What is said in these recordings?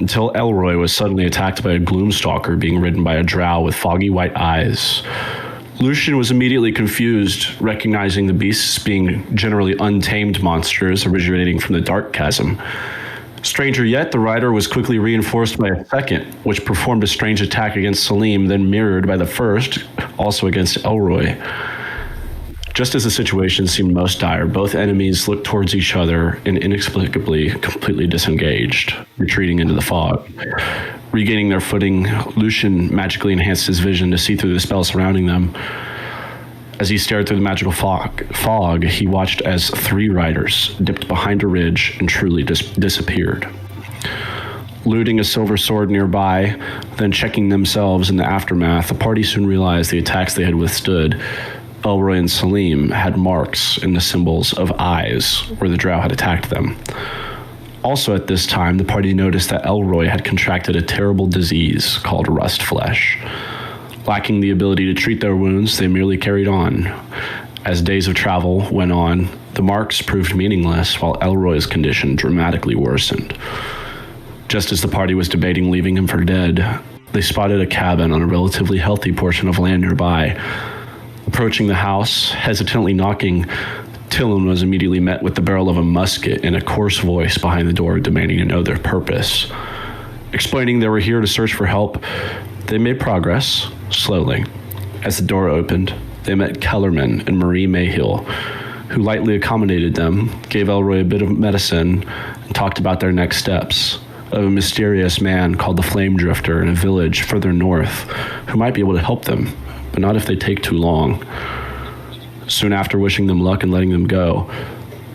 until Elroy was suddenly attacked by a gloomstalker being ridden by a drow with foggy white eyes. Lucian was immediately confused, recognizing the beasts being generally untamed monsters originating from the Dark Chasm. Stranger yet, the rider was quickly reinforced by a second, which performed a strange attack against Salim, then mirrored by the first, also against Elroy. Just as the situation seemed most dire, both enemies looked towards each other and inexplicably completely disengaged, retreating into the fog. Regaining their footing, Lucian magically enhanced his vision to see through the spell surrounding them. As he stared through the magical fog, he watched as 3 riders dipped behind a ridge and truly disappeared. Looting a silver sword nearby, then checking themselves in the aftermath, the party soon realized the attacks they had withstood. Elroy and Salim had marks in the symbols of eyes where the drow had attacked them. Also at this time, the party noticed that Elroy had contracted a terrible disease called rustflesh. Lacking the ability to treat their wounds, they merely carried on. As days of travel went on, the marks proved meaningless while Elroy's condition dramatically worsened. Just as the party was debating leaving him for dead, they spotted a cabin on a relatively healthy portion of land nearby. Approaching the house, hesitantly knocking, Talon was immediately met with the barrel of a musket and a coarse voice behind the door demanding to know their purpose. Explaining they were here to search for help, they made progress, slowly. As the door opened, they met Kellerman and Marie Mayhill, who lightly accommodated them, gave Elroy a bit of medicine, and talked about their next steps, of a mysterious man called the Flame Drifter in a village further north, who might be able to help them, but not if they take too long. Soon after wishing them luck and letting them go,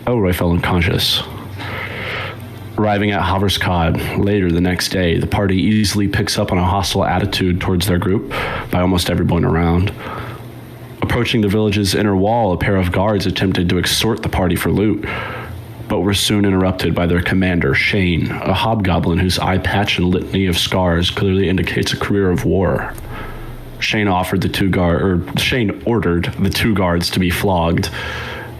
Elroy fell unconscious. Arriving at Haverskad later the next day, the party easily picks up on a hostile attitude towards their group by almost everyone around. Approaching the village's inner wall, a pair of guards attempted to extort the party for loot, but were soon interrupted by their commander, Shane, a hobgoblin whose eye patch and litany of scars clearly indicates a career of war. Shane ordered the 2 guards to be flogged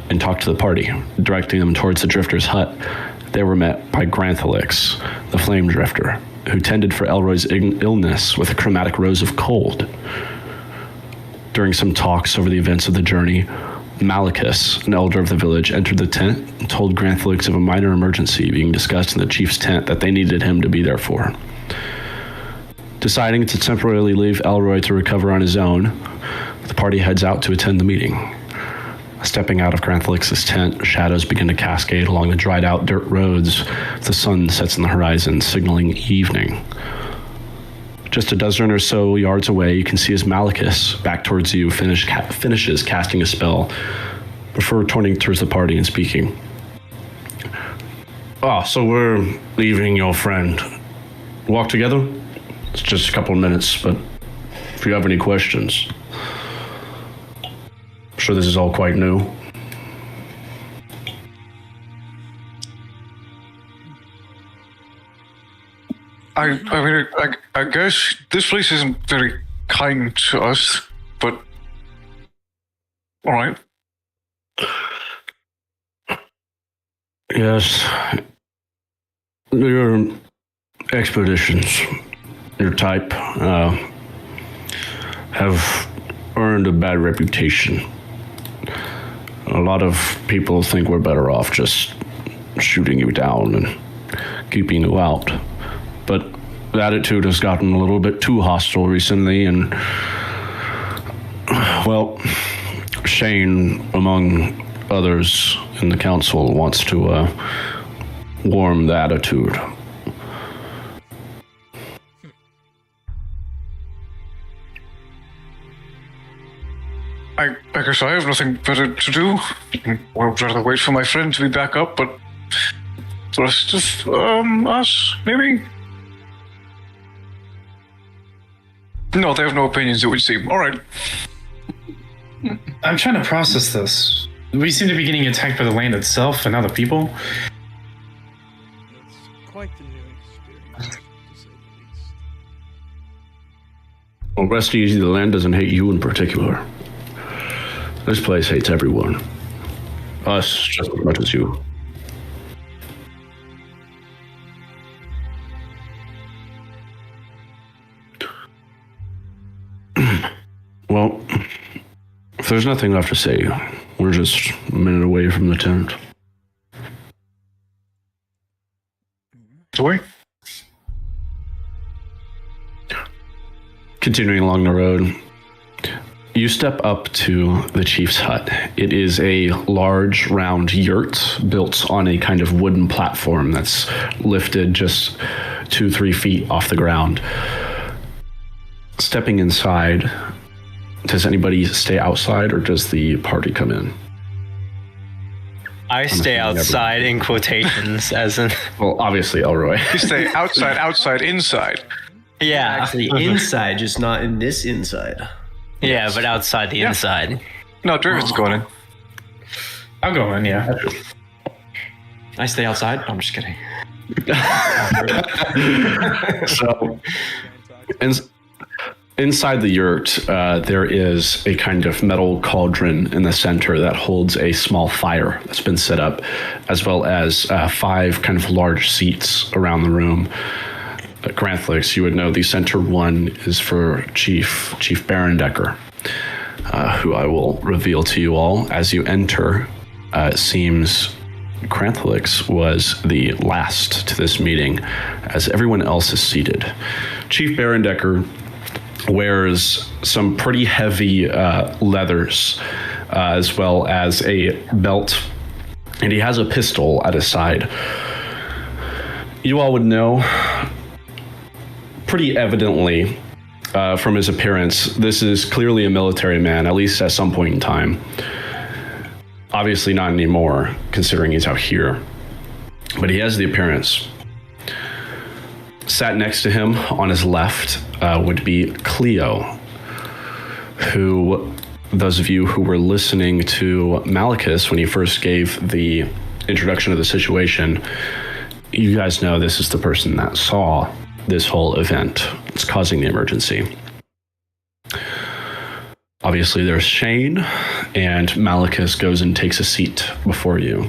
and talked to the party, directing them towards the drifter's hut. They were met by Granthalyx, the flame drifter, who tended for Elroy's illness with a chromatic rose of cold. During some talks over the events of the journey, Malachus, an elder of the village, entered the tent and told Granthalyx of a minor emergency being discussed in the chief's tent that they needed him to be there for. Deciding to temporarily leave Elroy to recover on his own, the party heads out to attend the meeting. Stepping out of Granthalyx's tent, shadows begin to cascade along the dried-out dirt roads. The sun sets in the horizon, signaling evening. Just a dozen or so yards away, you can see as Malachus, back towards you, finishes casting a spell, before turning towards the party and speaking. So we're leaving your friend. Walk together? It's just a couple of minutes, but if you have any questions... I'm sure this is all quite new. I guess this place isn't very kind to us, but all right. Yes. Your expeditions, your type, have earned a bad reputation. A lot of people think we're better off just shooting you down and keeping you out. But the attitude has gotten a little bit too hostile recently, and, well, Shane, among others in the council, wants to warm the attitude. I guess I have nothing better to do. I would rather wait for my friend to be back up, but the rest of us, maybe? No, they have no opinions, it would seem. All right. I'm trying to process this. We seem to be getting attacked by the land itself and other people. It's quite the new experience, to say the least. Well, rest easy, the land doesn't hate you in particular. This place hates everyone. Us just as much as you. Well, if there's nothing left to say, we're just a minute away from the tent. Joy? Continuing along the road, you step up to the chief's hut. It is a large, round yurt built on a kind of wooden platform that's lifted just 2-3 feet off the ground. Stepping inside, does anybody stay outside or does the party come in? I stay outside in quotations, as in. Well, obviously, Elroy. You stay outside, inside. Yeah. Actually, inside, just not in this inside. Yeah, but outside the inside. No, Draven's going in. I'll go in, yeah. I stay outside? I'm just kidding. So, inside the yurt, there is a kind of metal cauldron in the center that holds a small fire that's been set up, as well as 5 kind of large seats around the room. Granthalyx, you would know the center one is for Chief Barondecker, who I will reveal to you all as you enter. It seems Granthalyx was the last to this meeting, as everyone else is seated. Chief Barondecker wears some pretty heavy leathers, as well as a belt, and he has a pistol at his side. You all would know pretty evidently from his appearance, this is clearly a military man, at least at some point in time. Obviously not anymore, considering he's out here. But he has the appearance. Sat next to him on his left would be Cleo, who, those of you who were listening to Malachus when he first gave the introduction of the situation, you guys know this is the person that saw this whole event. It's causing the emergency. Obviously, there's Shane, and Malachus goes and takes a seat before you.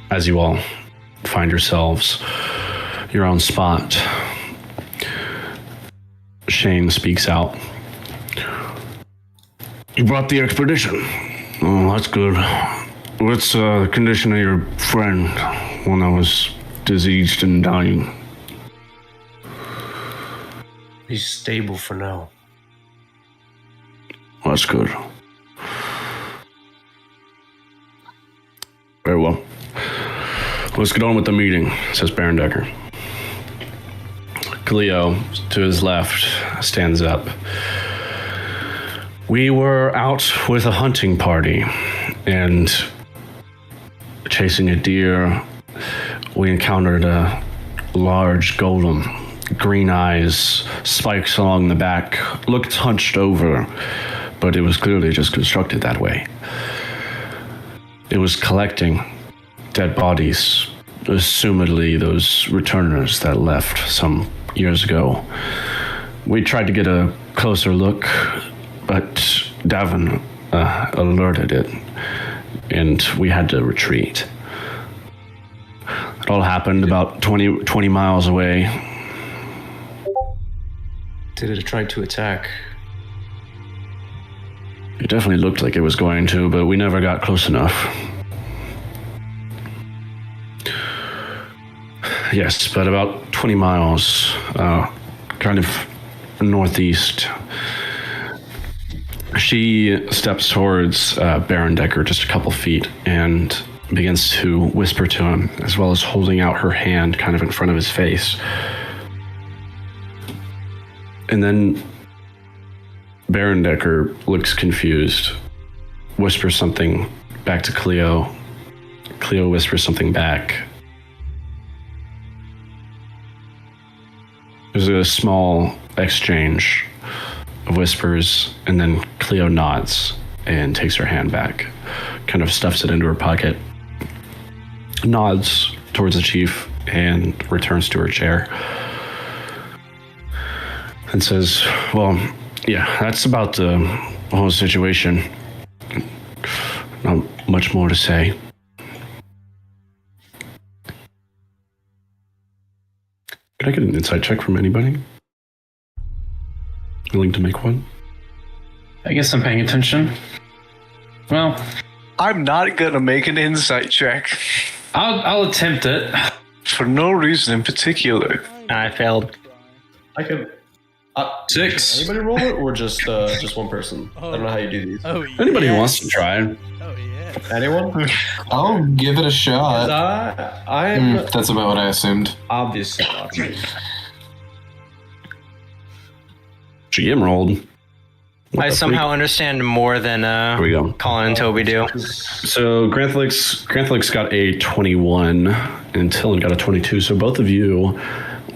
As you all find yourselves your own spot, Shane speaks out. You brought the expedition. Oh, that's good. What's the condition of your friend when I was diseased and dying? He's stable for now. Well, that's good. Very well. Let's get on with the meeting, says Barondecker. Cleo, to his left, stands up. We were out with a hunting party, and chasing a deer, we encountered a large golem. Green eyes, spikes along the back, looked hunched over, but it was clearly just constructed that way. It was collecting dead bodies, assumedly those returners that left some years ago. We tried to get a closer look, but Davin alerted it, and we had to retreat. It all happened about 20 miles away. Did it try to attack? It definitely looked like it was going to, but we never got close enough. Yes, but about 20 miles, kind of northeast. She steps towards Barondecker just a couple feet and begins to whisper to him, as well as holding out her hand kind of in front of his face. And then Barondecker looks confused, whispers something back to Cleo. Cleo whispers something back. There's a small exchange of whispers, and then Cleo nods and takes her hand back, kind of stuffs it into her pocket, nods towards the chief, and returns to her chair. And says, well, yeah, that's about the whole situation. Not much more to say. Could I get an insight check from anybody? willing to make one? I guess I'm paying attention. Well, I'm not gonna make an insight check I'll attempt it. for no reason in particular. I failed. I could. 6. Anybody roll it, or just one person? I don't know how you do these. Oh, Anybody who yes. wants to try. Oh, yeah. Anyone? I'll give it a shot. I'm That's about what I assumed. obviously. GM rolled. I somehow understand more than Here we go. Colin and Toby do. So Granthalyx got a 21 and Tillin got a 22. So both of you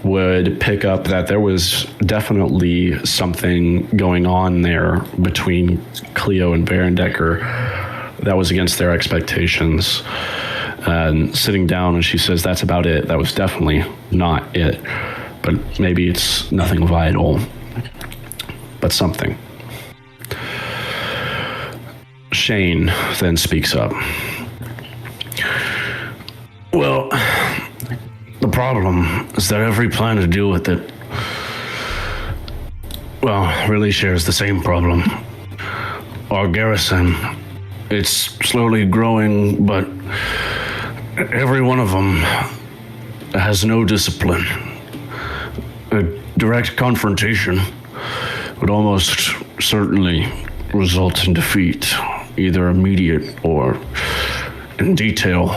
would pick up that there was definitely something going on there between Cleo and Barondecker that was against their expectations. And sitting down, and she says, "That's about it. That was definitely not it. But maybe it's nothing vital, but something." Shane then speaks up. "Well, the problem is that every plan to deal with it, well, really shares the same problem. Our garrison, it's slowly growing, but every one of them has no discipline. A direct confrontation would almost certainly result in defeat, either immediate or in detail.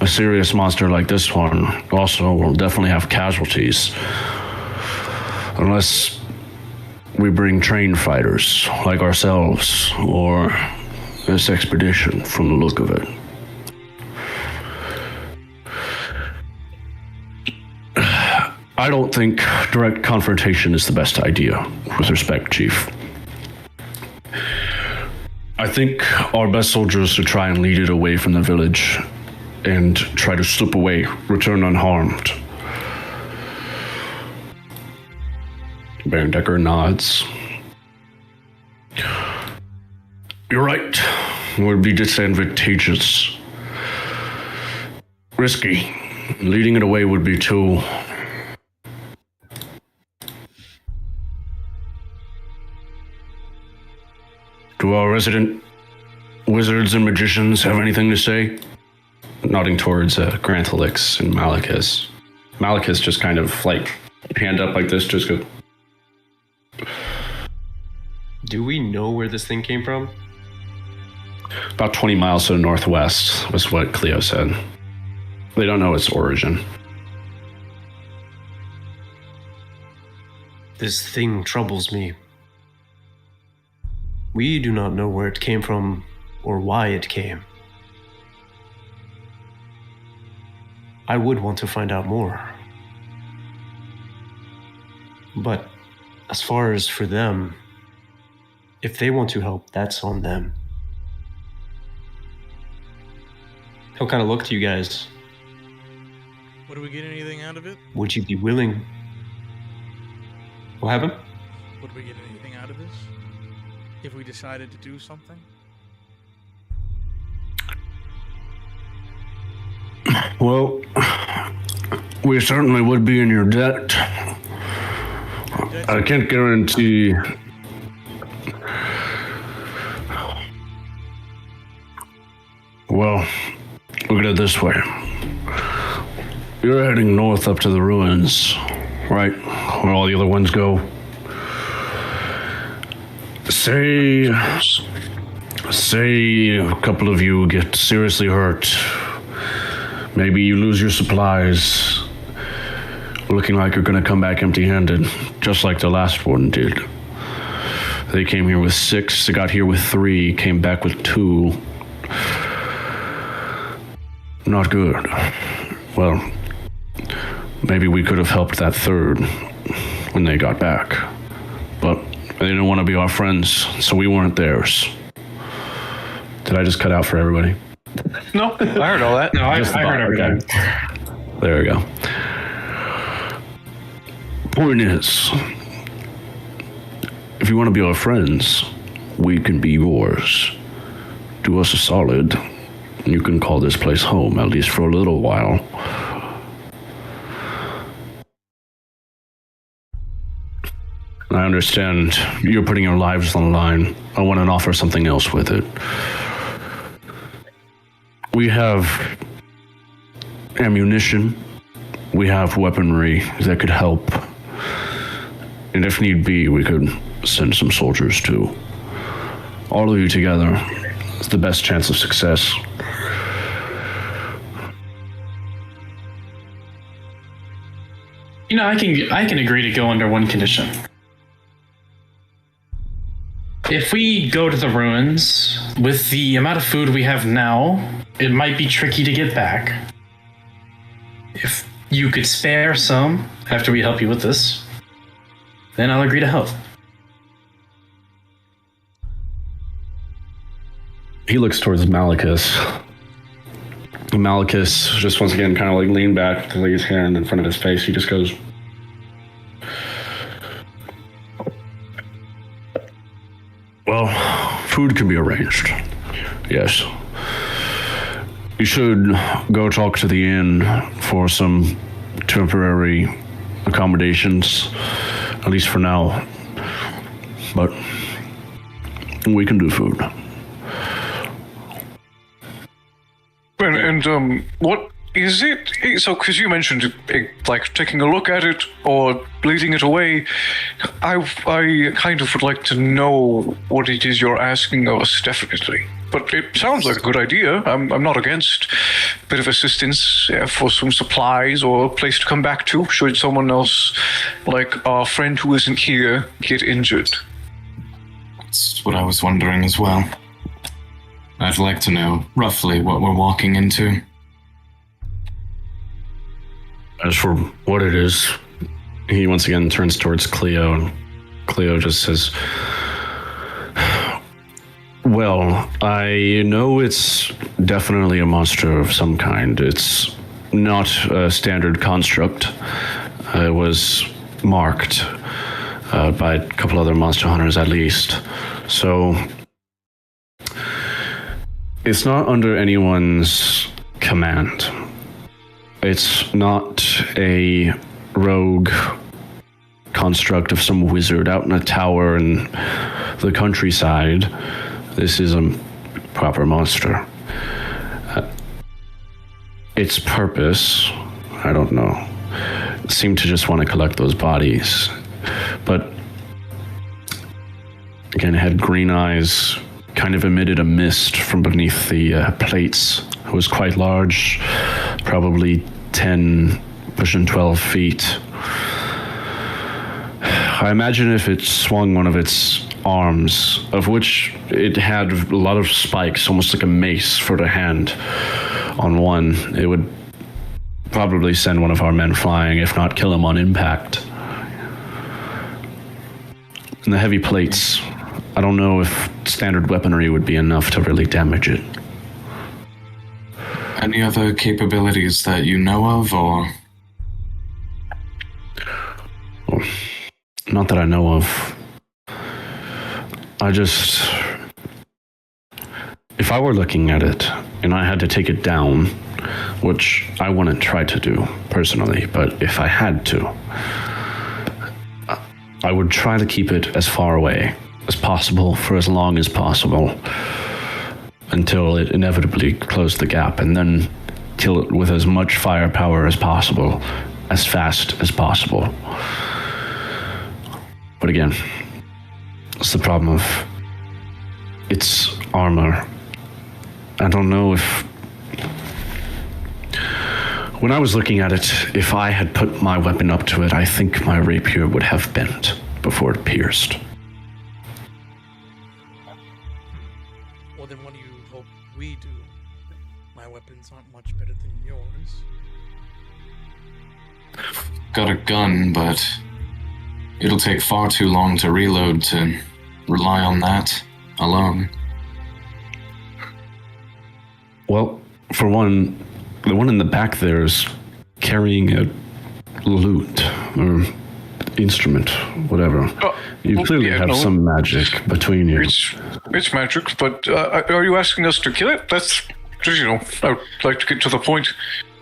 A serious monster like this one also will definitely have casualties, unless we bring trained fighters like ourselves or this expedition from the look of it. I don't think direct confrontation is the best idea, with respect, Chief. I think our best soldiers should try and lead it away from the village and try to slip away, return unharmed." Barondecker nods. "You're right. It would be disadvantageous. Risky. Leading it away would be too... Do our resident wizards and magicians have anything to say?" Nodding towards Granthalyx and Malachus. Malachus just kind of like hand up like this, just go. Do we know where this thing came from? About 20 miles to the northwest was what Cleo said. They don't know its origin. This thing troubles me. We do not know where it came from or why it came. I would want to find out more. But as far as for them, if they want to help, that's on them. He'll kind of look to you guys. Would we get anything out of it? Would you be willing? What happened? Would we get anything out of this? If we decided to do something? Well, we certainly would be in your debt. I can't guarantee. Well, look at it this way. You're heading north up to the ruins, right? Where all the other ones go. Say a couple of you get seriously hurt. Maybe you lose your supplies, looking like you're gonna come back empty-handed, just like the last one did. They came here with 6, they got here with 3, came back with 2. Not good. Well, maybe we could have helped that 3rd when they got back. But they didn't want to be our friends, so we weren't theirs. Did I just cut out for everybody? No, I heard all that. No, I Just the heard bot, everything. okay. There we go. Point is, if you want to be our friends, we can be yours. Do us a solid. You can call this place home, at least for a little while. I understand you're putting your lives on the line. I want to offer something else with it. We have ammunition. We have weaponry that could help. And if need be, we could send some soldiers too. All of you together is the best chance of success. You know, I can agree to go under one condition. If we go to the ruins, with the amount of food we have now, it might be tricky to get back. If you could spare some after we help you with this, then I'll agree to help. He looks towards Malachus. Malachus just once again kind of like leaned back to lay his hand in front of his face. He just goes, well, food can be arranged. Yes. You should go talk to the inn for some temporary accommodations, at least for now. But we can do food. And what is it? So, because you mentioned like taking a look at it or leading it away, I kind of would like to know what it is you're asking of us, definitely. But it sounds like a good idea. I'm not against a bit of assistance for some supplies or a place to come back to should someone else, like our friend who isn't here, get injured. That's what I was wondering as well. I'd like to know roughly what we're walking into. As for what it is, he once again turns towards Cleo, and Cleo just says, well, I know it's definitely a monster of some kind. It's not a standard construct. It was marked by a couple other monster hunters at least. So it's not under anyone's command. It's not a rogue construct of some wizard out in a tower in the countryside. This is a proper monster. Its purpose, I don't know. It seemed to just want to collect those bodies. But again, it had green eyes, kind of emitted a mist from beneath the plates. It was quite large, probably 10, pushing 12 feet. I imagine if it swung one of its arms, of which it had a lot of spikes, almost like a mace for the hand on one, it would probably send one of our men flying, if not kill him on impact. And the heavy plates, I don't know if standard weaponry would be enough to really damage it. Any other capabilities that you know of, or? Well, not that I know of. If I were looking at it and I had to take it down, which I wouldn't try to do personally, but if I had to, I would try to keep it as far away as possible for as long as possible until it inevitably closed the gap, and then kill it with as much firepower as possible, as fast as possible. But again, it's the problem of its armor. I don't know if... When I was looking at it, if I had put my weapon up to it, I think my rapier would have bent before it pierced. Well, then what do you hope we do? My weapons aren't much better than yours. Got a gun, but it'll take far too long to reload to rely on that alone. Well, for one, the one in the back there is carrying a lute or instrument, whatever. You clearly have some magic between you. It's magic, but are you asking us to kill it? That's, I'd like to get to the point.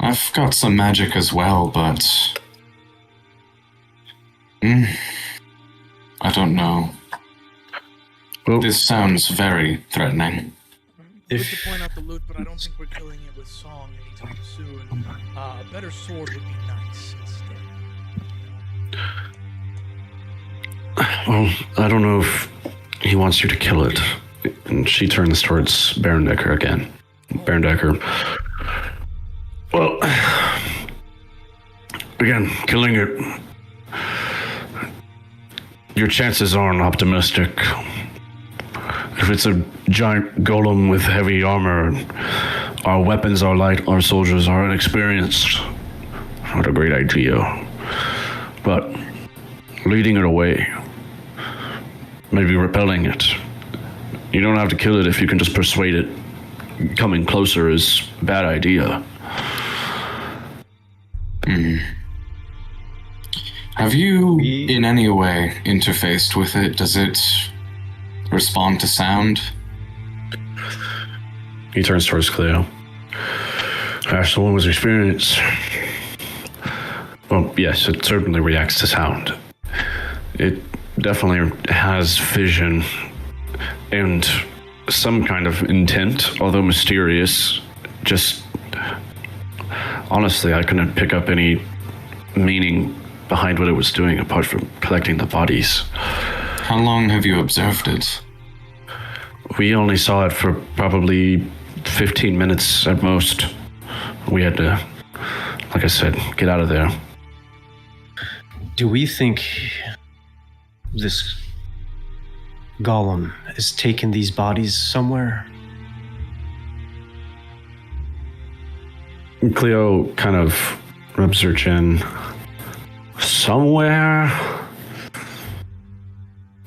I've got some magic as well, but I don't know. Well, This sounds very threatening. We could point out the loot, but I don't think we're killing it with song anytime soon. A better sword would be nice instead. well, I don't know if he wants you to kill it. And she turns towards Baron Decker again. Baron Decker. Well, again, killing it. Your chances aren't optimistic. If it's a giant golem with heavy armor, our weapons are light, our soldiers are inexperienced. Not a great idea. But leading it away, maybe repelling it. You don't have to kill it if you can just persuade it. Coming closer is a bad idea. Have you, in any way, interfaced with it? Does it respond to sound? He turns towards Cleo. That's the one with experience. Well, yes, it certainly reacts to sound. It definitely has vision and some kind of intent, although mysterious. Just, honestly, I couldn't pick up any meaning behind what it was doing apart from collecting the bodies. How long have you observed it? We only saw it for probably 15 minutes at most. We had to, like I said, get out of there. Do we think this golem has taken these bodies somewhere? Cleo kind of rubs her chin. Somewhere?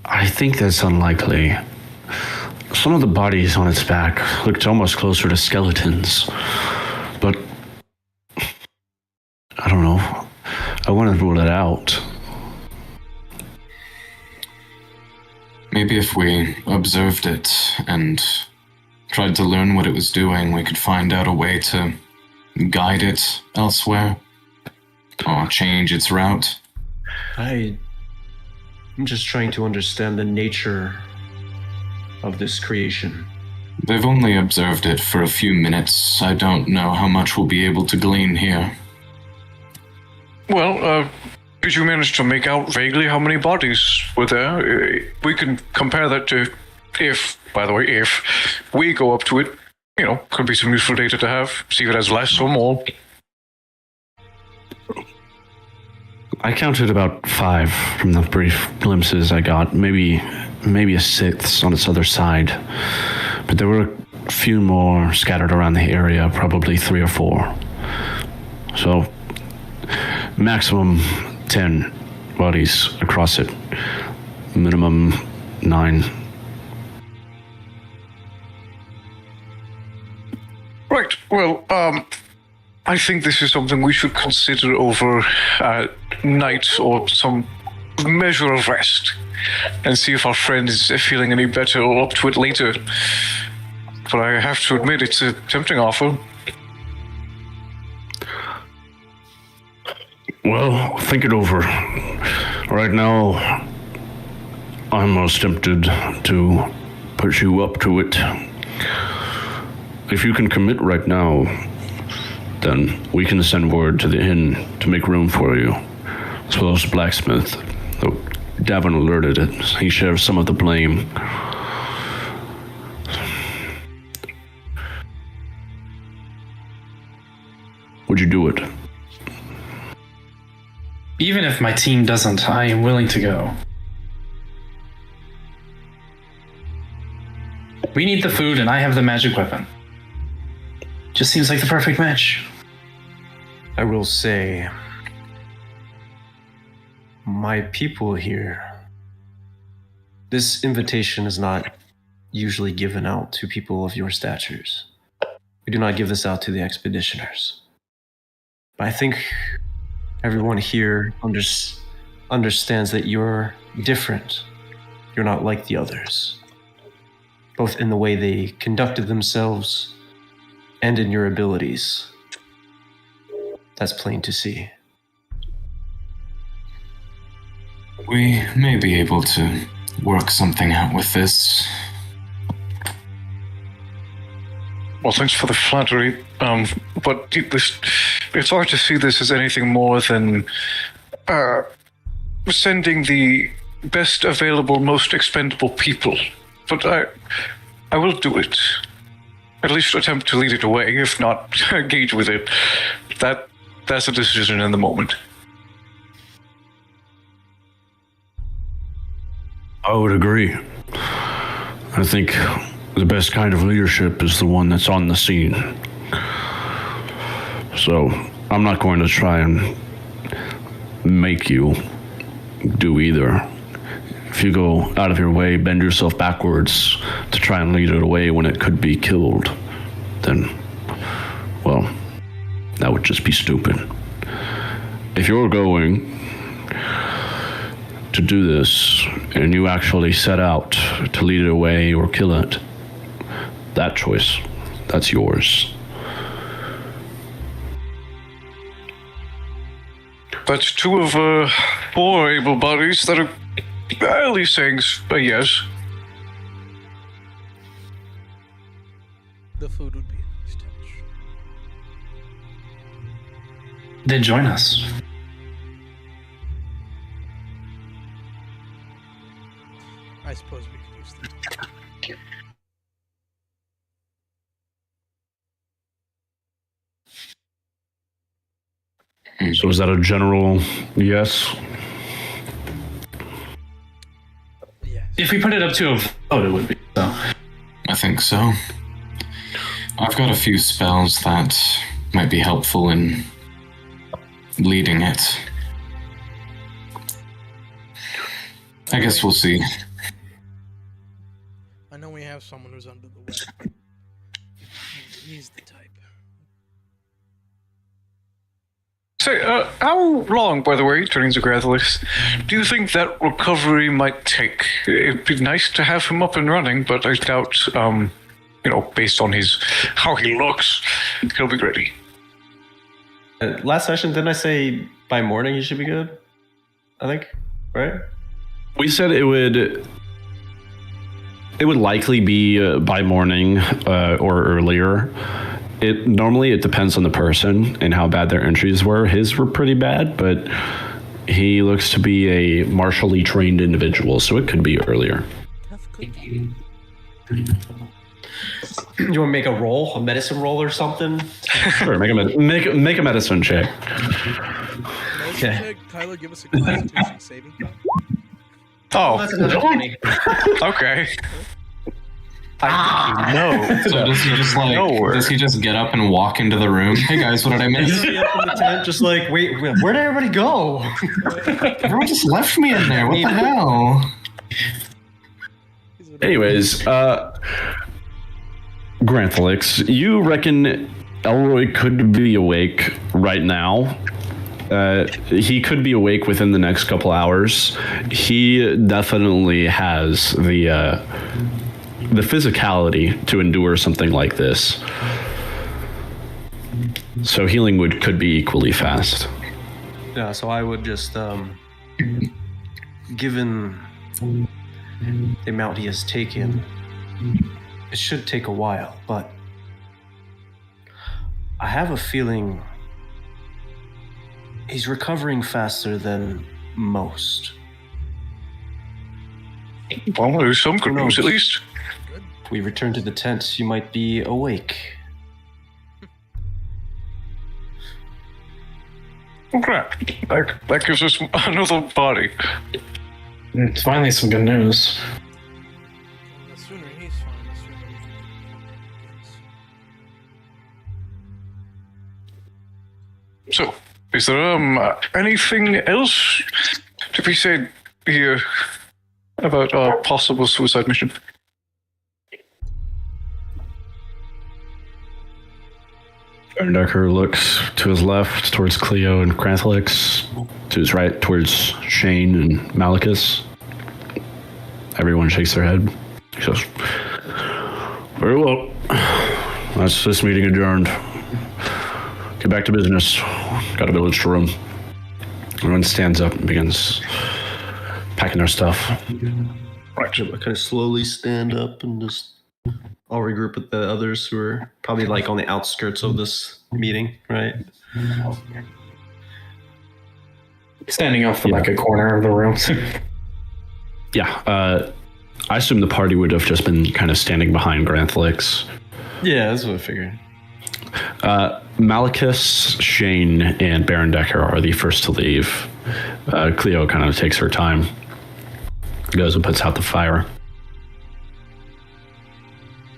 I think that's unlikely. Some of the bodies on its back looked almost closer to skeletons. But I don't know. I want to rule it out. Maybe if we observed it and tried to learn what it was doing, we could find out a way to guide it elsewhere or change its route. I'm just trying to understand the nature of this creation. They've only observed it for a few minutes. I don't know how much we'll be able to glean here. Well, did you manage to make out vaguely how many bodies were there? We can compare that to if we go up to it, could be some useful data to have. See if it has less or more. I counted about 5 from the brief glimpses I got. Maybe a 6th on its other side. But there were a few more scattered around the area, probably 3 or 4. So, maximum 10 bodies across it. Minimum 9. Right, well, I think this is something we should consider over night or some measure of rest and see if our friend is feeling any better or up to it later. But I have to admit, it's a tempting offer. Well, think it over. Right now, I'm most tempted to put you up to it. If you can commit right now, then we can send word to the inn to make room for you. As well as the blacksmith. Though Davin alerted it, he shares some of the blame. Would you do it? Even if my team doesn't, I am willing to go. We need the food and I have the magic weapon. Just seems like the perfect match. I will say, my people here, this invitation is not usually given out to people of your statures. We do not give this out to the expeditioners. But I think everyone here understands that you're different. You're not like the others, both in the way they conducted themselves and in your abilities. That's plain to see. We may be able to work something out with this. Well, thanks for the flattery. But it's hard to see this as anything more than sending the best available, most expendable people. But I will do it. At least attempt to lead it away, if not engage with it. That's a decision in the moment. I would agree. I think the best kind of leadership is the one that's on the scene. So, I'm not going to try and make you do either. If you go out of your way, bend yourself backwards to try and lead it away when it could be killed, then, well, that would just be stupid. If you're going to do this and you actually set out to lead it away or kill it, that choice, that's yours. That's two of 4 able bodies that are at least saying a yes. The food would be a nice touch. Then join us. I suppose we could use this. So is that a general yes? Yes. If we put it up to a vote, it would be so. I think so. I've got a few spells that might be helpful in leading it. I guess we'll see. I know we have someone who's under the weather. He's the type. Say, how long, by the way, turning to Granthalyx, do you think that recovery might take? It'd be nice to have him up and running, but I doubt, based on how he looks, he'll be ready. Last session, didn't I say by morning he should be good? I think, right? We said it would likely be by morning or earlier. Normally it depends on the person and how bad their injuries were. His were pretty bad, but he looks to be a martially trained individual, so it could be earlier. That's good. You want to make a roll, a medicine roll or something? Sure, make a medicine check. Okay. Tyler, give us a Constitution saving throw. Oh, That's another 20. okay. No. So does he just get up and walk into the room? Hey guys, what did I miss? Get up from the tent, just like, wait, where did everybody go? Everyone just left me in there. What the hell? Anyways, Granthalyx, you reckon Elroy could be awake right now? He could be awake within the next couple hours. He definitely has the physicality to endure something like this. So healing could be equally fast. Yeah, so I would just, given the amount he has taken, it should take a while, but I have a feeling he's recovering faster than most. Well, there's some good news at least. If we return to the tent, you might be awake. Okay, that gives us another body. It's finally some good news. The sooner he's fine, the sooner we can begins. So, is there anything else to be said here about our possible suicide mission? Decker looks to his left towards Cleo and Granthalyx, to his right towards Shane and Malachus. Everyone shakes their head. He says, "Very well. That's this meeting adjourned. Get back to business. Got a village to run." Everyone stands up and begins packing their stuff. I kind of slowly stand up and just I'll regroup with the others who are probably like on the outskirts of this meeting, right? Standing off in like a corner of the room. Yeah, I assume the party would have just been kind of standing behind Granthalyx. Yeah, that's what I figured. Malachus, Shane, and Baron Decker are the first to leave. Cleo kind of takes her time, goes and puts out the fire.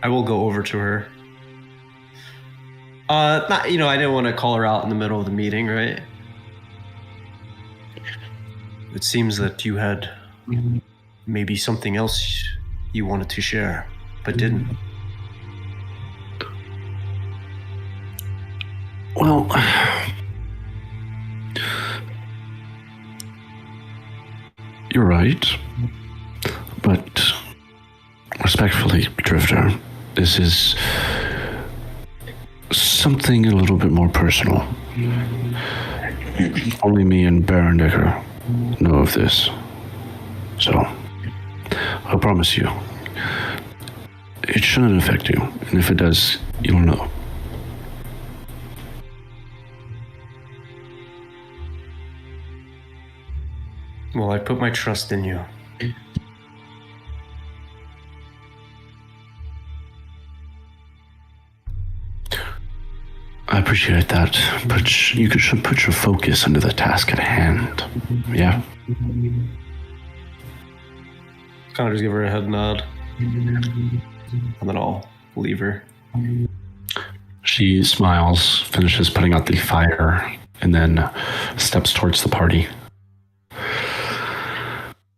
I will go over to her. I didn't want to call her out in the middle of the meeting, right? It seems that you had maybe something else you wanted to share, but didn't. Well, you're right, but respectfully, Drifter, this is something a little bit more personal. Only me and Baron Decker know of this, so I promise you, it shouldn't affect you, and if it does, you'll know. Well, I put my trust in you. I appreciate that, but you should put your focus into the task at hand. Yeah? Kind of just give her a head nod. And then I'll leave her. She smiles, finishes putting out the fire, and then steps towards the party.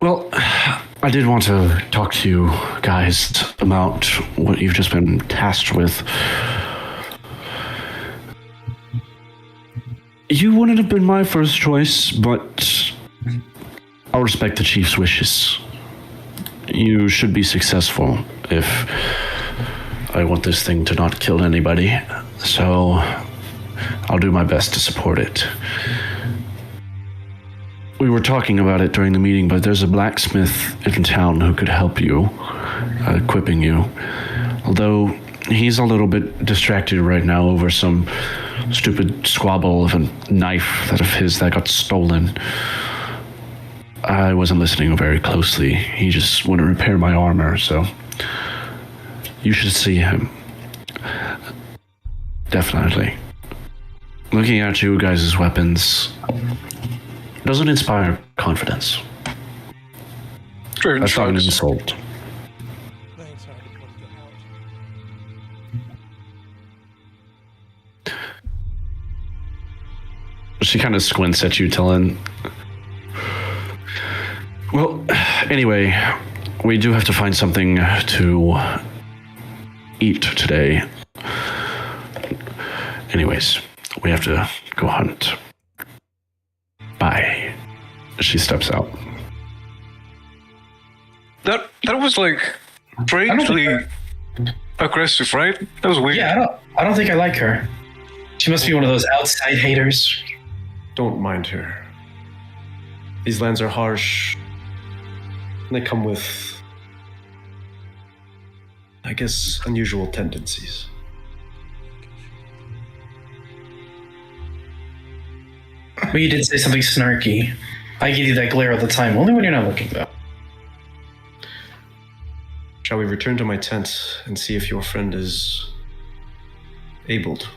Well, I did want to talk to you guys about what you've just been tasked with. You wouldn't have been my first choice, but I'll respect the chief's wishes. You should be successful if I want this thing to not kill anybody, so I'll do my best to support it. We were talking about it during the meeting, but there's a blacksmith in town who could help you, equipping you. Although he's a little bit distracted right now over some stupid squabble of a knife of his that got stolen. I wasn't listening very closely. He just wouldn't repair my armor, so you should see him. Definitely. Looking at you guys' weapons doesn't inspire confidence. That's not an insult. Thanks, I had to point that out. She kind of squints at you, Talon. Well, anyway, we do have to find something to eat today. Anyways, we have to go hunt. Bye. She steps out. That was like strangely aggressive, right? That was weird. Yeah, I don't think I like her. She must be one of those outside haters. Don't mind her. These lands are harsh. And they come with, I guess, unusual tendencies. But you did say something snarky. I give you that glare all the time, only when you're not looking, though. Shall we return to my tent and see if your friend is abled?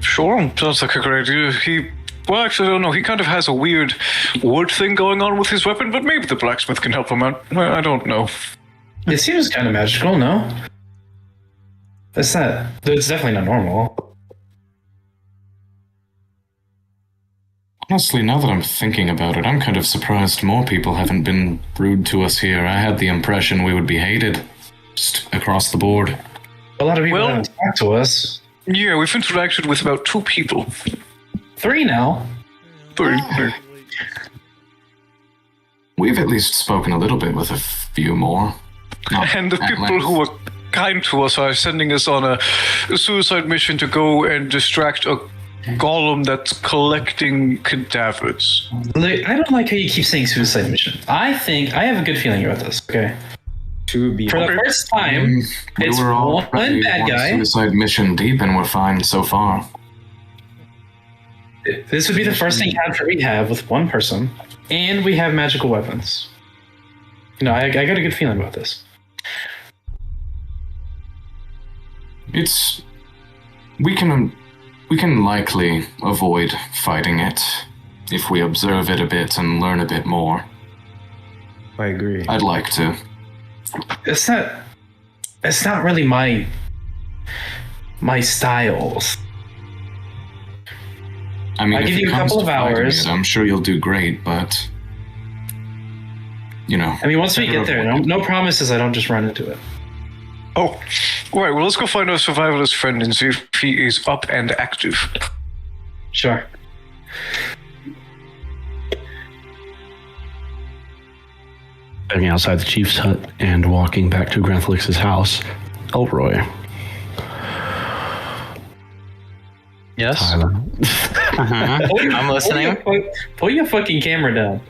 Sure, sounds like a great idea. Well, actually, I don't know. He kind of has a weird wood thing going on with his weapon, but maybe the blacksmith can help him out. I don't know. It seems kind of magical, no? It's definitely not normal. Honestly, now that I'm thinking about it, I'm kind of surprised more people haven't been rude to us here. I had the impression we would be hated, just across the board. A lot of people haven't talked to us. Yeah, we've interacted with about 2 people. 3 now. 3. We've at least spoken a little bit with a few more. Not And the at people length. who were kind to us are sending us on a suicide mission to go and distract a golem that's collecting cadavers. Like, I don't like how you keep saying suicide mission. I have a good feeling about this. Okay. To be For the first time, it's we were all one bad guy. suicide mission deep, and we're fine so far. This would be the first encounter we have with one person, and we have magical weapons. You know, I got a good feeling about this. We can likely avoid fighting it if we observe it a bit and learn a bit more. I agree. I'd like to. It's not really my styles. I mean, I'll if give it you a comes couple to of fighting hours. it, I'm sure you'll do great, but you know. I mean, once we get there, no promises. I don't just run into it. Oh, right. Well, let's go find our survivalist friend and see if he is up and active. Sure. Stepping outside the chief's hut and walking back to Granthalyx's house, Elroy. Yes. Tyler. I'm listening. Pull your fucking camera down.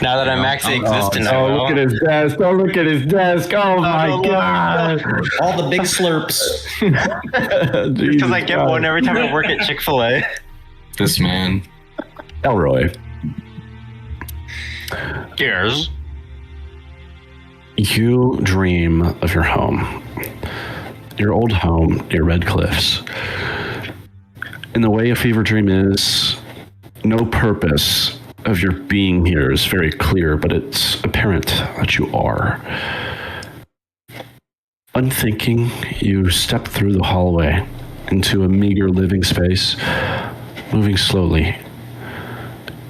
Now that I'm actually existent, I will. Look at his desk. Oh, look at his desk. Oh, my God. All the big slurps. Because I get one every time I work at Chick-fil-A. This man. Elroy. Yes. You dream of your home. Your old home near Red Cliffs. And the way a fever dream is, no purpose of your being here is very clear, but it's apparent that you are. Unthinking, you step through the hallway into a meager living space, moving slowly.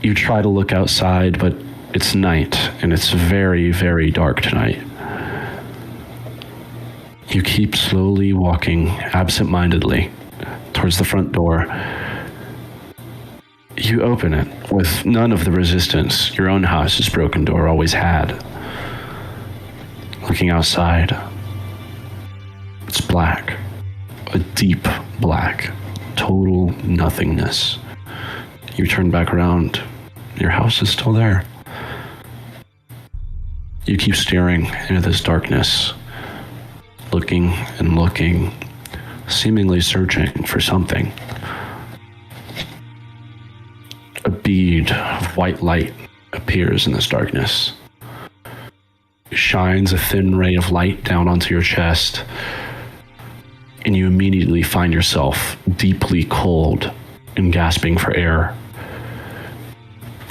You try to look outside, but it's night, and it's very, very dark tonight. You keep slowly walking absent-mindedly towards the front door. You open it with none of the resistance your own house's broken door always had. Looking outside, it's black, a deep black, total nothingness. You turn back around, your house is still there. You keep staring into this darkness, looking and looking, seemingly searching for something. A bead of white light appears in this darkness. It shines a thin ray of light down onto your chest, and you immediately find yourself deeply cold and gasping for air.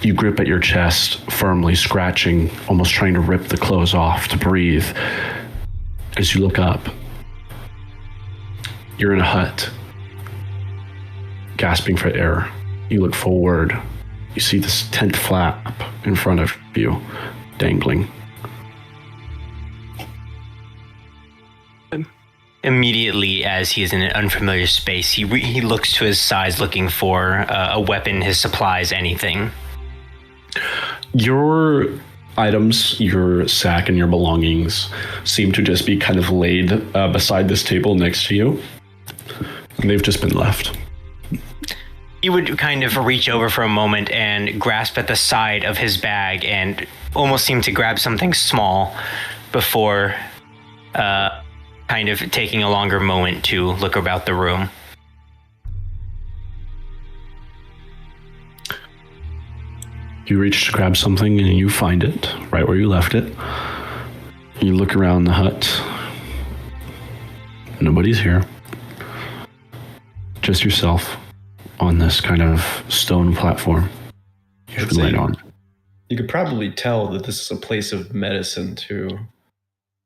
You grip at your chest, firmly scratching, almost trying to rip the clothes off to breathe. As you look up, you're in a hut, gasping for air. You look forward. You see this tent flap in front of you, dangling. Immediately, as he is in an unfamiliar space, he looks to his sides looking for a weapon, his supplies, anything. Your items, your sack and your belongings seem to just be kind of laid beside this table next to you. And they've just been left. He would kind of reach over for a moment and grasp at the side of his bag and almost seem to grab something small before kind of taking a longer moment to look about the room. You reach to grab something and you find it right where you left it. You look around the hut. Nobody's here. Just yourself on this kind of stone platform you've been laid on. You could probably tell that this is a place of medicine too.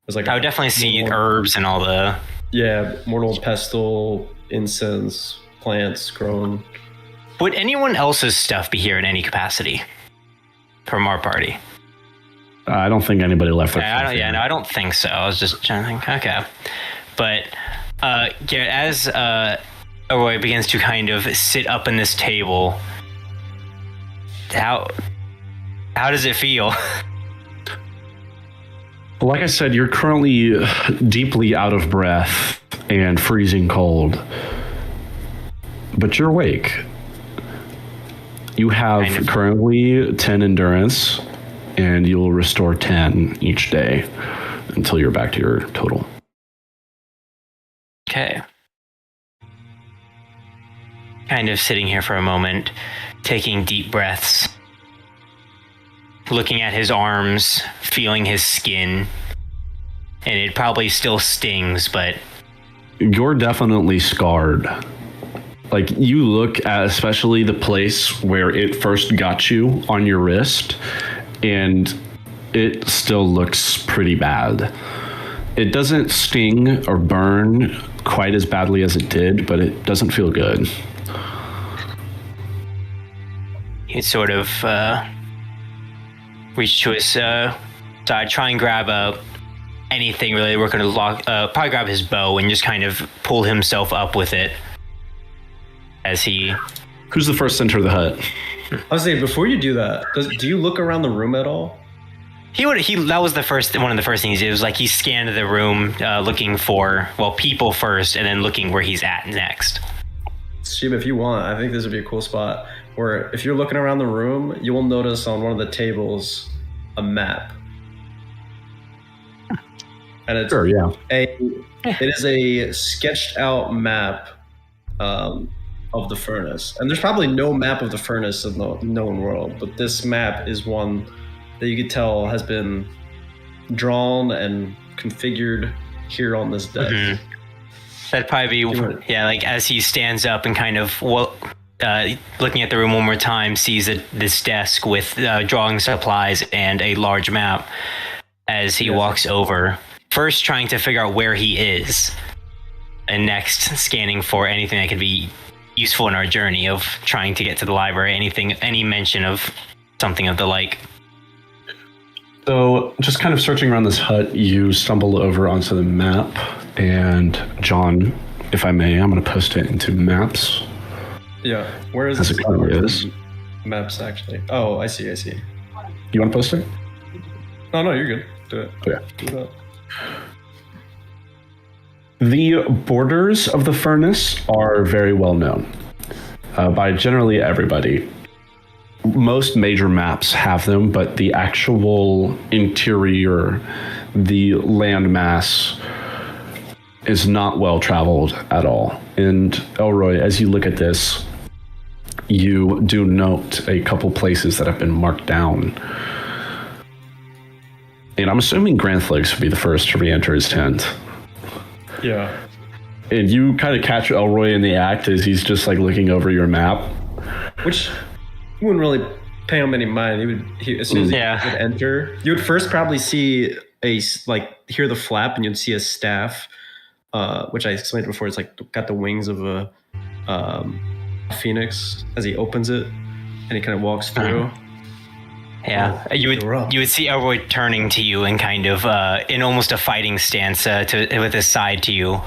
There's like I would definitely see herbs and all the... Yeah, mortal pestle, incense, plants grown. Would anyone else's stuff be here in any capacity from our party? I don't think anybody left their I stuff here. I don't think so. I was just trying to think. Okay. But Garrett, as Elroy begins to kind of sit up in this table, how does it feel? Like I said, you're currently deeply out of breath and freezing cold. but you're awake. You have currently 10 endurance, and you'll restore 10 each day until you're back to your total. Okay. Kind of sitting here for a moment, taking deep breaths, looking at his arms, feeling his skin, and it probably still stings, but... You're definitely scarred. Like, you look at especially the place where it first got you on your wrist, and it still looks pretty bad. It doesn't sting or burn quite as badly as it did, but it doesn't feel good. He sort of reach to his side, try and grab anything really. We're going to probably grab his bow and just kind of pull himself up with it as he... Who's the first to enter the hut? I was saying, before you do that, do you look around the room at all? That was one of the first things. It was like he scanned the room looking for, people first, and then looking where he's at next. Shib, if you want, I think this would be a cool spot where if you're looking around the room, you will notice on one of the tables a map. And it's Sure, yeah. It is a sketched out map of the furnace. And there's probably no map of the furnace in the known world, but this map is one that you could tell has been drawn and configured here on this desk. Mm-hmm. That'd probably be, like as he stands up and kind of looking at the room one more time, sees this desk with drawing supplies and a large map as he walks over. First trying to figure out where he is, and next scanning for anything that could be useful in our journey of trying to get to the library, any mention of something of the like. So just kind of searching around this hut, you stumble over onto the map, and John, if I may, I'm going to post it into maps. Yeah, where is As it currently is. Maps, actually. Oh, I see. You want to post it? No, you're good. Do it. Okay. Do it. The borders of the furnace are very well known by generally everybody. Most major maps have them, but the actual interior, the landmass, is not well traveled at all. And Elroy, as you look at this, you do note a couple places that have been marked down. And I'm assuming Granthalyx would be the first to re-enter his tent. Yeah. And you kind of catch Elroy in the act as he's just like looking over your map. Which you wouldn't really pay him any mind. As soon as he would enter, you would first probably see hear the flap, and you'd see a staff, which I explained before. It's like got the wings of a phoenix as he opens it, and he kind of walks through. Yeah, you would see Elroy turning to you and kind of in almost a fighting stance with his side to you,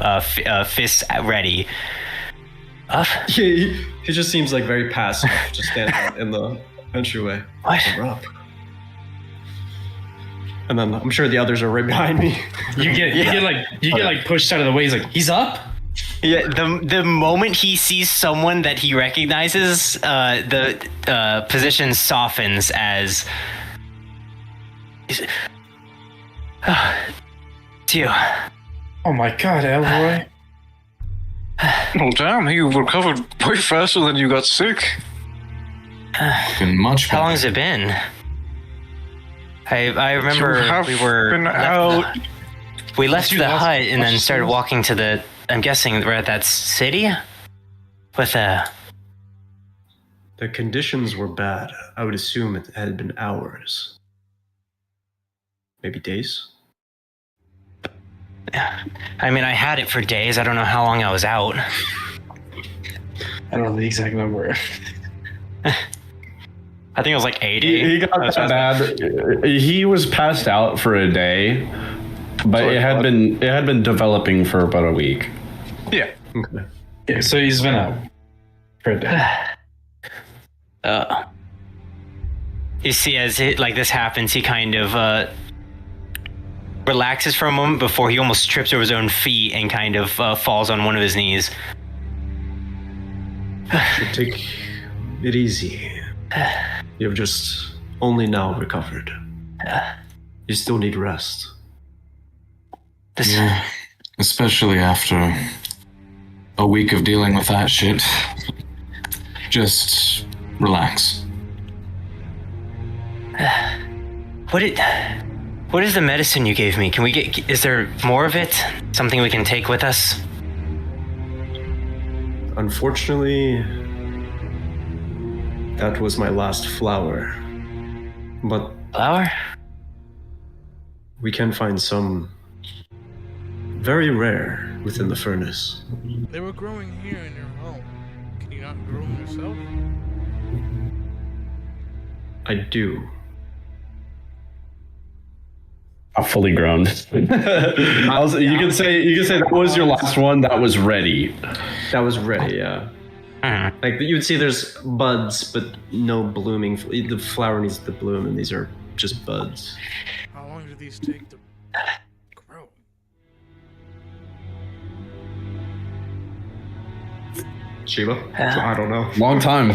fists ready. He just seems like very passive, just standing in the entryway. What? And then I'm sure the others are right behind me. You get pushed out of the way. He's up. Yeah, the moment he sees someone that he recognizes, the position softens as... It's you. Oh my god, Elroy. Oh damn, you recovered way faster than you got sick. Been much better. How long has it been? I remember we left the hut and then started walking to the... I'm guessing we're at that city? With The conditions were bad. I would assume it had been hours. Maybe days? I mean, I had it for days. I don't know how long I was out. I don't know the exact number. I think it was like 80. He got that bad. He was passed out for a day, but it had been developing for about a week. Yeah. Okay. Yeah, so he's been out for a day. You see, as this happens, he kind of relaxes for a moment before he almost trips over his own feet and kind of falls on one of his knees. So take it easy. You have just only now recovered. You still need rest. Yeah, especially after a week of dealing with that shit. Just relax. What is the medicine you gave me? Can we get? Is there more of it? Something we can take with us? Unfortunately, that was my last flower. But Flower? we can find some very rare within the furnace. They were growing here in your home. Can you not grow them yourself? I do. Fully grown. You can say that was your last one. That was ready. That was ready, yeah. Like you would see there's buds, but no blooming. The flower needs to bloom, and these are just buds. How long do these take to grow? Shiva? I don't know. Long time.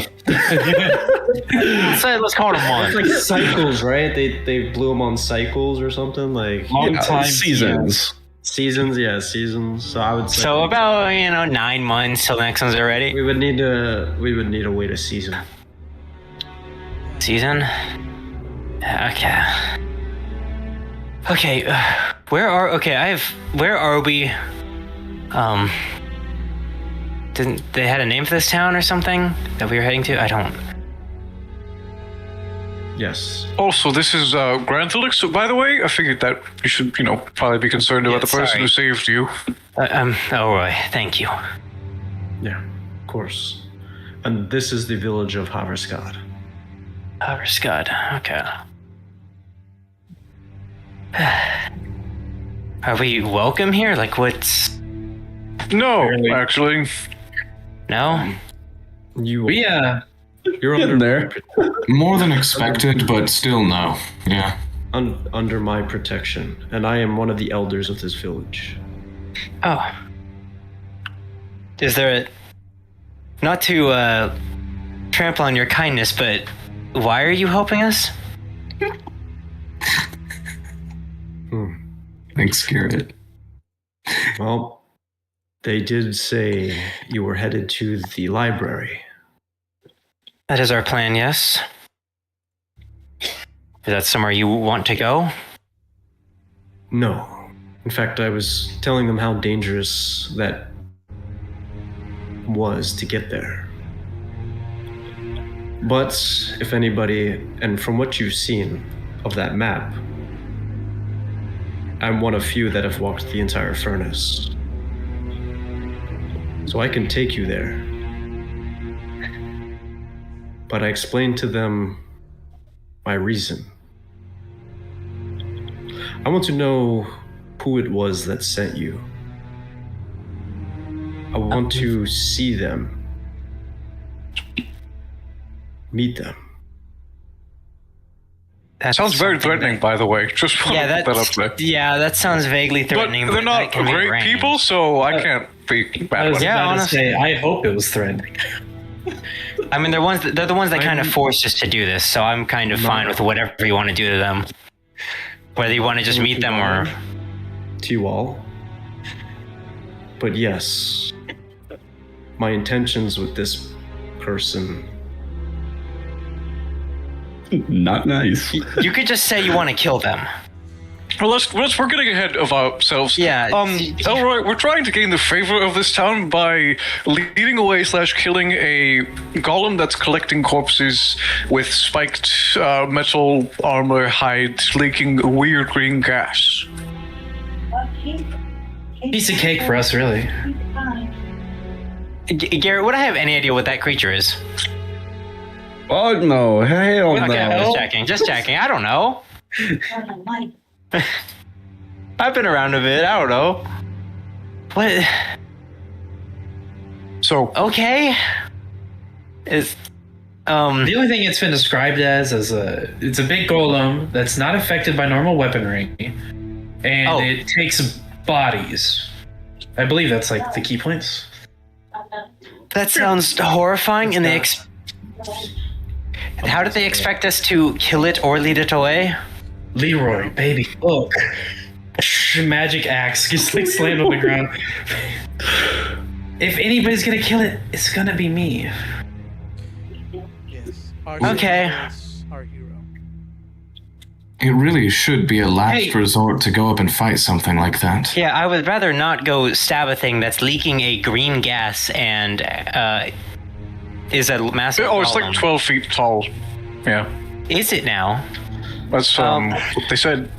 Let's call it a month. It's like cycles, right? They bloom on cycles or something like Long time. Seasons. seasons. Yeah, seasons. So I would say So about 9 months till the next ones are ready. we would need to wait a season. Season. Okay. Okay. Where are we? Didn't they had a name for this town or something that we were heading to? I don't. Yes. Also, this is Granthalyx. So, by the way, I figured that you should, probably be concerned about the person sorry. who saved you. Elroy, thank you. Yeah, of course. And this is the village of Haverskad. Scott. Okay. Are we welcome here? Like, what's? No, actually. No. You're Getting under there. More than expected, but still no. Yeah. under my protection, and I am one of the elders of this village. Oh. Is there not to trample on your kindness, but why are you helping us? Thanks, Garrett. Well, they did say you were headed to the library. That is our plan, yes. Is that somewhere you want to go? No. In fact, I was telling them how dangerous that was to get there. But if anybody, and from what you've seen of that map, I'm one of few that have walked the entire furnace. So I can take you there. But I explained to them my reason. I want to know who it was that sent you. I want to see them. Meet them. That Sounds very threatening, by the way. Just want Yeah, to put that up there. that sounds vaguely But threatening. they're not that can be great arranged. people, so I can't be bad with Yeah, about to honestly. say, I hope it was threatening. I mean, they're the ones that kind of forced us to do this, so I'm kind of fine with whatever you want to do to them. Whether you want to just meet them or... To you all. But yes, my intentions with this person. Not nice. You could just say you want to kill them. Well, we're getting ahead of ourselves. Yeah. Elroy, we're trying to gain the favor of this town by leading away / killing a golem that's collecting corpses with spiked metal armor hide leaking weird green gas. Piece of cake for us, really. Garrett, would I have any idea what that creature is? Oh no! Hell Okay, no! just checking. I don't know. I've been around a bit. I don't know. What? So, Okay. Is The only thing it's been described as it's a big golem that's not affected by normal weaponry, and it takes bodies. I believe that's like the key points. That sounds horrifying. And how did they expect us to kill it or lead it away? Leroy, baby, look. Magic axe gets like slammed on the ground. If anybody's gonna kill it, it's gonna be me. Yes. Okay. Our hero. It really should be a last resort to go up and fight something like that. Yeah, I would rather not go stab a thing that's leaking a green gas and is a massive Oh, it's problem. like 12 feet tall. Yeah. Is it now? That's what they said.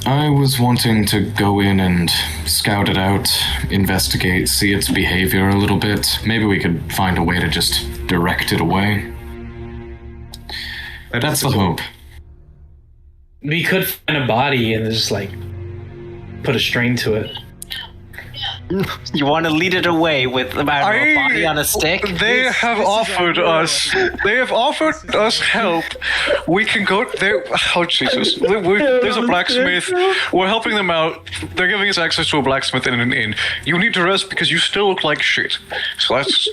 I was wanting to go in and scout it out, investigate, see its behavior a little bit. Maybe we could find a way to just direct it away. That's the hope. We could find a body and just like put a string to it. You want to lead it away with a body on a stick? They have offered us. They have offered us help. We can go there. Oh Jesus! There's a blacksmith. We're helping them out. They're giving us access to a blacksmith in an inn. You need to rest because you still look like shit. So let's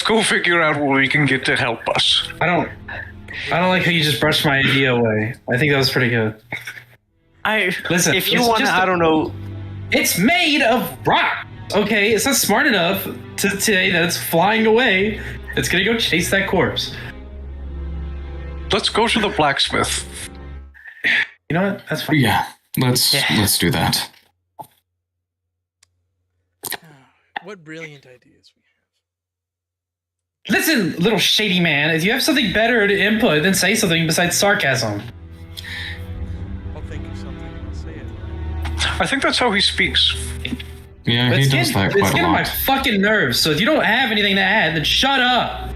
go figure out what we can get to help us. I don't like how you just brushed my idea away. I think that was pretty good. Listen, if you it's want to, just I don't know. It's made of rock. Okay, it's not smart enough to say that it's flying away. It's gonna go chase that corpse. Let's go to the blacksmith. You know what? That's fine. Yeah, let's do that. What brilliant ideas we have. Listen, little shady man, if you have something better to input, then say something besides sarcasm. I'll think of something and I'll say it. I think that's how he speaks. Yeah, he does that It's quite a getting on my lot. fucking nerves, so if you don't have anything to add, then shut up!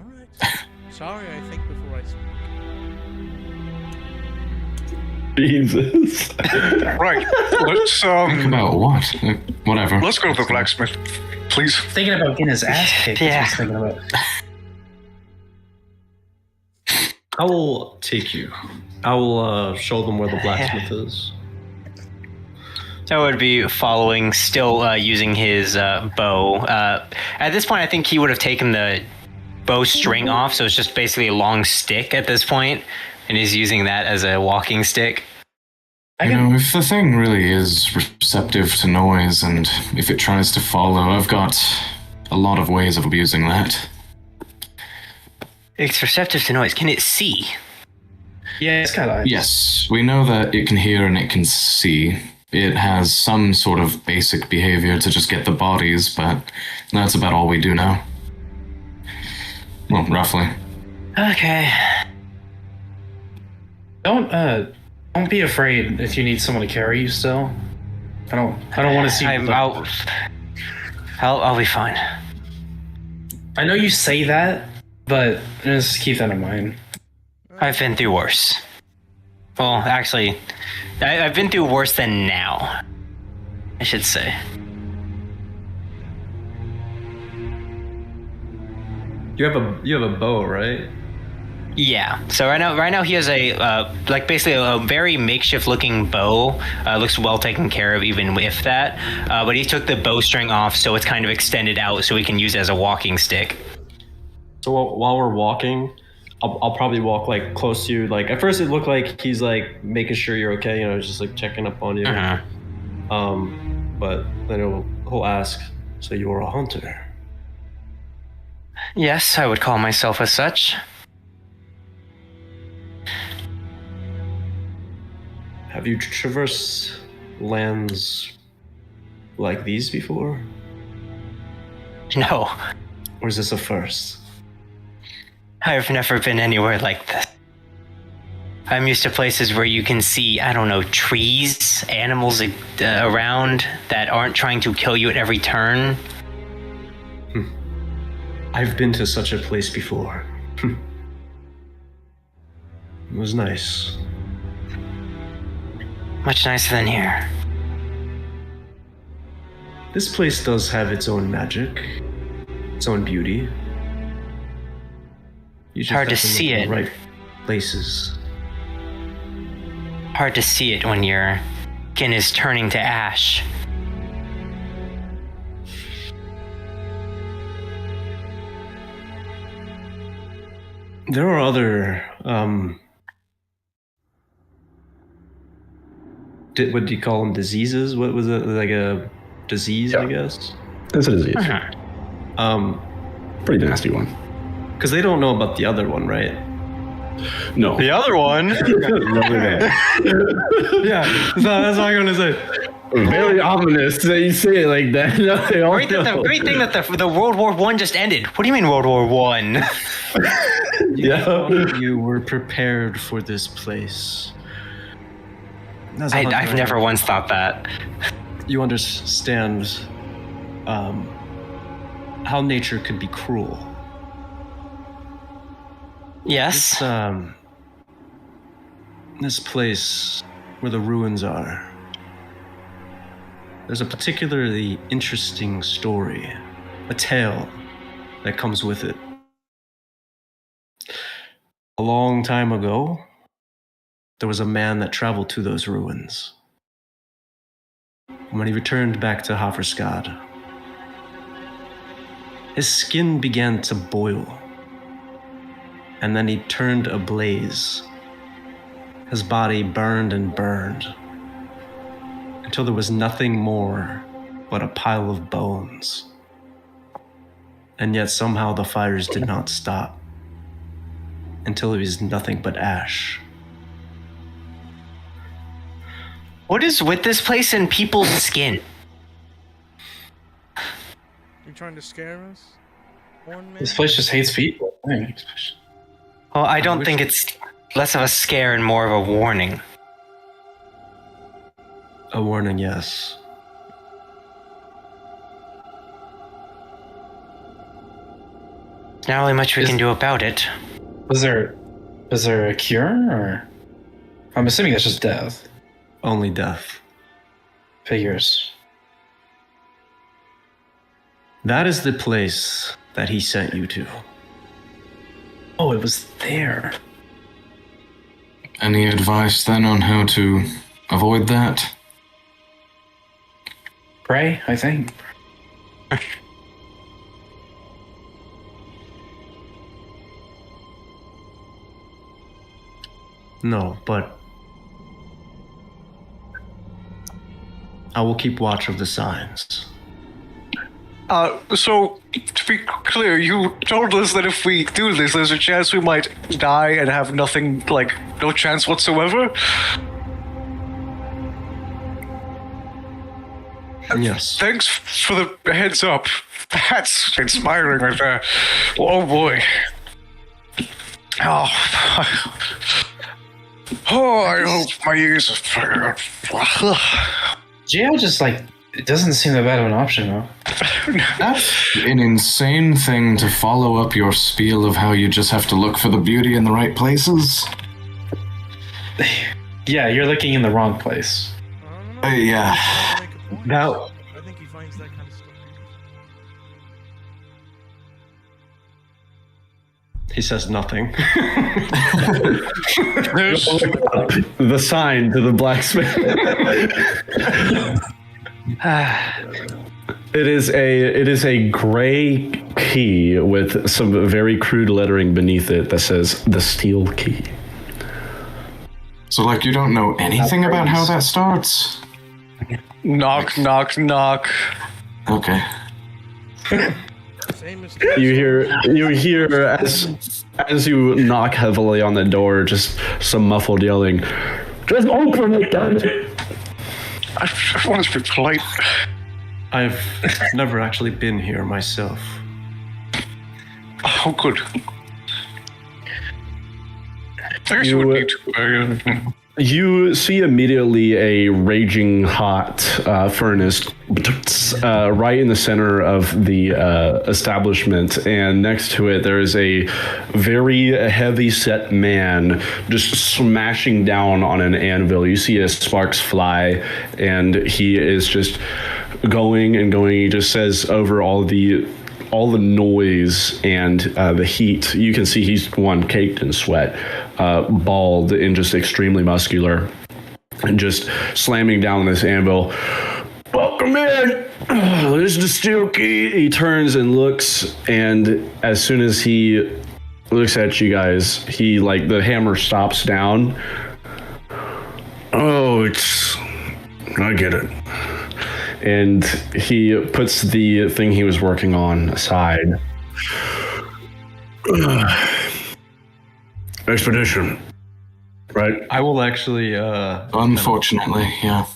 Alright. Sorry, I think before I speak. Jesus. Right. Let's Think about what? Whatever. let's go to the blacksmith, please. Thinking about getting his ass kicked. Yeah. That's what I was thinking about. I will take you. I will show them where the blacksmith is. That would be following, still using his bow. At this point, I think he would have taken the bow string off, so it's just basically a long stick at this point, and he's using that as a walking stick. You know, if the thing really is receptive to noise and if it tries to follow, I've got a lot of ways of abusing that. It's receptive to noise. Can it see? Yeah, it's kind of. Yes, we know that it can hear and it can see. It has some sort of basic behavior to just get the bodies, but that's about all we do now. Well, roughly. Okay. Don't be afraid if you need someone to carry you still. I don't want to see. I'll be fine. I know you say that, but just keep that in mind. I've been through worse. Well, actually, I've been through worse than now, I should say. You have a bow, right? Yeah. So right now he has a basically a very makeshift looking bow. Looks well taken care of even with that. But he took the bowstring off, so it's kind of extended out, so he can use it as a walking stick. So while we're walking, I'll probably walk like close to you. Like at first, it looked like he's like making sure you're okay. You know, just like checking up on you. Uh-huh. But then he'll ask, "So you're a hunter?" Yes, I would call myself as such. Have you traversed lands like these before? No, Or is this a first? I've never been anywhere like this. I'm used to places where you can see, I don't know, trees, animals around that aren't trying to kill you at every turn. I've been to such a place before. It was nice. Much nicer than here. This place does have its own magic, its own beauty. You just Hard have to look see in it. the right places. Hard to see it when your skin is turning to ash. There are other, what do you call them? Diseases? What was it? Like a disease, I guess? It's a disease. Pretty nasty one. Because they don't know about the other one, right? No. The other one. Yeah, that's what I'm going to say. Very ominous that you say it like that. No, they all Great, know. great thing that the World War One just ended. What do you mean World War One? You were prepared for this place. I've never once thought that. You understand how nature could be cruel. Yes. This place where the ruins are, there's a particularly interesting story, a tale that comes with it. A long time ago, there was a man that traveled to those ruins. When he returned back to Haverskad, his skin began to boil, and then he turned ablaze. His body burned and burned until there was nothing more but a pile of bones. And yet somehow the fires did not stop until it was nothing but ash. What is with this place and people's skin? You trying to scare us? One man? This place just hates people. Well, I don't think it's less of a scare and more of a warning. A warning, yes. There's not really much we can do about it. Was there a cure, or I'm assuming that's just death. Only death. Figures. That is the place that he sent you to. Oh, it was there. Any advice then on how to avoid that? Pray, I think. No, but I will keep watch of the signs. So, to be clear, you told us that if we do this, there's a chance we might die and have nothing, like, no chance whatsoever? Yes. Thanks for the heads up. That's inspiring right there. Oh boy. Oh, I hope my ears are... Jail just, it doesn't seem that bad of an option, though. That's an insane thing to follow up your spiel of how you just have to look for the beauty in the right places. Yeah, you're looking in the wrong place. Yeah. Now, I think he finds that kind of stuff. he says nothing. The sign to the blacksmith. It is a gray key with some very crude lettering beneath it that says the steel key. So, like, you don't know anything about how that starts? Knock, knock, knock. Okay. Same as You hear as you knock heavily on the door, just some muffled yelling. Just open it, damn it! I want to be polite. I've never actually been here myself. Oh, good. I guess you would need to. You see immediately a raging hot furnace right in the center of the establishment, and next to it there is a very heavy-set man just smashing down on an anvil. You see his sparks fly, and he is just going and going. He just says over all the noise and the heat, you can see he's caked in sweat, bald and just extremely muscular, and just slamming down this anvil. Welcome in. There's the steel key. He turns and looks, and as soon as he looks at you guys. He, like, the hammer stops down. Oh, I get it. And he puts the thing he was working on aside. Expedition. Right? I will actually Unfortunately, yeah.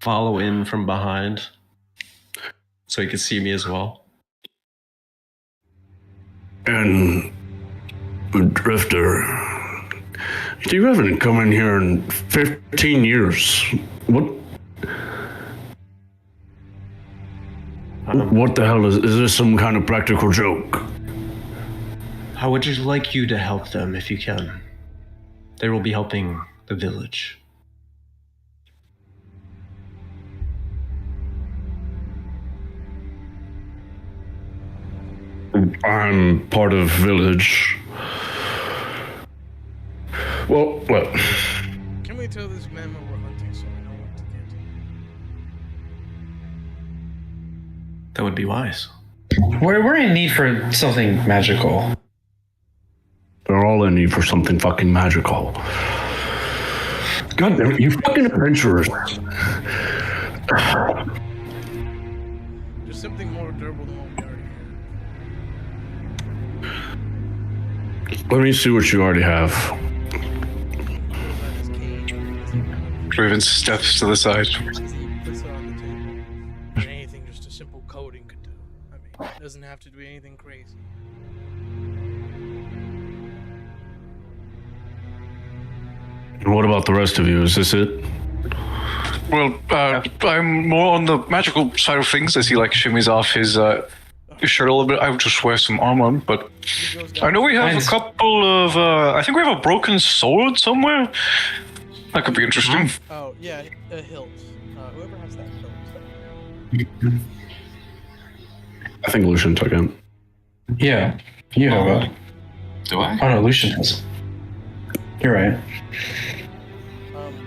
follow in from behind so he can see me as well. And Drifter, you haven't come in here in 15 years. What the hell is this some kind of practical joke? How would you like you to help them if you can? They will be helping the village. I'm part of village. Well. Can we tell this man what we're hunting so we know what to get? That would be wise. We're in need for something magical. They're all in need for something fucking magical. God damn it, you fucking adventurers. Just something more durable than what we already have. Let me see what you already have. This cage, Raven steps to the side. he puts it on the table. And anything just a simple coating could do. I mean, it doesn't have to be anything crazy. And what about the rest of you? Is this it? Well, I'm more on the magical side of things as he like shimmies off his shirt a little bit. I would just wear some armor, but I know we have a couple of. I think we have a broken sword somewhere. That could be interesting. Oh, yeah, a hilt. Whoever has that hilt. I think Lucian took it. Yeah, you have a. Do I? Oh no, Lucian has. You're right.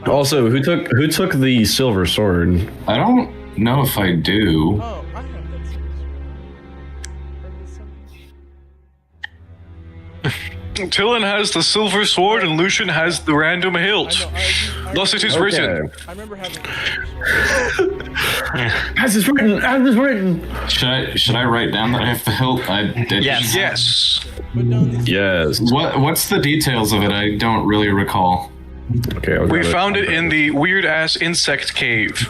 Also, who took the silver sword? I don't know if I do. Oh, I have that sword. Tillen has the silver sword and Lucian has the random hilt. Thus it is written. I remember having. As is written. Should I write down that I have the hilt? I did. Yes. Put down these. Yes. What's the details of it? I don't really recall. Okay. We found it in the weird ass insect cave.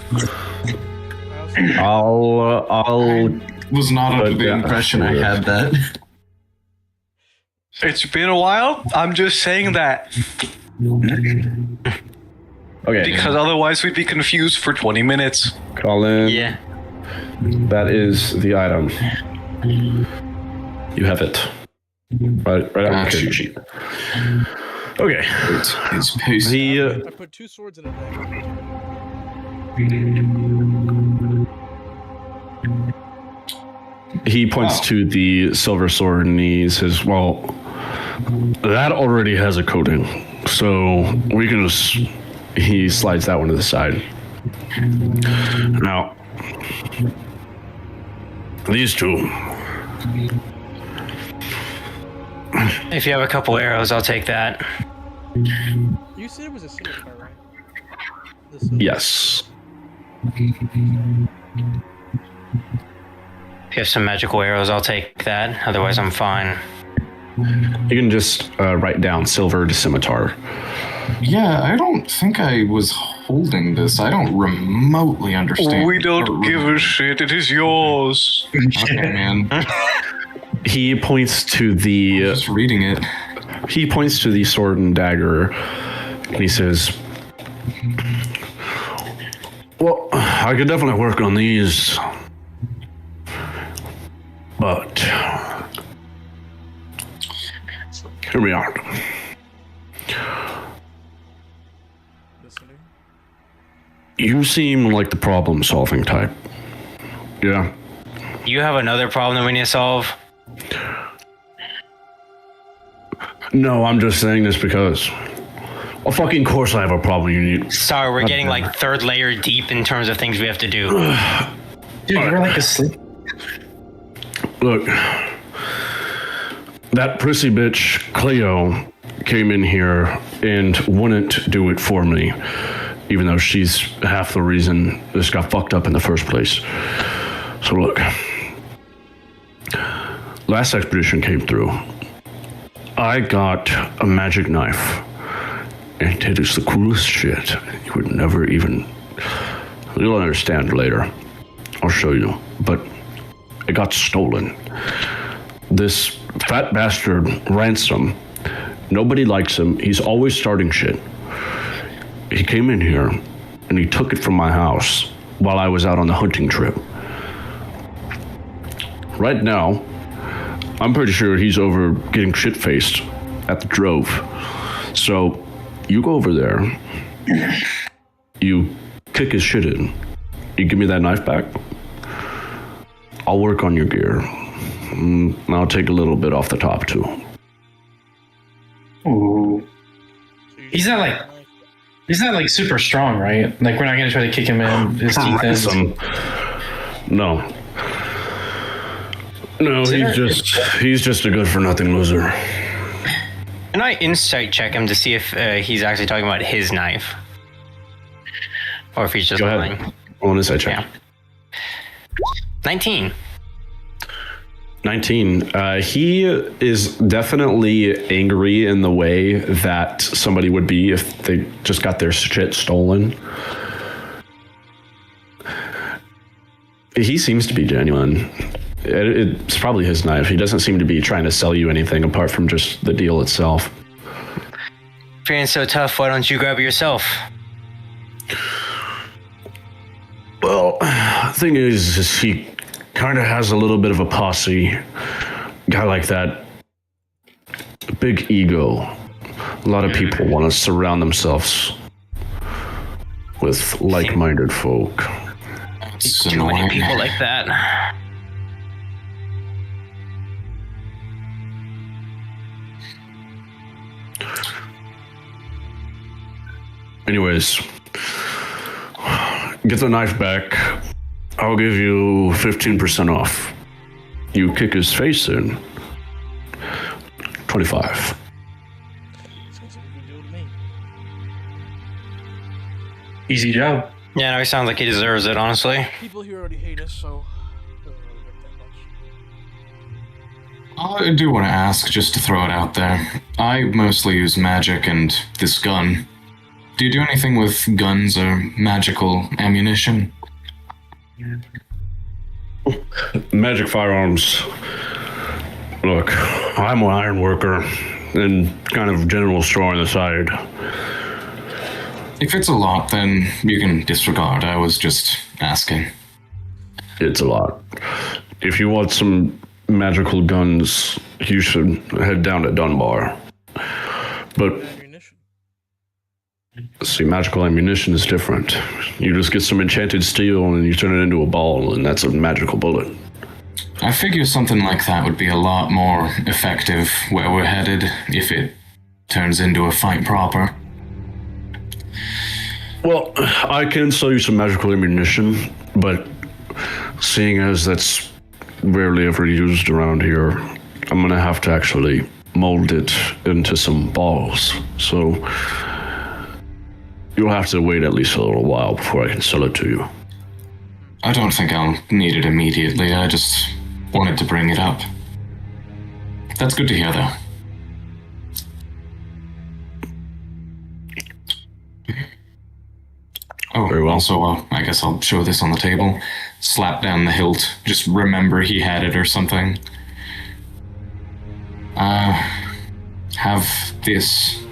I'll Was not under the yeah. impression I had that. It's been a while. I'm just saying that Okay. because otherwise we'd be confused for 20 minutes. Colin. Yeah. That is the item. You have it. Right on the Gotcha. character sheet. Okay. It's pasty. I put 2 swords in a bag. He points to the silver sword and he says, well, that already has a coating. So we can just... He slides that one to the side. Now, these two. If you have a couple arrows, I'll take that. You said it was a scimitar, right? The silver. Yes. If you have some magical arrows, I'll take that. Otherwise, I'm fine. You can just write down silver scimitar. Yeah, I don't think I was holding this. I don't remotely understand. We don't give a shit. It is yours. Okay, man. He points to the... Just reading it. He points to the sword and dagger, and he says, well, I could definitely work on these, but here we are. Listening. You seem like the problem-solving type. Yeah. You have another problem that we need to solve? No, I'm just saying this because... Well, fucking course I have a problem you need. Sorry, we're getting like third layer deep in terms of things we have to do. Dude, you're like asleep. Look, That prissy bitch, Cleo, came in here and wouldn't do it for me, even though she's half the reason this got fucked up in the first place. So look, last expedition came through. I got a magic knife, and it is the coolest shit. You would never even... You'll understand later. I'll show you. But it got stolen. This fat bastard, Ransom, nobody likes him. He's always starting shit. He came in here, and he took it from my house while I was out on the hunting trip. Right now, I'm pretty sure he's over getting shit-faced at the Drove. So, you go over there, you kick his shit in, you give me that knife back, I'll work on your gear. I'll take a little bit off the top, too. Ooh. He's not like super strong, right? Like, we're not gonna try to kick him in his teeth in. No. No, he's just a good for nothing loser. Can I insight check him to see if he's actually talking about his knife? Or if he's just lying? Roll an insight check. Yeah. 19. 19. He is definitely angry in the way that somebody would be if they just got their shit stolen. He seems to be genuine. It's probably his knife. He doesn't seem to be trying to sell you anything apart from just the deal itself. Feeling so tough, why don't you grab it yourself? Well, the thing is he kind of has a little bit of a posse. Guy like that, big ego. A lot of people want to surround themselves with like-minded folk. Too many people like that. Anyways, get the knife back. I'll give you 15% off. You kick his face in. 25. Sounds like a good deal to me. Easy job. Yeah, no, he sounds like he deserves it, honestly. People here already hate us, so doesn't really hurt that much. I do want to ask, just to throw it out there. I mostly use magic and this gun. Do you do anything with guns or magical ammunition? Magic firearms. Look, I'm an iron worker and kind of general store on the side. If it's a lot, then you can disregard. I was just asking. It's a lot. If you want some magical guns, you should head down to Dunbar. But Ammunition. see, magical ammunition is different. You just get some enchanted steel and you turn it into a ball, and that's a magical bullet. I figure something like that would be a lot more effective where we're headed if it turns into a fight proper. Well, I can sell you some magical ammunition, but seeing as that's rarely ever used around here, I'm gonna have to actually mold it into some balls. So you'll have to wait at least a little while before I can sell it to you. I don't think I'll need it immediately. I just wanted to bring it up. That's good to hear, though. Oh, Very well. Also, I guess I'll show this on the table. Slap down the hilt. Just remember he had it or something. Have this.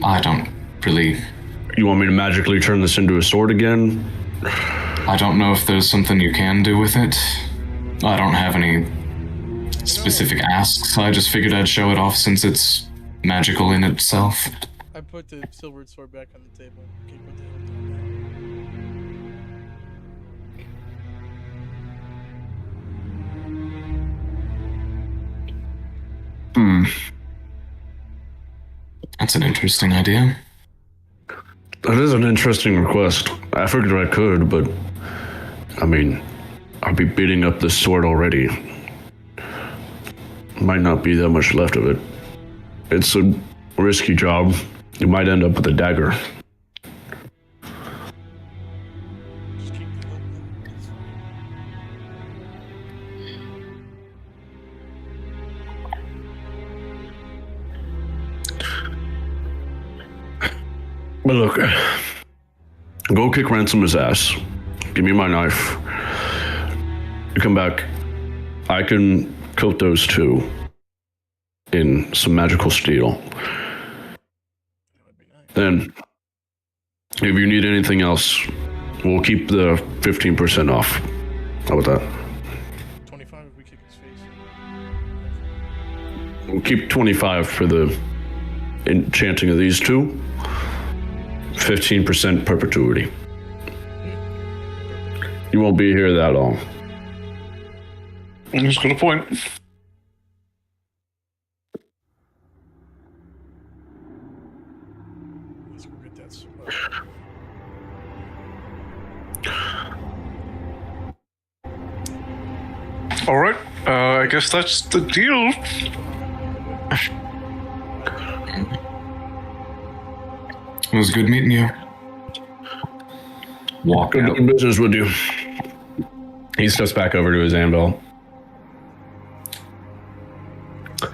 I don't really... You want me to magically turn this into a sword again? I don't know if there's something you can do with it. I don't have any specific asks. I just figured I'd show it off since it's magical in itself. I put the silvered sword back on the table. Can you put the hilt on That's an interesting idea. That is an interesting request. I figured I could, but I mean, I'll be beating up this sword already. might not be that much left of it. It's a risky job. You might end up with a dagger. Just keep the hook. It's fine. But look, go kick Ransom's ass. Give me my knife. You come back. I can coat those two in some magical steel. Then, if you need anything else, we'll keep the 15% off. How about that? 25 if we kick his face. We'll keep 25 for the enchanting of these two. 15% perpetuity. You won't be here that long. He's got a point. Let's go get that sword. All right. I guess that's the deal. It was good meeting you. Walk Good out. doing business with you. He steps back over to his anvil.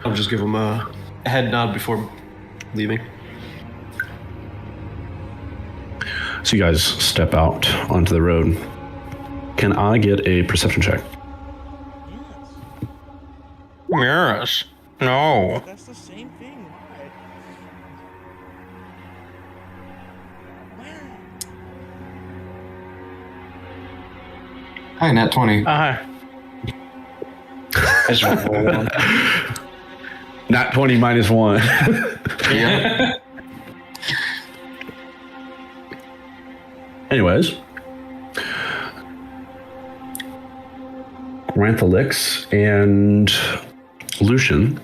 I'll just give him a head nod before leaving. So you guys step out onto the road. Can I get a perception check? Yes. No. That's the same thing. Why? Hi, Nat 20. Not 20 minus 1. Yeah. Anyways. Granthalyx and Lucian,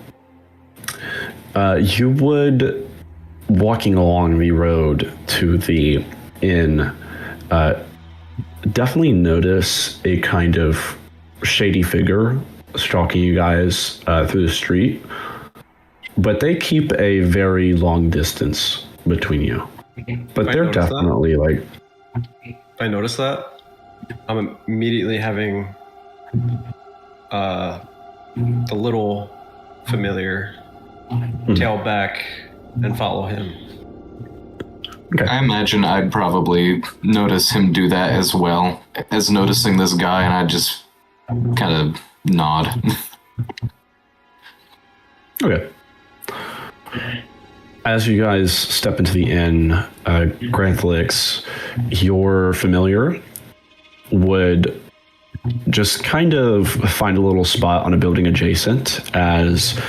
you would, walking along the road to the inn, definitely notice a kind of shady figure stalking you guys through the street, but they keep a very long distance between you. But I they're noticed that. definitely like, I noticed that. I'm immediately having the little familiar tail back and follow him. I imagine I'd probably notice him do that as well as noticing this guy, and I'd just kind of nod. okay. As you guys step into the inn, Granthalyx, your familiar would just kind of find a little spot on a building adjacent as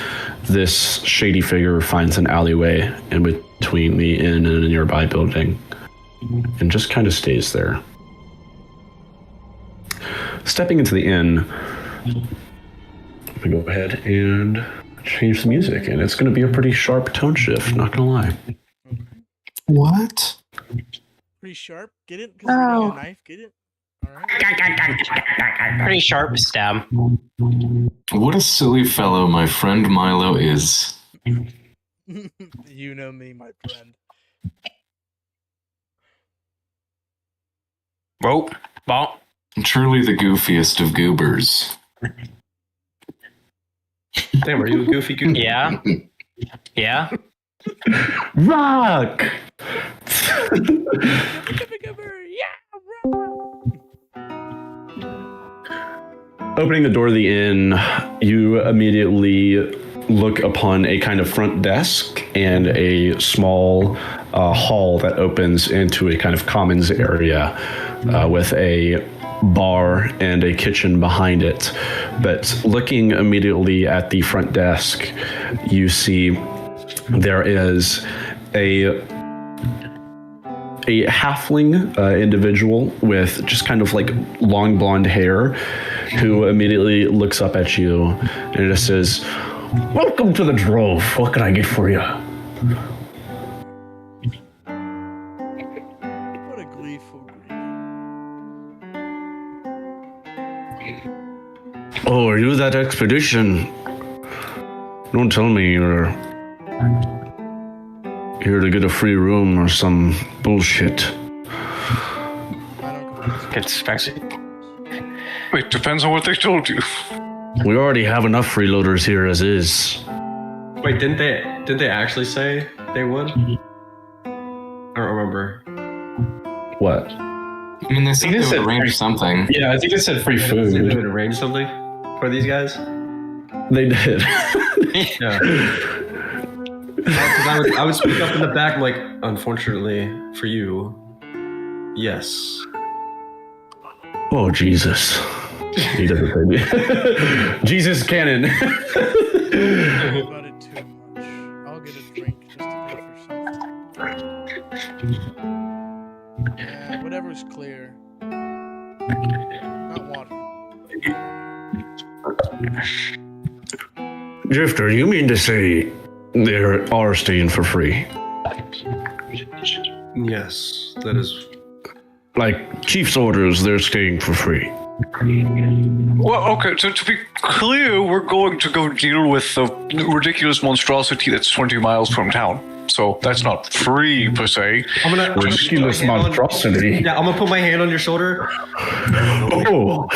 this shady figure finds an alleyway in between the inn and a nearby building and just kind of stays there. Stepping into the inn, I'm going to go ahead and change the music, and it's going to be a pretty sharp tone shift, not going to lie. What? Pretty sharp. Get it? Because you got a knife. Get it? All right. Pretty sharp stab. What a silly fellow my friend Milo is. You know me, my friend. Whoa. Well, Truly the goofiest of goobers. Damn, are you a goofy goofy? yeah. Yeah. Rock! Opening the door of the inn, you immediately look upon a kind of front desk and a small hall that opens into a kind of commons area with a bar and a kitchen behind it. But looking immediately at the front desk, you see there is a halfling individual with just kind of like long blonde hair who immediately looks up at you and just says, "Welcome to the Drove. What can I get for you?" What a gleeful greeting. "Oh, are you that expedition Don't tell me you're here to get a free room or some bullshit. It's actually. It depends on what they told you. We already have enough freeloaders here as is. Wait, didn't they actually say they would? I don't remember. What? I mean, they said they they said would arrange something. Yeah, I think it said free They food. would arrange something for these guys. They did. Yeah. Because I would speak up in the back, like, unfortunately for you, yes. Oh, Jesus. He doesn't say me. Jesus Cannon. About it too much. I'll get a drink just to pay for something. Yeah, whatever's clear. Not water. Drifter, you mean to say they are staying for free? Yes, that is. Like, Chief's orders, they're staying for free. Well, okay, so to be clear, we're going to go deal with the ridiculous monstrosity that's 20 miles from town. So that's not free, per se. I'm gonna Ridiculous monstrosity. Yeah, I'm gonna put my hand on your shoulder. Oh.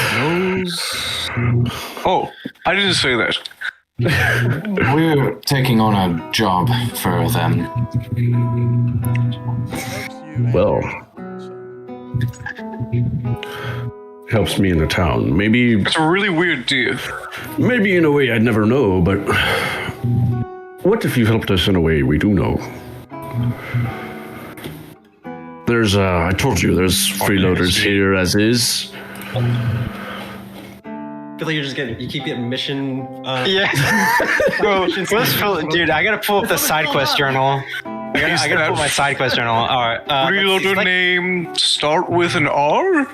Oh, I didn't say that. We're taking on a job for them. Well, helps me in the town. Maybe It's a really weird deal. in a way I'd never know, but what if you helped us in a way we do know? There's, I told you, there's freeloaders here as is. I feel like you keep getting mission. Yeah. Bro, dude, I gotta pull up the side quest journal. I gotta pull my side quest journal. Alright. Freeloader name start with an R?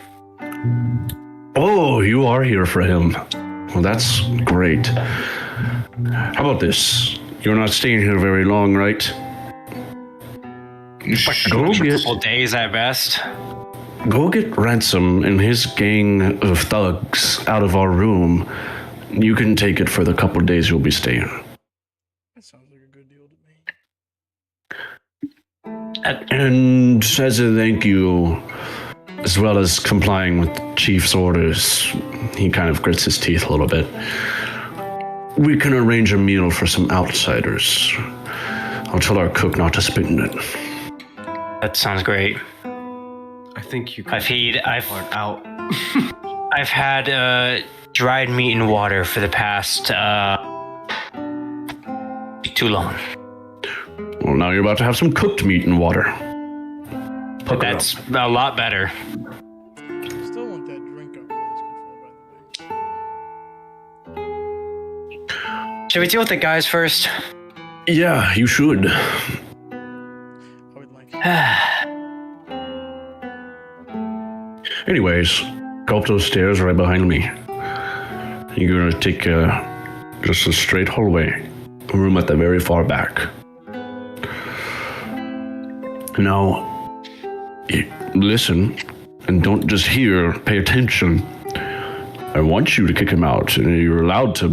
Oh, you are here for him. Well, that's great. How about this? You're not staying here very long, right? Go A get, couple days at best. go get Ransom and his gang of thugs out of our room. You can take it for the couple days you'll be staying. That sounds like a good deal to me. And as a thank you, as well as complying with the Chief's orders, he kind of grits his teeth a little bit. We can arrange a meal for some outsiders. I'll tell our cook not to spit in it. That sounds great. I think you. I've out. had dried meat and water for the past too long. Well, now you're about to have some cooked meat and water. But that's a lot better. Still want that drink up there. By the way. Should we deal with the guys first? Yeah, you should. I would like it. Anyways, go up those stairs right behind me. You're gonna take just a straight hallway, a room at the very far back. Now, listen, and don't just hear, pay attention. I want you to kick him out, and you're allowed to,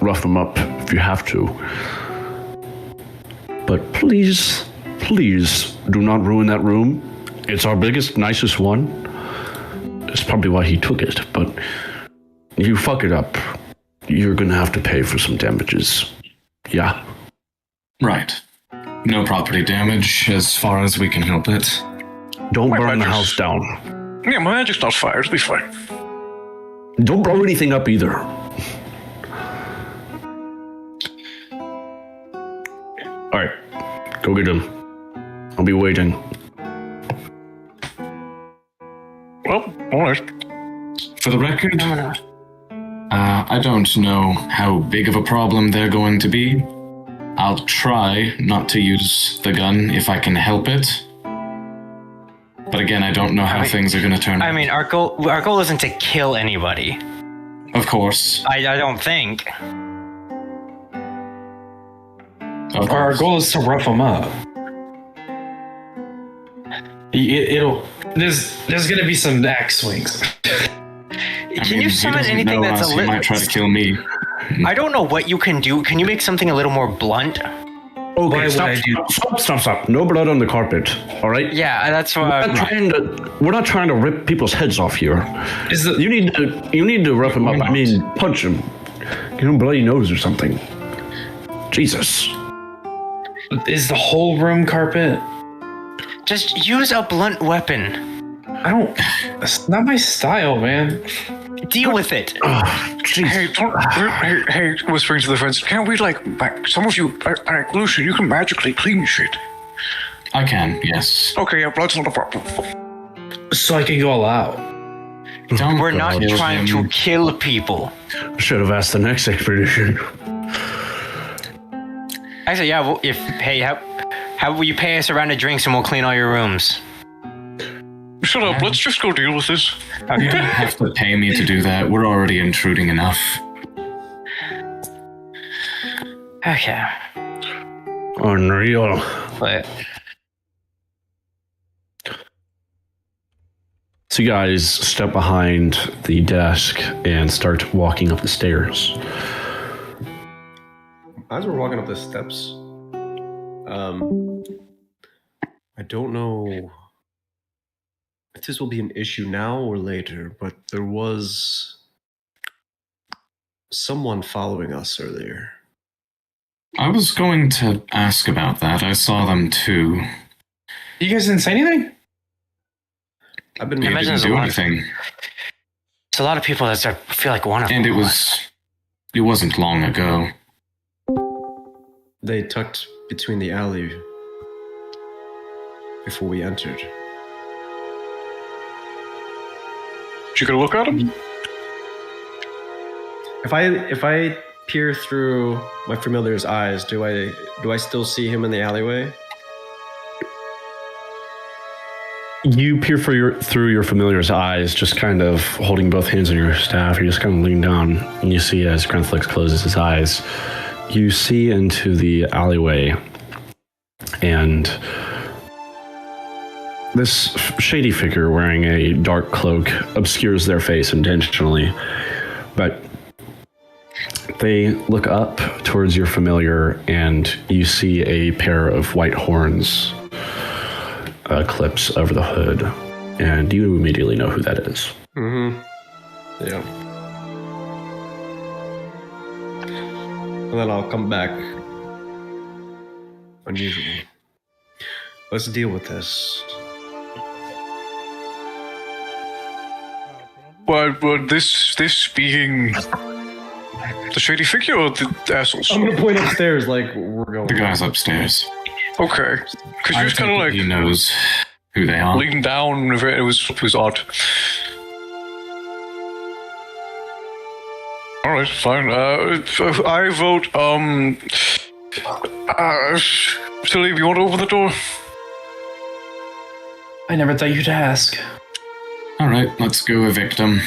rough him up if you have to. But please do not ruin that room. It's our biggest, nicest one. It's probably why he took it, but you fuck it up, you're gonna have to pay for some damages. Yeah. Right. No property damage as far as we can help it. Don't My burn the magic's- house down. Yeah, my magic's not fire. It'll be fine. Don't blow anything up either. Alright, go get him. I'll be waiting. Well, alright. For the record, I don't know how big of a problem they're going to be. I'll try not to use the gun if I can help it. But again, I don't know how things are going to turn out. I mean, our goal isn't to kill anybody. Of course. I don't think. Of Our course. goal is to rough them up. There's gonna be some axe swings. I Can mean, you he summon doesn't anything know that's us, a he might try to kill me. I don't know what you can do. Can you make something a little more blunt? Okay, Why would I do- stop. No blood on the carpet, all right? Yeah, that's what. We're not trying to rip people's heads off here. Is the You need to rough him up. I mean, punch him. Give him a bloody nose or something. Jesus. is the whole room carpet? Just use a blunt weapon. I don't. That's not my style, man. Deal with it. Hey, hey, whispering to the friends, can't we, like, some of you, like, Lucian, you can magically clean shit. I can, yes. Okay, yeah, blood's not a problem. So I can go all out. Don't We're not kill trying him. to kill people. Should have asked the next expedition. Actually, yeah. Well, how will you pay us a round of drinks and we'll clean all your rooms? Shut up, let's just go deal with this. You don't have to pay me to do that. We're already intruding enough. Okay. Unreal. But So you guys step behind the desk and start walking up the stairs. As we're walking up the steps, I don't know if this will be an issue now or later, but there was someone following us earlier. I was going to ask about that. I saw them too. You guys didn't say anything? I've been They Imagine didn't there's a do lot of- anything. there's a lot of people that I feel like one of And them. it wasn't long ago. They tucked between the alley before we entered. Did you go look at him? If I peer through my familiar's eyes, do I still see him in the alleyway? You peer through your familiar's eyes, just kind of holding both hands on your staff. You just kind of lean down, and you see as Granthalyx closes his eyes, you see into the alleyway, and this shady figure wearing a dark cloak obscures their face intentionally, but they look up towards your familiar, and you see a pair of white horns clips over the hood, and you immediately know who that is. Mm-hmm. Yeah. And then I'll come back. Unusual. Let's deal with this. But this being the shady figure or the assholes? I'm gonna point upstairs like we're going. The guy's upstairs. Okay, because I you're just kind of think like he knows who they are. leaning down. It was odd. All right, fine. I vote. Silly, you want to open the door? I never thought you'd ask. All right, let's go evict him.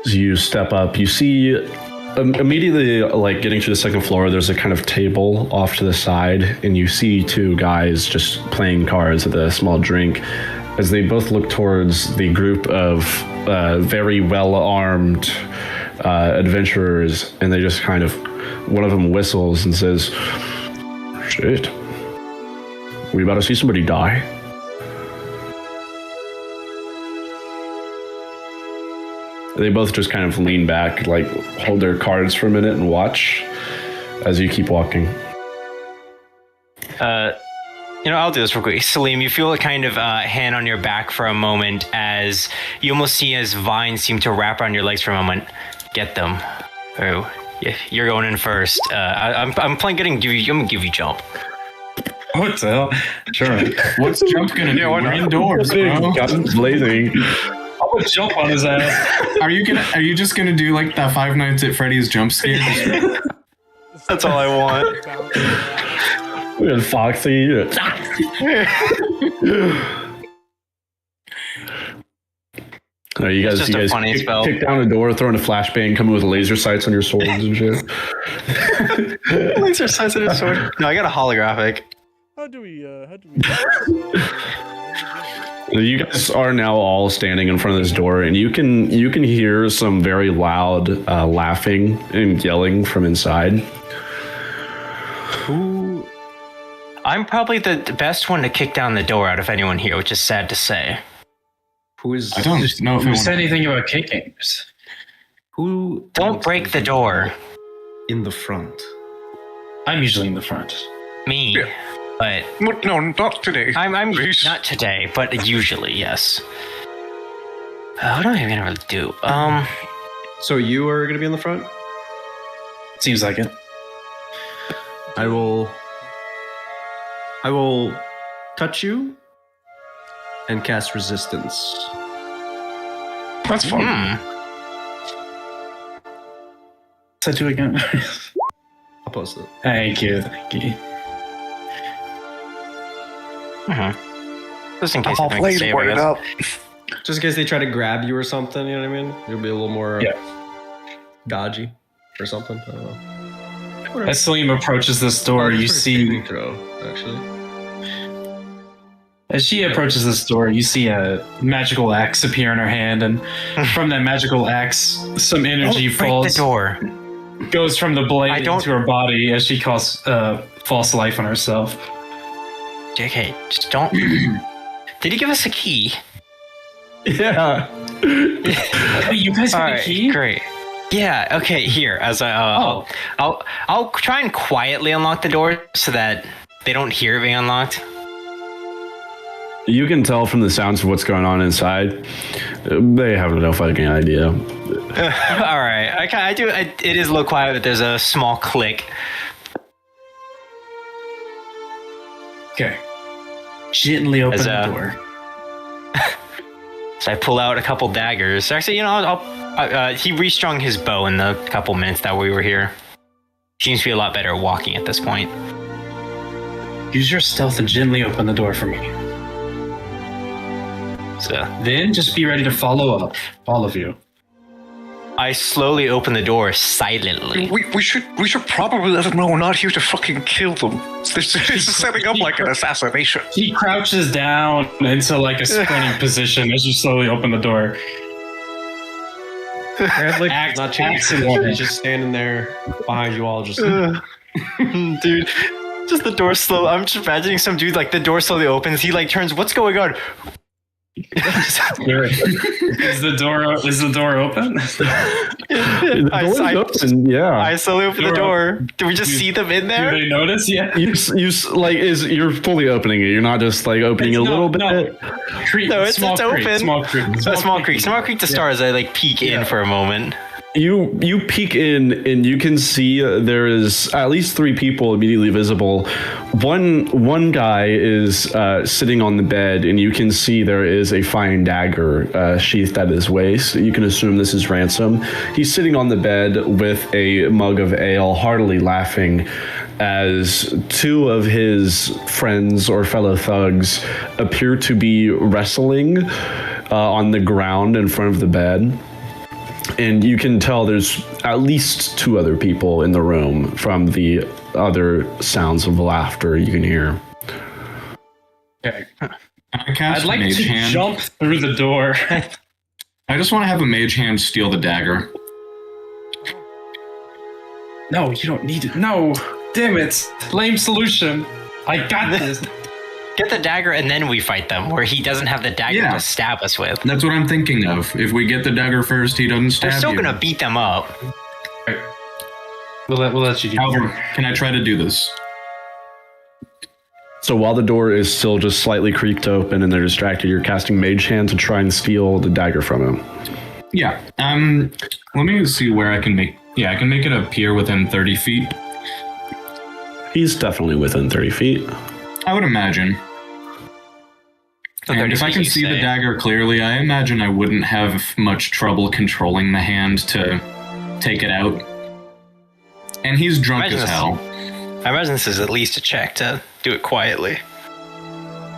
As you step up, you see immediately, like getting to the second floor, there's a kind of table off to the side, and you see two guys just playing cards with a small drink as they both look towards the group of very well-armed adventurers, and they just kind of, one of them whistles and says, "Shit, we about to see somebody die?" They both just kind of lean back, like hold their cards for a minute and watch as you keep walking. I'll do this real quick. Salim, you feel a kind of hand on your back for a moment as you almost see as vines seem to wrap around your legs for a moment. Get them. Oh, yeah, you're going in first. I'm planning I'm gonna give you jump. What the hell? Sure. What's Jump gonna do? We're indoors, bro. Guns blazing. I'm gonna jump on his ass. Are you just gonna do like the Five Nights at Freddy's jump scare? That's all I want. And Foxy. You guys, just a funny spell. kick down the door, throwing a flashbang, coming with laser sights on your swords and shit. Laser sights on your sword. No, I got a holographic. How do we You guys are now all standing in front of this door, and you can hear some very loud laughing and yelling from inside. Who? I'm probably the best one to kick down the door out of anyone here, which is sad to say. Who is? I don't know if Who anyone... said anything about kicking? Who? Don't break the door. In the front. I'm usually in the front. Me. Yeah. But No, not today. I'm Please. not today, but usually, yes. What am I gonna really do? So you are going to be in the front? Seems like it. I will touch you and cast resistance. That's fine. What's that do again? I'll post it. Thank you. Just in case I'll I make a play save, word I guess. up. Just in case they try to grab you or something, you know what I mean? You'll be a little more dodgy or something. I don't know. As Salim approaches this door, you see. Saving throw, actually. As she approaches this door, you see a magical axe appear in her hand, and from that magical axe, some energy Don't break falls. the door. Goes from the blade don't- into her body as she calls false life on herself. JK, just don't. Did he give us a key? Yeah. Wait, you guys All got a right, key? great. Yeah. Okay. Here, as I'll try and quietly unlock the door so that they don't hear it being unlocked. You can tell from the sounds of what's going on inside. They have no fucking idea. All right. I do. It is a little quiet, but there's a small click. Okay. Gently open As, the door. So I pull out a couple daggers. Actually, he restrung his bow in the couple minutes that we were here. Seems to be a lot better at walking at this point. Use your stealth and gently open the door for me. So Then just be ready to follow up, all of you. I slowly open the door silently. We should probably let them know we're not here to fucking kill them. This is setting up like an assassination. He crouches down into like a sprinting position as you slowly open the door. Granthalyx Axe- not changing axe in position. one. He's just standing there behind you all, just Dude, just the door slow. I'm just imagining some dude like the door slowly opens. He like turns. What's going on? Is the door open? The door's open, yeah. I slowly open the door. Do we just see them in Do there? they notice? Yeah. You're fully opening it. You're not just like opening it a little bit. No, it's open. Small creek. Small creek to start as I like peek in for a moment. You peek in and you can see there is at least 3 people immediately visible. One guy is sitting on the bed, and you can see there is a fine dagger sheathed at his waist. You can assume this is Ransom. He's sitting on the bed with a mug of ale, heartily laughing, as 2 of his friends or fellow thugs appear to be wrestling on the ground in front of the bed. And you can tell there's at least 2 other people in the room from the other sounds of laughter you can hear. Okay. I cast I'd like mage to hand. jump through the door. I just want to have a mage hand steal the dagger. No, you don't need it. No, damn it. Lame solution. I got this. Get the dagger and then we fight them, where he doesn't have the dagger Yeah. to stab us with. That's what I'm thinking of. If we get the dagger first, he doesn't We're stab still you. gonna beat them up. We'll let you do However, it. can I try to do this? So while the door is still just slightly creaked open and they're distracted, you're casting Mage Hand to try and steal the dagger from him. Yeah. Let me see where I can make... Yeah, I can make it appear within 30 feet. He's definitely within 30 feet. I would imagine. The And 30 if I feet, can you see the say. dagger clearly, I imagine I wouldn't have much trouble controlling the hand to take it out. And he's drunk Imagine as this- hell. I imagine this is at least a check to do it quietly.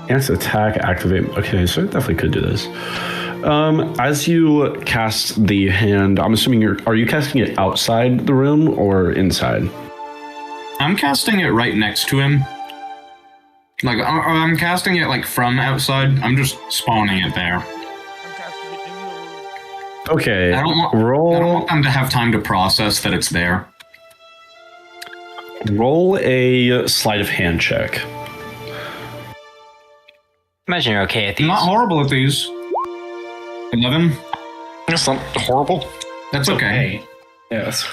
Yes, attack, activate. Okay, so I definitely could do this. As you cast the hand, I'm assuming are you casting it outside the room or inside? I'm casting it right next to him. Like, I'm casting it like from outside. I'm just spawning it there. I'm casting it in the room. Okay, I don't want them to have time to process that it's there. roll a sleight of hand check. Imagine you're okay at I'm these. not horrible at these. 11. That's not horrible. That's okay. Yes.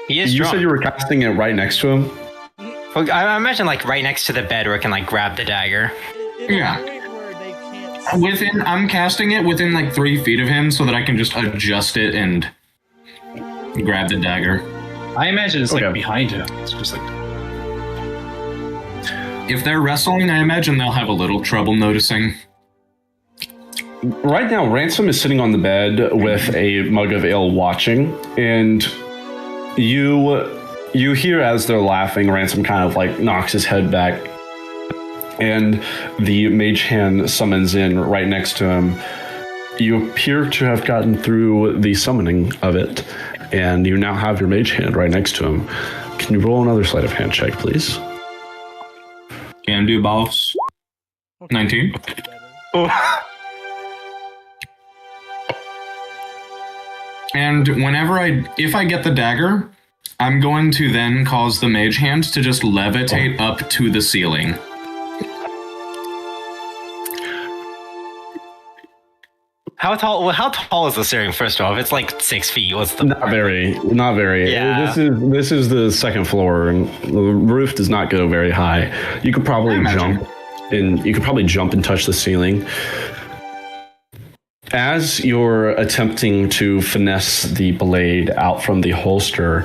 He is You drunk. said you were casting it right next to him? Well, I imagine like right next to the bed where it can like grab the dagger. In Yeah. a point where they can't see. I'm casting it within like 3 feet of him so that I can just adjust it and grab the dagger. I imagine it's like Okay. behind him. It's just like If they're wrestling, I imagine they'll have a little trouble noticing. Right now, Ransom is sitting on the bed with a mug of ale watching, and you hear as they're laughing, Ransom kind of like knocks his head back, and the mage hand summons in right next to him. You appear to have gotten through the summoning of it, and you now have your mage hand right next to him. Can you roll another sleight of hand check, please? Can do, boss. 19. And if I get the dagger, I'm going to then cause the mage hand to just levitate up to the ceiling. How tall is the ceiling? First off, it's like 6 feet. What's the Not very. Yeah. This is the second floor, and the roof does not go very high. You could probably imagine. jump and touch the ceiling. As you're attempting to finesse the blade out from the holster,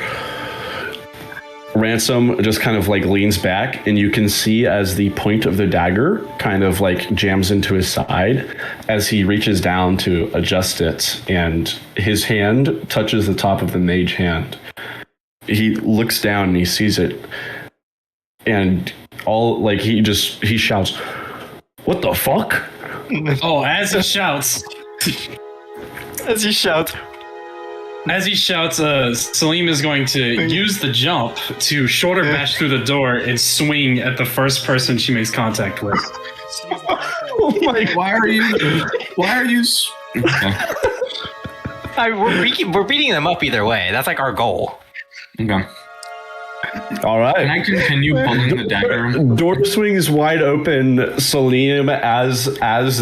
Ransom just kind of like leans back, and you can see as the point of the dagger kind of like jams into his side as he reaches down to adjust it, and his hand touches the top of the mage hand. He looks down and he sees it, and he shouts, "What the fuck?" oh, as he shouts, Salim is going to use the jump to shoulder bash through the door and swing at the first person she makes contact with. Oh my! Why are you? Okay. we're beating them up either way. That's like our goal. Okay. All right. Can I continue pulling the dagger? Door swings wide open, Salim, as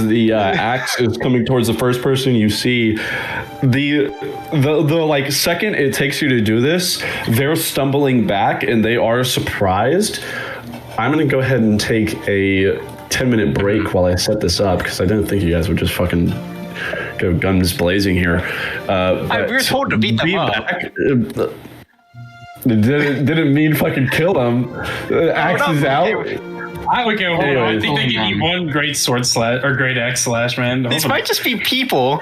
the axe is coming towards the first person you see. The like second it takes you to do this, they're stumbling back and they are surprised. I'm gonna go ahead and take a 10-minute break while I set this up because I didn't think you guys would just fucking go guns blazing here. We were told to beat them up. Back, didn't mean fucking kill them. The axe is out. I would go. Hold on. I think they Anyways. give you one great sword slash or great axe slash, man. These might just be people.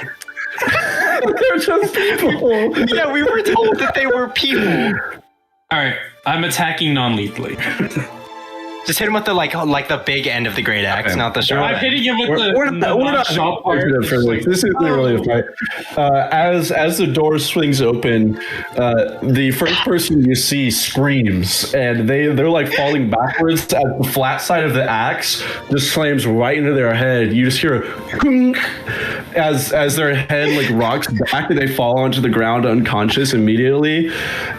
They're just people. Yeah, we were told that they were people. All right, I'm attacking non-lethally. Just hit him with the big end of the great axe, not the I'm sharp. hitting him with We're not sharp part. This isn't really a fight. As the door swings open, the first person you see screams, and they're like falling backwards as the flat side of the axe just slams right into their head. You just hear a "Kunk," as their head like rocks back and they fall onto the ground unconscious immediately.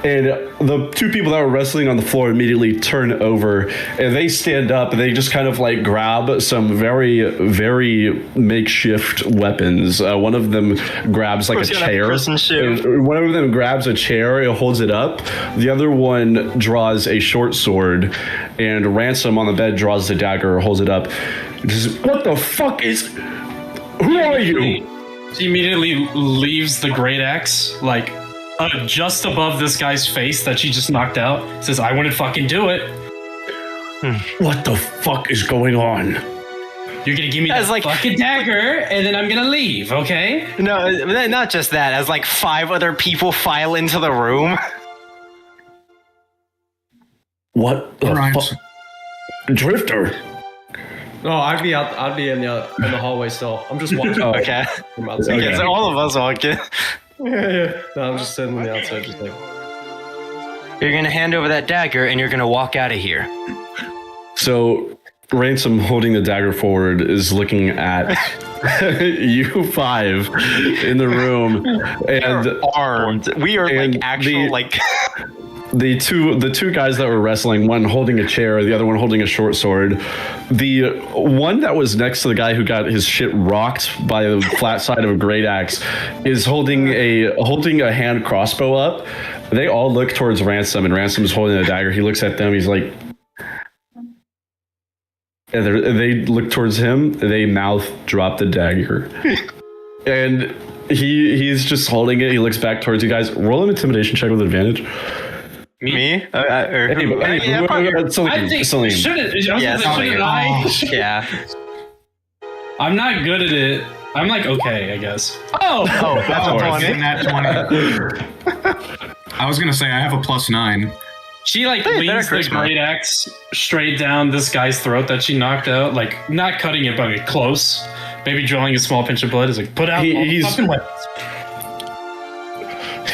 And the two people that were wrestling on the floor immediately turn over and they stand up and they just kind of like grab some very, very makeshift weapons. One of them grabs like a chair. And one of them grabs a chair and holds it up. The other one draws a short sword, and Ransom on the bed draws the dagger, holds it up. Just, what the fuck is? Who are you? She immediately leaves the great axe like just above this guy's face that she just knocked out. Says, "I wouldn't fucking do it." What the fuck is going on? You're gonna give me that fucking dagger, and then I'm gonna leave, okay? No, not just that. As like 5 other people file into the room. What the Right. fuck? Drifter. No, I'd be in the hallway still. I'm just watching. Okay. From outside. Okay, so all of us walking. Yeah. No, I'm just sitting on the outside, just like. You're gonna hand over that dagger, and you're gonna walk out of here. So Ransom, holding the dagger forward, is looking at you five in the room, and armed. We are like actual like. The two guys that were wrestling, one holding a chair, the other one holding a short sword. The one that was next to the guy who got his shit rocked by the flat side of a great axe is holding a hand crossbow up. They all look towards Ransom, and Ransom is holding a dagger. He looks at them. He's like, and they look towards him. They mouth drop the dagger, and he's just holding it. He looks back towards you guys. Roll an intimidation check with advantage. Me? Celine. Yeah. I'm not good at it. I'm like, okay, I guess. Oh, that's a 20. I was gonna say I have a +9. She like leans the great axe straight down this guy's throat that she knocked out, like not cutting it, but like close. Maybe drawing a small pinch of blood. Is like, put out all the fucking weapons.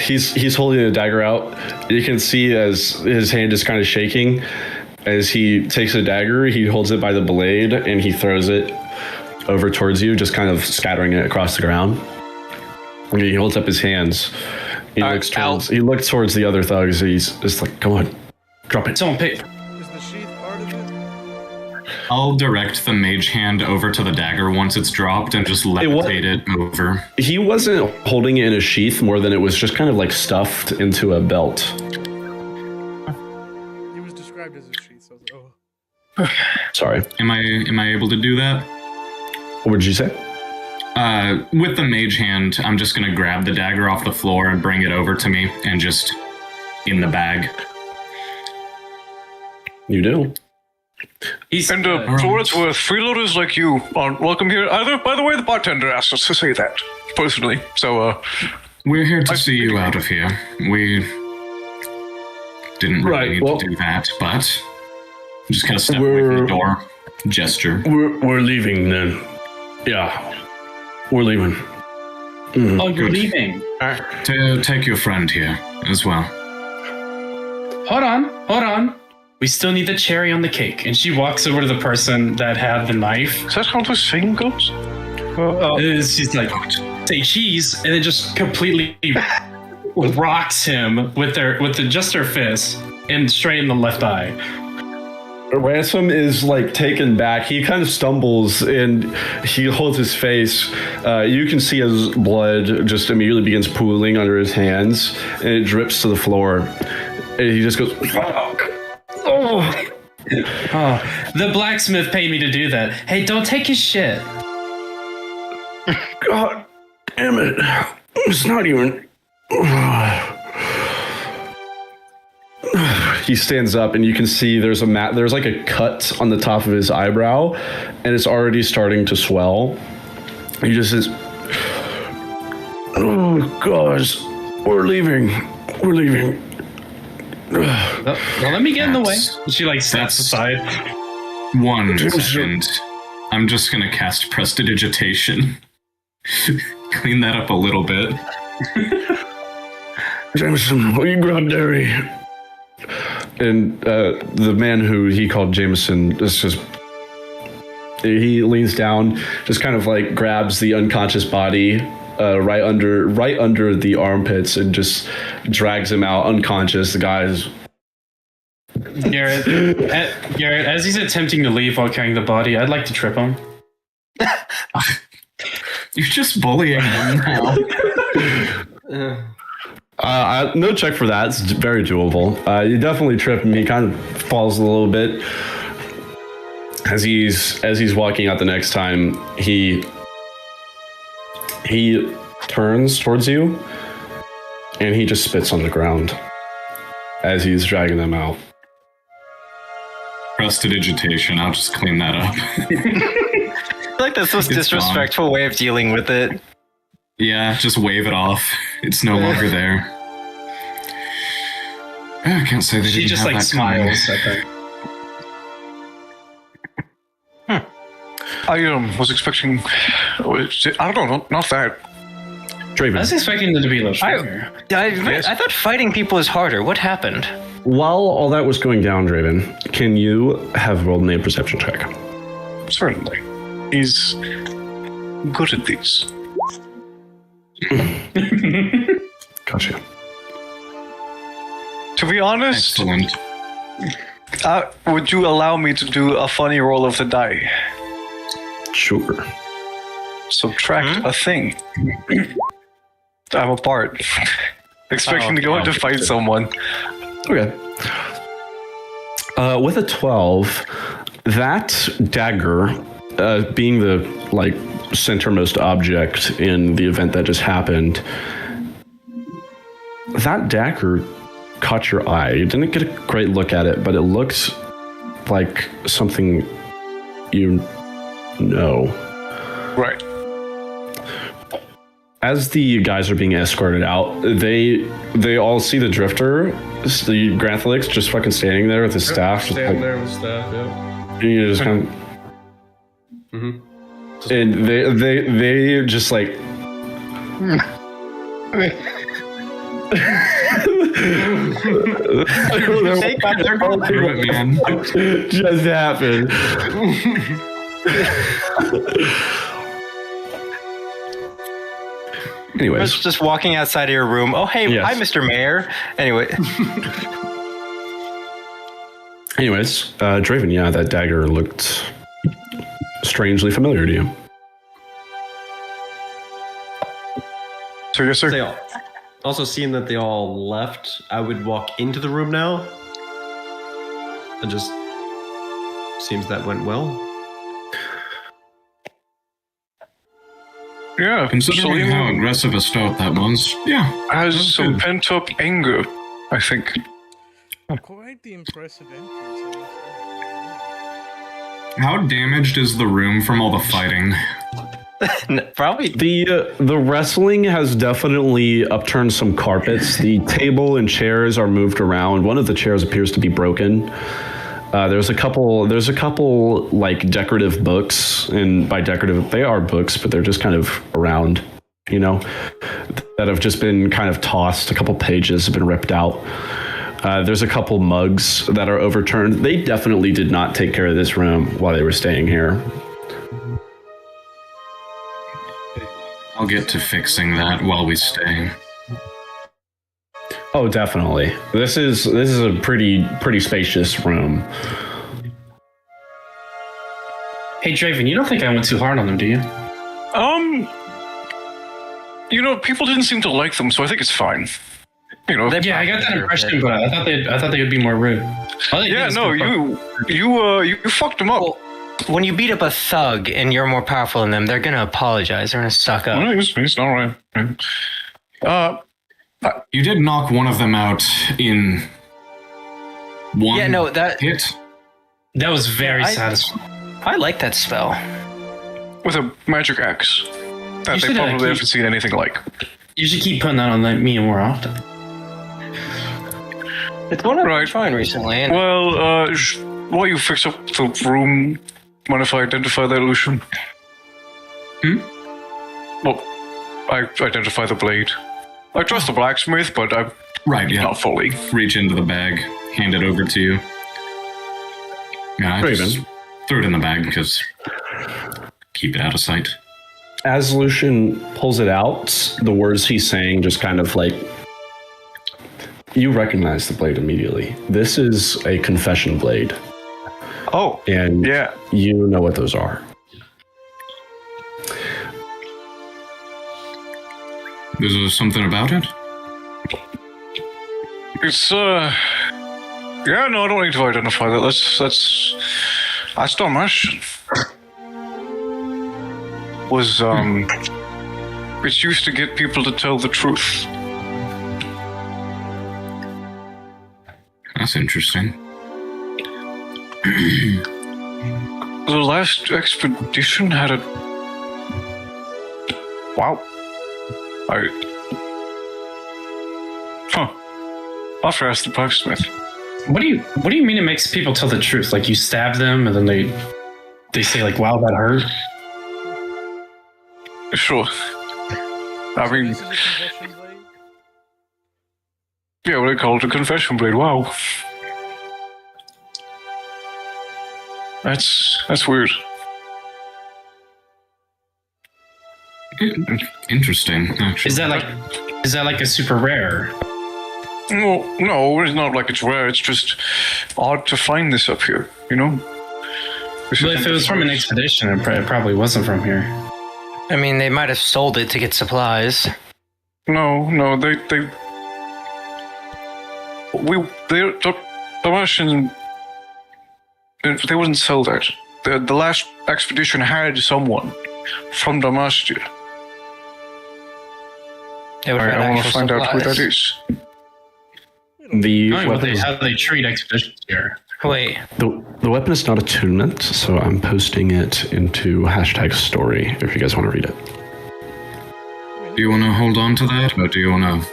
He's holding the dagger out. You can see as his hand is kind of shaking. As he takes the dagger, he holds it by the blade and he throws it over towards you, just kind of scattering it across the ground. And he holds up his hands. He looks towards the other thugs. He's just like, come on, drop it. Someone pick. Is the sheath part of it? I'll direct the mage hand over to the dagger once it's dropped and just levitate it over. He wasn't holding it in a sheath more than it was just kind of like stuffed into a belt. It was described as a sheath, so I was like, oh. Sorry. Am I able to do that? What did you say? With the mage hand, I'm just gonna grab the dagger off the floor and bring it over to me and just in the bag. You do. And for what it's worth, freeloaders like you aren't welcome here either. By the way, the bartender asked us to say that personally. So, we're here to see you out of here. We didn't really need to do that, but just kind of step away from the door, gesture. We're leaving then. Yeah, we're leaving. Oh, you're leaving. To take your friend here as well. Hold on. We still need the cherry on the cake. And she walks over to the person that had the knife. Is that how the saying goes? She's like, say cheese, and then just completely rocks him with just her fist and straight in the left eye. Ransom is like taken back. He kind of stumbles and he holds his face. You can see his blood just immediately begins pooling under his hands and it drips to the floor. And he just goes, fuck. Oh. The blacksmith paid me to do that. Hey, don't take his shit. God damn it. It's not even. He stands up and you can see there's like a cut on the top of his eyebrow and it's already starting to swell. He just says, oh gosh, we're leaving. Well, let me get in the way. She like steps aside. 1 second. I'm just gonna cast Prestidigitation. Clean that up a little bit. Jameson, will you grab Derry? And the man who he called Jameson is just, he leans down, just kind of like grabs the unconscious body right under the armpits and just drags him out unconscious. The guy's Garrett, as he's attempting to leave while carrying the body, I'd like to trip him. You're just bullying him now. No check for that. It's very doable. You definitely trip him. He kind of falls a little bit. As he's walking out the next time, he turns towards you and he just spits on the ground as he's dragging them out. Prestidigitation, I'll just clean that up. I feel like that's the most disrespectful way of dealing with it. Yeah, just wave it off. It's no longer there. I can't say they She didn't just have like that smiles coming. at them. I was expecting. I don't know, not that. Draven. I was expecting them to be a little stronger. I thought fighting people is harder. What happened? While all that was going down, Draven, can you have rolled me a perception check? Certainly. He's good at these. Gotcha. To be honest, Excellent. would you allow me to do a funny roll of the die? Sure. Subtract a thing. I'm a bard. Expecting to go in to fight someone. Okay. With a 12, that dagger, being the centermost object in the event that just happened, that dagger caught your eye. You didn't get a great look at it, but it looked like something you know. Right. As the guys are being escorted out, they all see the drifter, the Granthalyx, just fucking standing there with his staff. Standing there with staff, yeah. You just kind of, and they just like. Just happened. Anyways, Just walking outside of your room. Oh, hey, Yes. hi, Mr. Mayor. Anyway. Draven, yeah, that dagger looked strangely familiar to you. So yes, sir. They all, also, seeing that they all left, I would walk into the room now. And just seems that went well. Yeah, Considering how Salim aggressive a start that was, yeah. has that's some good. pent-up anger, I think. Quite the impressive entrance. How damaged is the room from all the fighting? Probably. The wrestling has definitely upturned some carpets. The table and chairs are moved around. One of the chairs appears to be broken. There's a couple like decorative books, and by decorative they are books, but they're just kind of around, that have just been kind of tossed. A couple pages have been ripped out. There's a couple mugs that are overturned. They definitely did not take care of this room while they were staying here. I'll get to fixing that while we stay. Oh, definitely. This is a pretty spacious room. Hey, Draven, you don't think I went too hard on them, do you? People didn't seem to like them, so I think it's fine. Yeah, I got that impression, but I thought they would be more rude. Yeah, no, you fucked them up. Well, when you beat up a thug and you're more powerful than them, they're gonna apologize. They're gonna suck up. No, it's all right. You did knock one of them out in one Yeah, no, that hit. That was very satisfying. I like that spell. With a magic axe that You they should, probably keep- haven't seen anything like. You should keep putting that on me more often. It's one I've been Right. trying recently. And Well, while you fix up the room, mind if I identify the illusion? Well, I identify the blade. I trust the blacksmith, but I'm Right, yeah. not fully. Reach into the bag, hand it over to you. Yeah, I just threw it in the bag because keep it out of sight. As Lucian pulls it out, the words he's saying just kind of like, you recognize the blade immediately. This is a confession blade. Oh, And yeah. you know what those are. There's something about it? It's, yeah, no, I don't need to identify that. That's not much. It's used to get people to tell the truth. That's interesting. The last expedition had a... Wow. I'll have to ask the blacksmith. What do you mean it makes people tell the truth? Like you stab them and then they say like, "Wow, that hurt." Sure. I mean, This is a confession blade? yeah, what they call it a confession blade. Wow. That's weird. Interesting, actually. Is that like a super rare? No, it's not like it's rare. It's just odd to find this up here, you know? Well, if it was from an expedition, it probably wasn't from here. I mean, they might have sold it to get supplies. No, the Russian, they wouldn't sell that. The last expedition had someone from Damastia. They would have I want to actual find out who supplies. that is. The Knowing weapon, how they treat expeditions here. Wait, the weapon is not attunement, so I'm posting it into #story if you guys want to read it. Do you want to hold on to that, or do you want to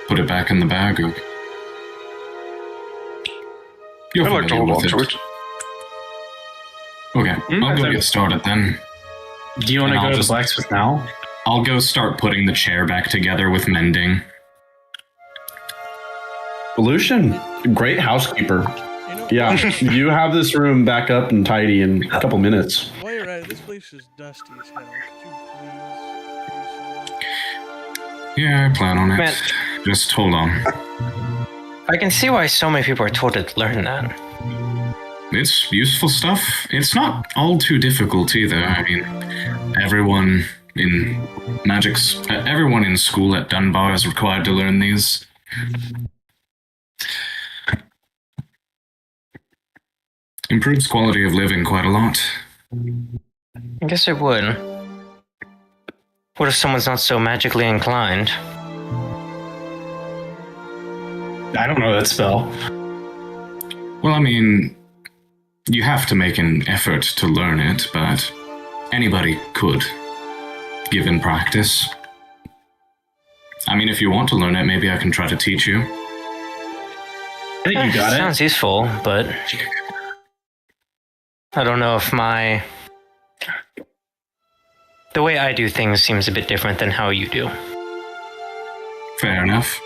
put it back in the bag? Or... You're I'd like to familiar hold on with to it. Okay, I'll go get started then. Do you want to And go I'll to the just- blacksmith now? I'll go start putting the chair back together with mending. Lucian, great housekeeper. You know, Yeah, you have this room back up and tidy in a couple minutes. while you're at it, this place is dusty as hell. Could you please? Yeah, I plan on it. Man. Just hold on. I can see why so many people are told to learn that. It's useful stuff. It's not all too difficult either. I mean, everyone in everyone in school at Dunbar is required to learn these. Improves quality of living quite a lot. I guess it would. What if someone's not so magically inclined? I don't know that spell. Well, I mean, you have to make an effort to learn it, but anybody could, given practice. I mean, if you want to learn it, maybe I can try to teach you. I think you got it. Sounds useful, but I don't know if the way I do things seems a bit different than how you do. Fair enough.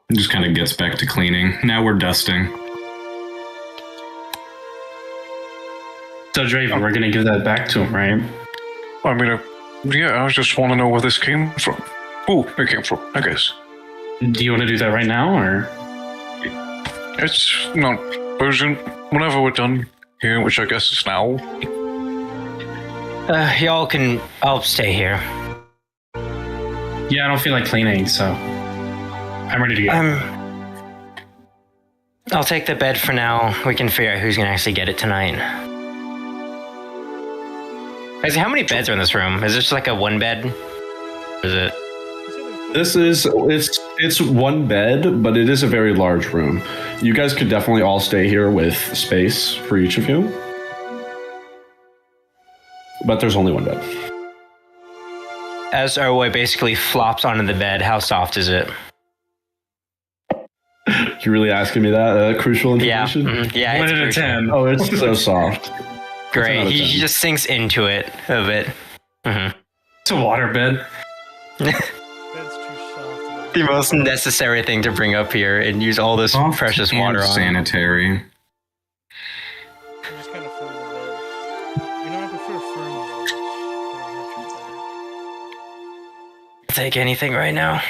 It just kind of gets back to cleaning. Now we're dusting. So Draven, we're gonna give that back to him, right? I mean, yeah, I just want to know where this came from. Who it came from, I guess. Do you want to do that right now, or? It's not urgent. Whenever we're done here, which I guess is now. I'll stay here. Yeah, I don't feel like cleaning, so I'm ready to go. I'll take the bed for now. We can figure out who's gonna actually get it tonight. Actually, how many beds are in this room? Is this just like a one bed? Or is it? It's one bed, but it is a very large room. You guys could definitely all stay here with space for each of you. But there's only one bed. As Elroy basically flops onto the bed, how soft is it? You really asking me that? Crucial Yeah, information? yeah. 1 It's out of crucial. 10. Oh, it's so soft. Great. It's He 1 out of 10. just sinks into it a bit. It's a water bed. Bed's too soft. The most necessary thing to bring up here and use all this Soft precious and water on. sanitary. I just kind of feel the bed. You know, I prefer firm beds. Take anything right now.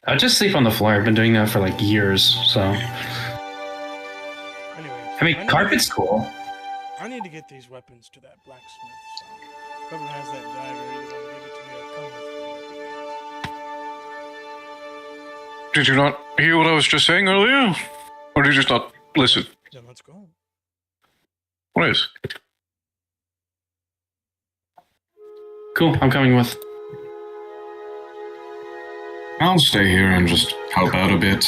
I'll just sleep on the floor. I've been doing that for like years, so. Anyway, I mean, carpet's cool. I need to get these weapons to that blacksmith. So whoever has that dagger, either gonna give it to me or come with me. Did you not hear what I was just saying earlier? Or did you just not listen? Then let's go. What is? Cool, I'm coming with. I'll stay here and just help out a bit.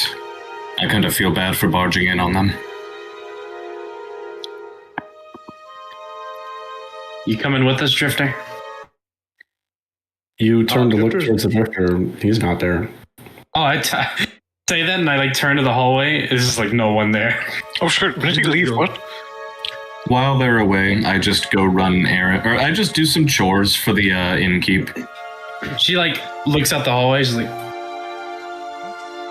I kind of feel bad for barging in on them. You coming with us, Drifter? You turn to look towards the drifter. He's not there. Oh, say that and I like turn to the hallway. There's just like no one there. Oh, sure. Did he leave? What? While they're away, I just go run errand, or I just do some chores for the innkeep. She like looks out the hallway. She's like,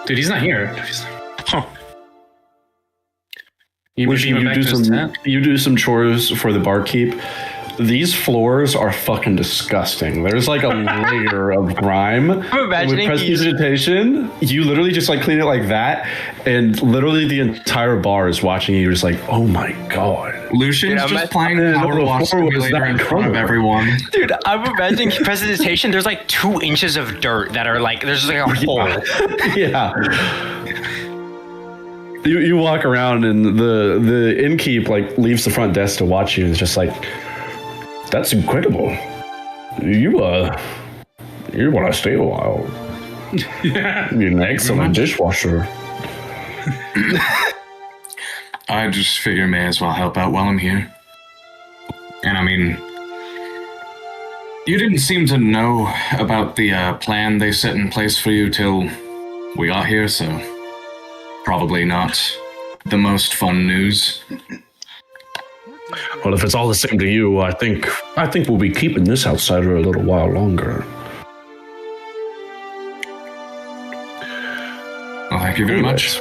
"Dude, he's not here." She's like, Huh. You Lucian, beam him back to his tent? you do some chores for the barkeep. These floors are fucking disgusting. There's like a layer of grime. I'm imagining with prestidigitation. You literally just like clean it like that, and literally the entire bar is watching you. Just like, oh my god. Lucian's just playing Power Wash Simulator in front of everyone. Dude, I'm imagining prestidigitation. There's like 2 inches of dirt that are like, there's like a hole. Yeah. You walk around and the innkeep like leaves the front desk to watch you. And it's just like, that's incredible. You want to stay a while. Yeah. You're an excellent dishwasher. I just figure may as well help out while I'm here. And I mean, you didn't seem to know about the plan they set in place for you till we got here, so probably not the most fun news. Well, if it's all the same to you, I think we'll be keeping this outsider a little while longer. Well, thank you very much.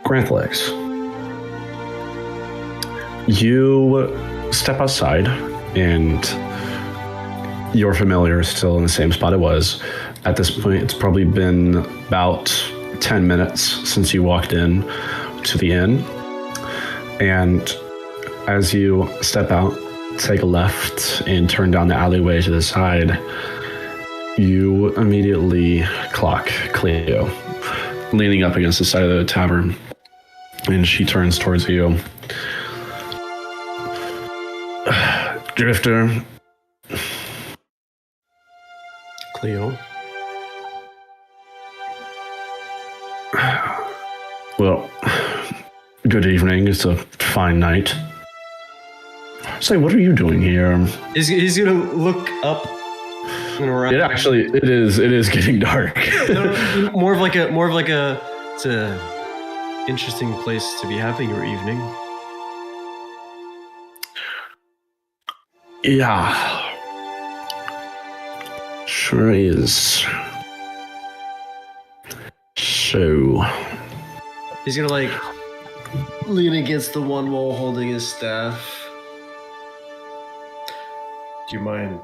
Granthalyx, you step outside, and your familiar is still in the same spot it was. At this point, it's probably been about 10 minutes since you walked in to the inn. And as you step out, take a left, and turn down the alleyway to the side, you immediately clock Cleo leaning up against the side of the tavern. And she turns towards you. Drifter. Cleo. Well, good evening. It's a fine night. Say, what are you doing here? He's gonna look up and around. It is getting dark. No, more of like a. It's a interesting place to be having your evening. Yeah. Sure is. So. He's gonna like lean against the one wall holding his staff. Do you mind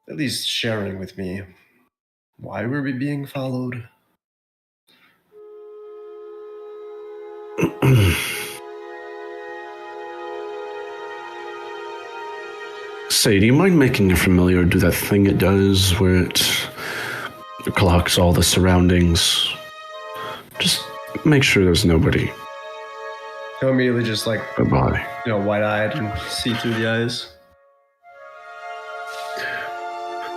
at least sharing with me why were we being followed? Say, do you mind making your familiar do that thing it does where it clocks all the surroundings? Just make sure there's nobody. He'll immediately just like, Goodbye. wide-eyed and see through the eyes.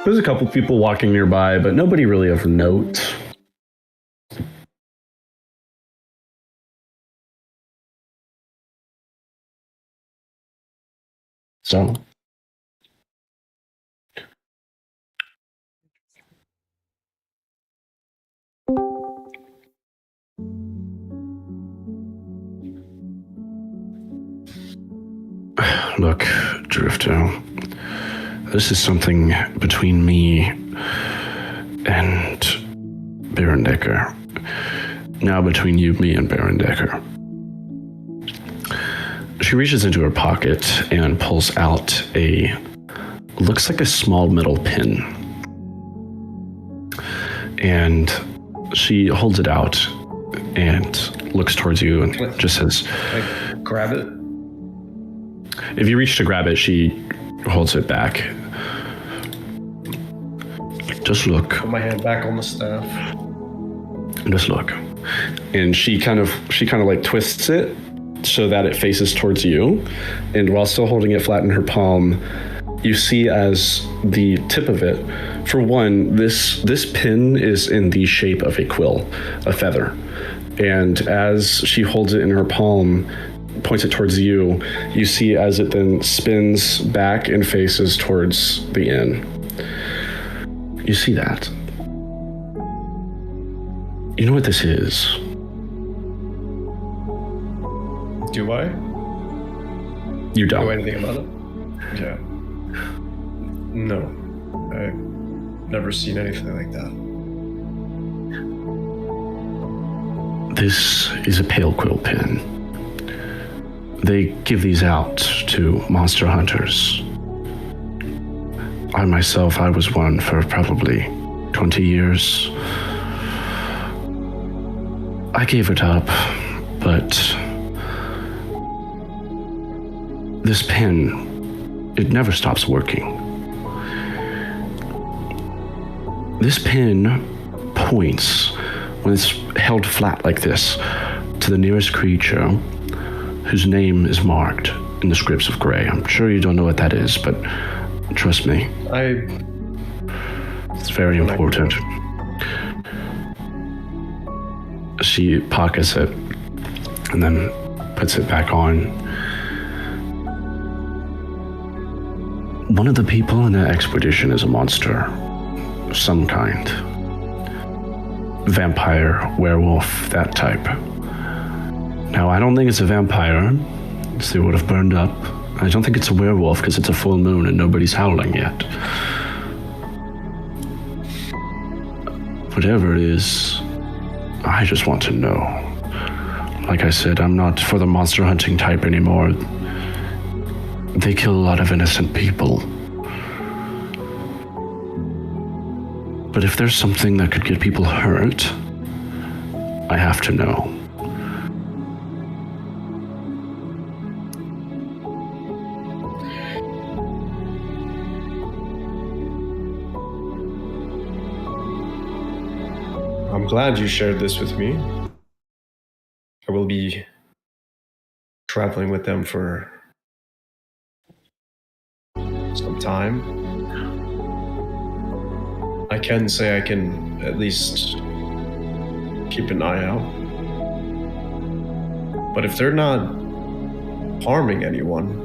There's a couple people walking nearby, but nobody really of note. So. Look, Drifter, this is something between me and Baron Decker. Now between you, me, and Baron Decker. She reaches into her pocket and pulls out looks like a small metal pin. And she holds it out and looks towards you and just says, Like, grab it. If you reach to grab it, she holds it back. Just look. Put my hand back on the staff. Just look. And she kind of like twists it so that it faces towards you. And while still holding it flat in her palm, you see as the tip of it, for one, this pin is in the shape of a quill, a feather. And as she holds it in her palm, points it towards you, you see as it then spins back and faces towards the inn. You see that. You know what this is? Do I? You don't. Know anything about it? Yeah. No. I've never seen anything like that. This is a pale quill pin. they give these out to monster hunters. I myself, I was one for probably 20 years. I gave it up, but this pin, it never stops working. This pin points, when it's held flat like this, to the nearest creature whose name is marked in the scripts of Grey. I'm sure you don't know what that is, but trust me. It's very important. She pockets it and then puts it back on. One of the people in that expedition is a monster of some kind. Vampire, werewolf, that type. Now, I don't think it's a vampire, so they would have burned up. I don't think it's a werewolf because it's a full moon and nobody's howling yet. Whatever it is, I just want to know. Like I said, I'm not for the monster hunting type anymore. They kill a lot of innocent people. But if there's something that could get people hurt, I have to know. I'm glad you shared this with me. I will be traveling with them for some time. I can say I can at least keep an eye out. But if they're not harming anyone,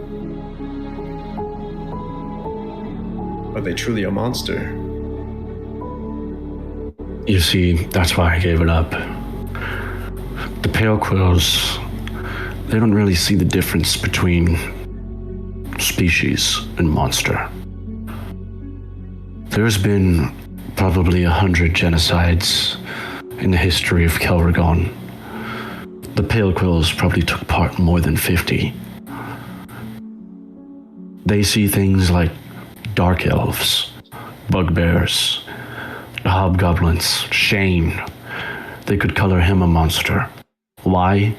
are they truly a monster? You see, that's why I gave it up. The Pale Quills, they don't really see the difference between species and monster. There's been probably 100 genocides in the history of Kelregon. The Pale Quills probably took part in more than 50. They see things like dark elves, bugbears, hobgoblins, Shane. They could color him a monster. Why?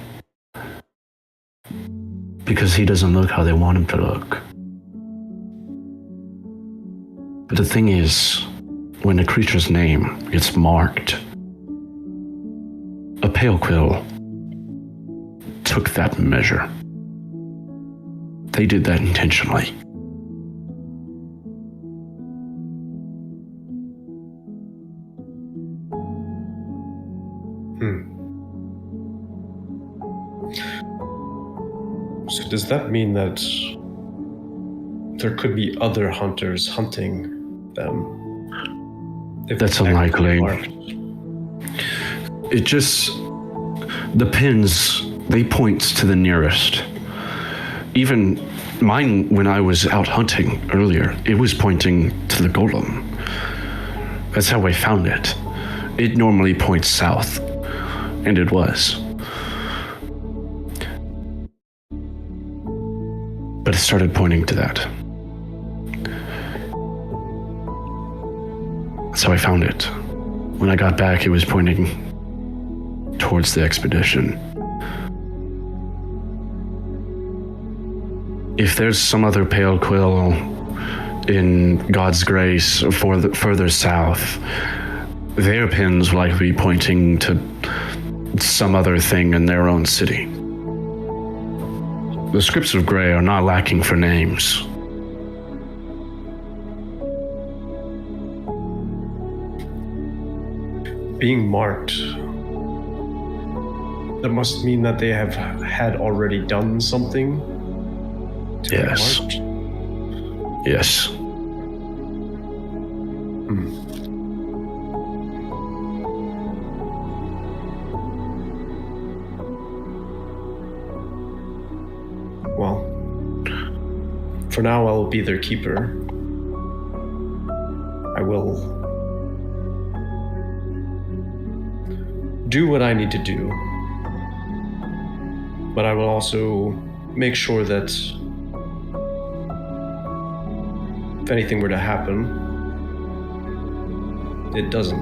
Because he doesn't look how they want him to look. But the thing is, when a creature's name gets marked, a Pale Quill took that measure. They did that intentionally. So does that mean that there could be other hunters hunting them? If That's they're unlikely. marked? It just... The pins, they point to the nearest. Even mine, when I was out hunting earlier, it was pointing to the golem. That's how I found it. It normally points south, and it was. But it started pointing to that. So I found it. When I got back, it was pointing towards the expedition. If there's some other Pale Quill in God's grace further south, their pins will likely be pointing to some other thing in their own city. The scripts of Grey are not lacking for names. Being marked, that must mean that they have had already done something to be Yes. marked? Yes. Well, for now I'll be their keeper. I will do what I need to do, but I will also make sure that if anything were to happen, it doesn't.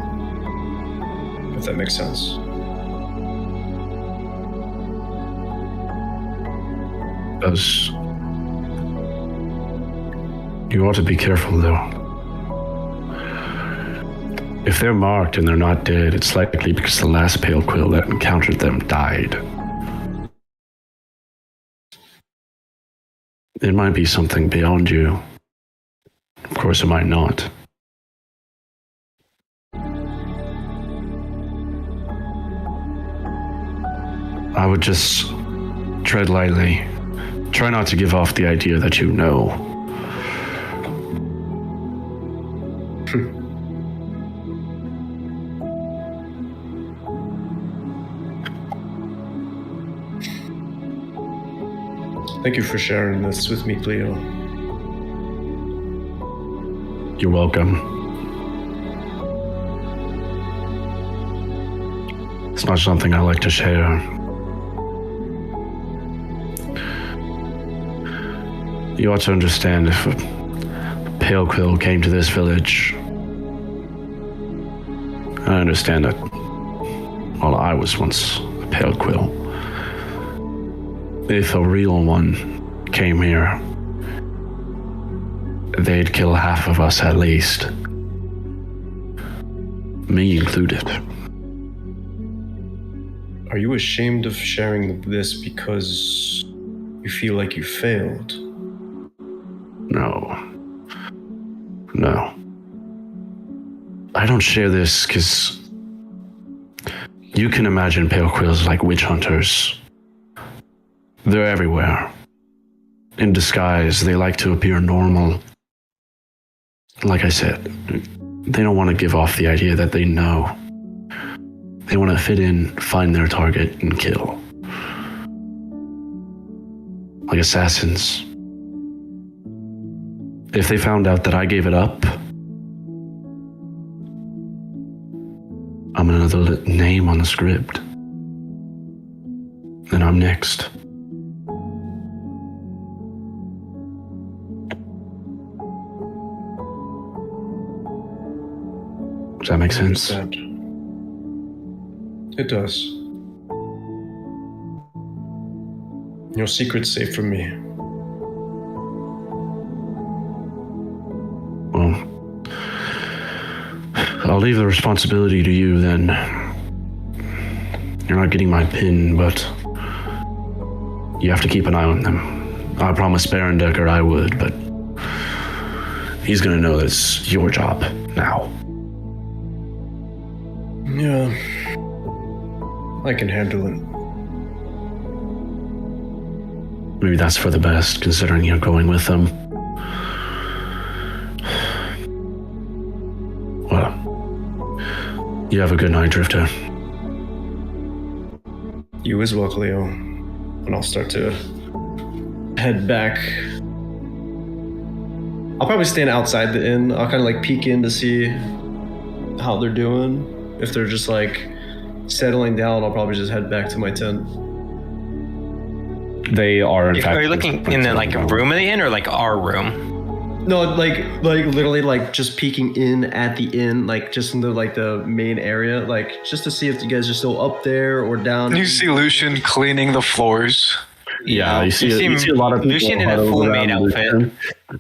If that makes sense. Does. You ought to be careful, though. If they're marked and they're not dead, it's likely because the last pale quill that encountered them died. It might be something beyond you. Of course, it might not. I would just tread lightly. Try not to give off the idea that you know. Thank you for sharing this with me, Cleo. You're welcome. It's not something I like to share. You ought to understand if a pale quill came to this village. I understand that, well, I was once a pale quill. If a real one came here, they'd kill half of us at least. Me included. Are you ashamed of sharing this because you feel like you failed? No. I don't share this because you can imagine pale quills like witch hunters. They're everywhere. In disguise, they like to appear normal. Like I said, they don't want to give off the idea that they know. They want to fit in, find their target, and kill. Like assassins. If they found out that I gave it up, I'm another name on the script. Then I'm next. Does that make sense? It does. Your secret's safe from me. Well, I'll leave the responsibility to you then. You're not getting my pin, but you have to keep an eye on them. I promised Baron Decker I would, but he's gonna know that it's your job now. Yeah. I can handle it. Maybe that's for the best, considering you're going with them. Well, you have a good night, Drifter. You as well, Cleo. And I'll start to head back. I'll probably stand outside the inn. I'll kind of like peek in to see how they're doing. If they're just like settling down, I'll probably just head back to my tent. They are, in fact... Are you looking in the like room of the inn or like our room? No, like literally like just peeking in at the inn, like just in the main area, like just to see if you guys are still up there or down. You see Lucian cleaning the floors. Yeah, you see a lot of people Lucian in a full maid outfit.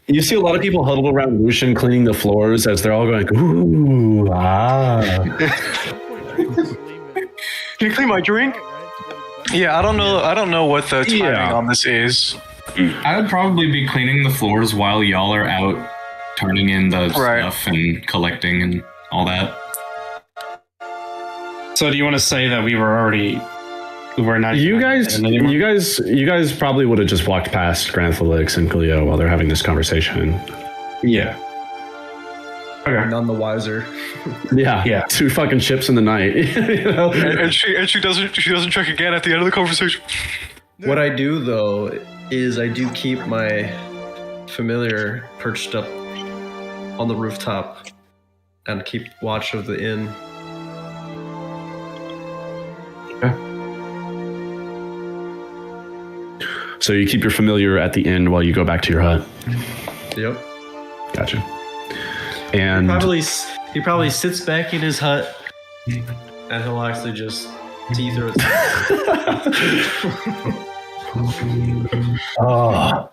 You see a lot of people huddled around Lucian cleaning the floors as they're all going, ooh, ah. Can you clean my drink? Yeah, I don't know what the timing on this is. I would probably be cleaning the floors while y'all are out turning in the stuff and collecting and all that. So do you want to say that we were not... You guys probably would have just walked past Granthalyx and Cleo while they're having this conversation. Yeah. Okay. None the wiser. Yeah. 2 fucking ships in the night. You know? and she doesn't check again at the end of the conversation. What I do though is I do keep my familiar perched up on the rooftop and keep watch of the inn. Okay. So you keep your familiar at the inn while you go back to your hut. Yep. Gotcha. And He probably sits back in his hut, and he'll actually just teeth through oh,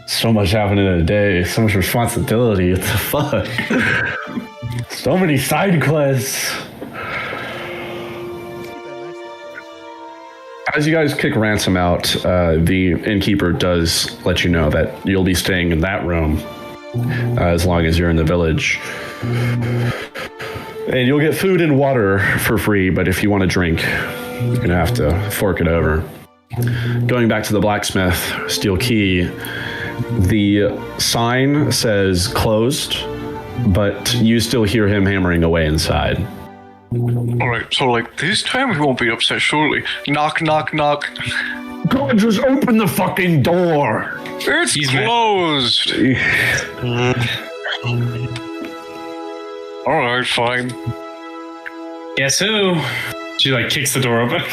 so much happening in a day. So much responsibility. What the fuck? So many side quests. As you guys kick Ransom out, the innkeeper does let you know that you'll be staying in that room as long as you're in the village. And you'll get food and water for free, but if you want to drink, you're going to have to fork it over. Going back to the blacksmith, steel key, the sign says closed, but you still hear him hammering away inside. Alright, so like this time he won't be upset, surely. Knock, knock, knock. God, just open the fucking door. It's closed. Alright, fine. Guess who? She like kicks the door open.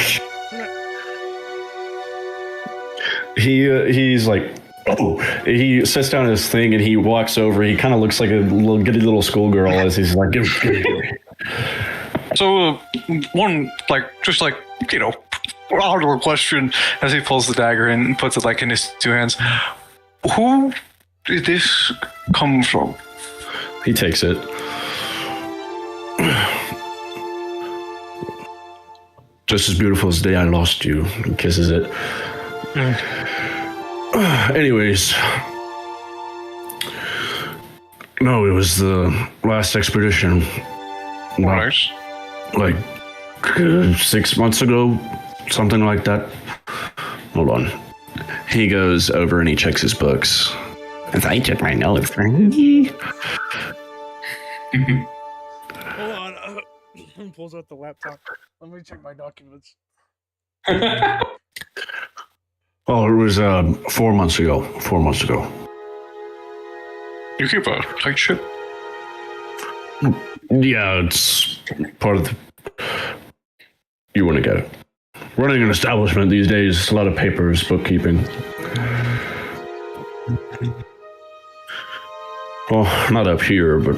He's like, oh. He sits down at his thing and he walks over. He kind of looks like a little giddy little schoolgirl as he's like, give me. So, one, like, just like, you know, outdoor question as he pulls the dagger and puts it like in his two hands. Who did this come from? He takes it. Just as beautiful as the day I lost you. He kisses it. Anyways. No, it was the last expedition. Right. Like 6 months ago, something like that. Hold on. He goes over and he checks his books. As I check my notes. Hold on. Pulls out the laptop. Let me check my documents. Oh, it was 4 months ago. 4 months ago. You keep a tight ship? Yeah, it's part of the... You wouldn't get it. Running an establishment these days, a lot of papers, bookkeeping. Well, not up here, but...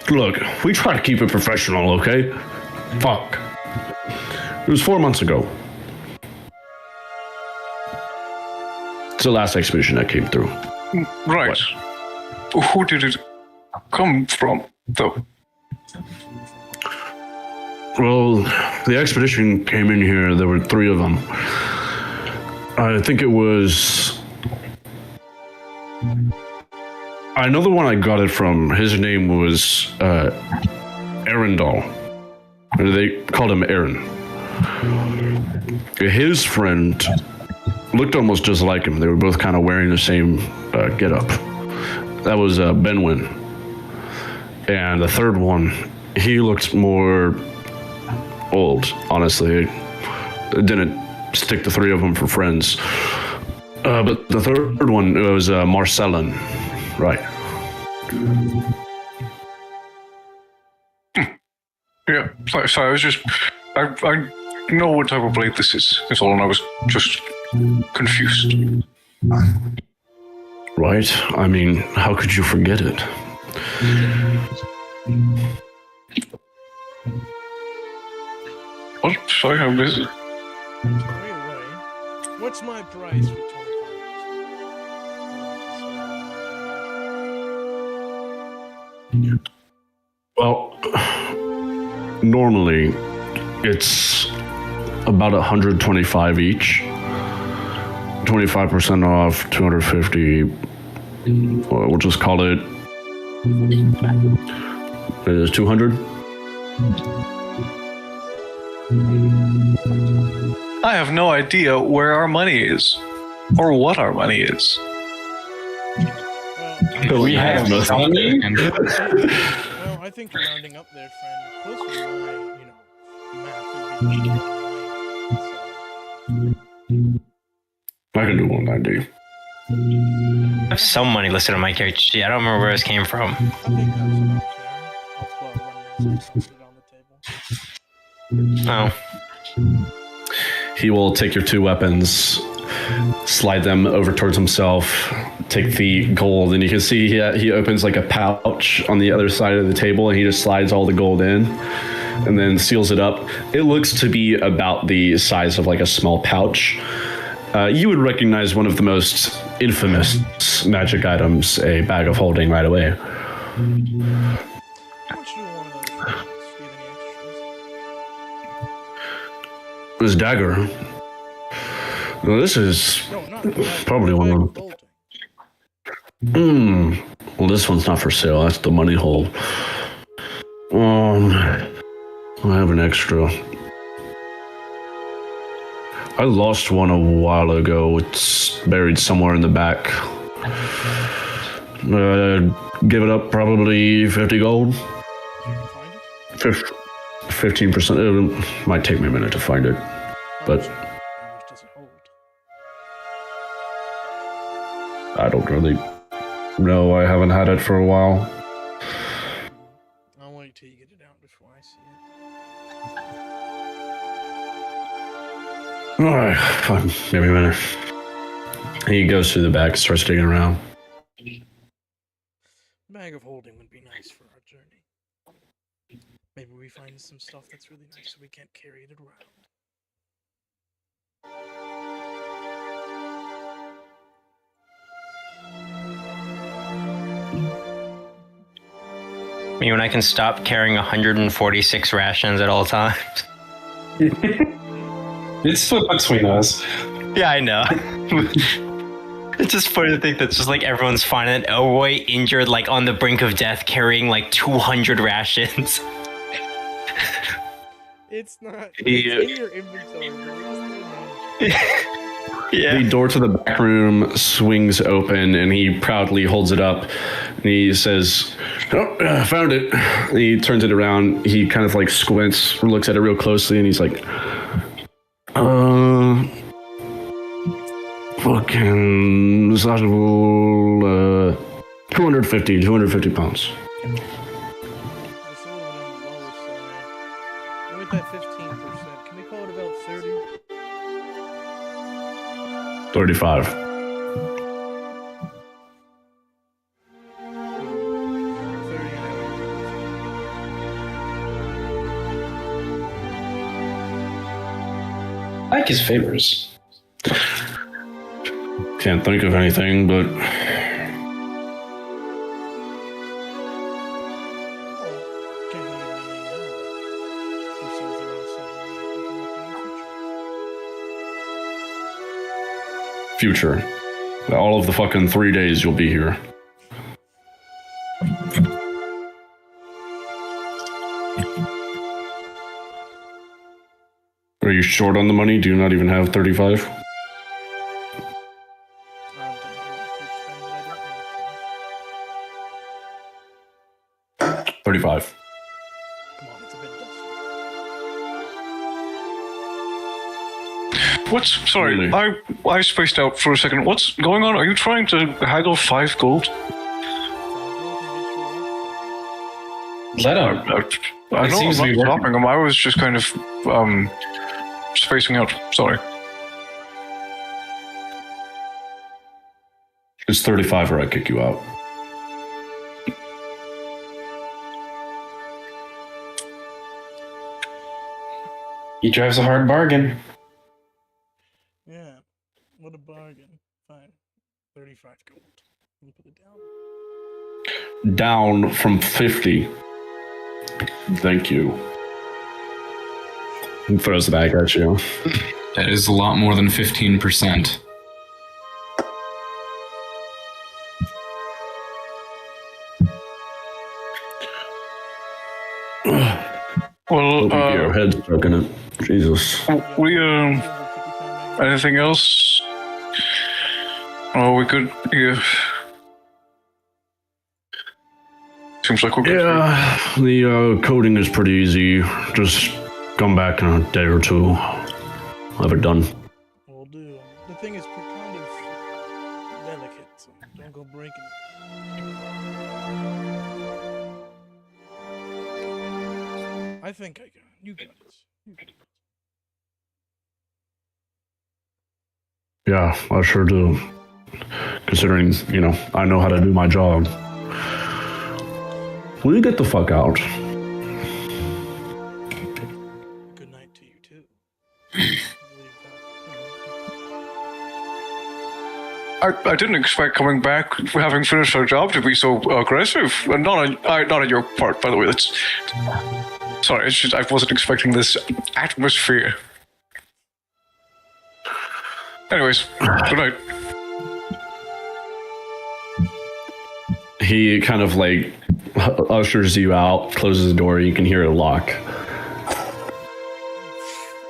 Look, we try to keep it professional, okay? Fuck. It was 4 months ago. It's the last expedition that came through. Right. What? Who did it come from, though? Well, the expedition came in here. There were 3 of them. I think it was... I know the one I got it from. His name was Arundel. They called him Aaron. His friend looked almost just like him. They were both kind of wearing the same getup. That was Benwin. And the third one, he looked more old, honestly. It didn't stick the 3 of them for friends. But the third one was Marcellin. Right. Yeah, so I was just... I know what type of blade this is all, and I was just confused. Right? I mean, how could you forget it? What? Sorry, I missed it. Anyway, what's my price for 25 Well, normally it's about 125 each. 25% off, 250. We'll just call it. It is 200. I have no idea where our money is, or what our money is. We have money. Well, I think you're rounding up there, friend. Closer to my, math would be I can do 190. I have some money listed on my character sheet. I don't remember where this came from. I think that's about fair. I'll pull out 1 minute and put it on the table. Oh. He will take your 2 weapons, slide them over towards himself, take the gold, and you can see he opens like a pouch on the other side of the table, and he just slides all the gold in, and then seals it up. It looks to be about the size of like a small pouch. You would recognize one of the most infamous magic items, a bag of holding, right away. How much do one of those cost? Do you have any extras? This dagger. Well, this is No, not probably one of them. Well, this one's not for sale. That's the money hole. I have an extra. I lost one a while ago. It's buried somewhere in the back. Give it up, probably 50 gold. Did you find it? 15%. It might take me a minute to find it, but How much does it hold? I don't really know. I haven't had it for a while. I'll wait till you get it out before I see it. Alright, fine. Maybe a minute. He goes through the back, starts digging around. Bag of holding would be nice for our journey. Maybe we find some stuff that's really nice so we can't carry it around. You and I can stop carrying 146 rations at all times. It's split between us. Yeah, I know. It's just funny to think that's just like everyone's finding Elroy injured, like on the brink of death, carrying like 200 rations. It's not. Yeah. It's in your inventory. But it's not Yeah. The door to the back room swings open, and he proudly holds it up. And he says, "Oh, found it." And he turns it around. He kind of like squints, looks at it real closely, and he's like, fucking sizable, 250 pounds. It's a little bit on the lower side. And with that 15%, can we call it about 30? 35. 30 I like his favors. Can't think of anything, but Oh, can't think of anything now, but who says there aren't something that we can look in the future? future. All of the fucking 3 days you'll be here. Are you short on the money? Do you not even have 35? I don't know what to spend, but I don't need to. 35. Come on, it's a bit dusty. What's sorry? Really? I spaced out for a second. What's going on? Are you trying to haggle 5 gold? Let him. I It know seems to I'm be not working. stopping him. I was just kind of spacing out. Sorry. It's 35 or I kick you out. He drives a hard bargain. Yeah, what a bargain. Fine. 35 gold. Let me put it down. Down from 50. Thank you. He throws the bag at you. That is a lot more than 15%. Well, Your head's stuck in it. Jesus. we anything else? Oh, we could. Yeah. Seems like we're good. Yeah, the coding is pretty easy. Just come back in a day or two. I'll have it done. Will do. The thing is kind of delicate, so don't go breaking it. I think I got it. You got this. You got it. Yeah, I sure do. Considering, I know how to do my job. Will you get the fuck out? Good night to you too. I didn't expect coming back, having finished our job, to be so aggressive. And not on your part, by the way. That's sorry. It's just I wasn't expecting this atmosphere. Anyways, good night. He kind of like ushers you out, closes the door. You can hear it lock.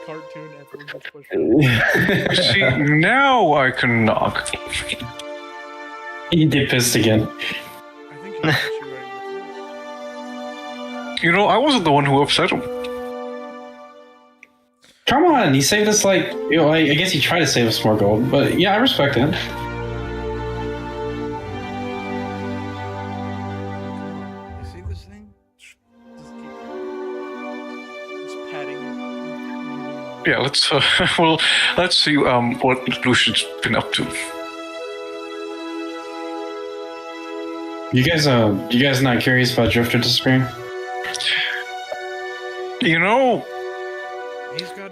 Cartoon, everyone just pushing. See, now I can knock. You get pissed again. I think he hit you right in the face. I wasn't the one who upset him. Come on, he saved us I guess he tried to save us more gold, but yeah, I respect it. You see this thing? Just keep patting it. Yeah, let's see what Lucian's been up to. You guys not curious about Drifter disappearing?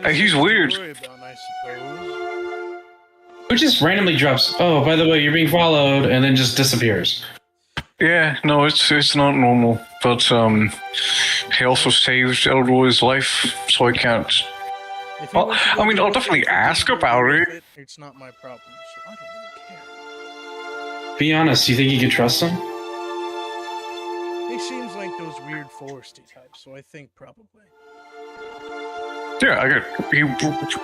He's weird. About, I suppose. Who just randomly drops, oh, by the way, you're being followed, and then just disappears? Yeah, no, it's not normal. But he also saved Elroy's life, so I can't. If he wants to go I'll do definitely it, ask about it. It's not my problem, so I don't really care. Be honest, do you think you can trust him? He seems like those weird foresty types, so I think probably. Yeah, he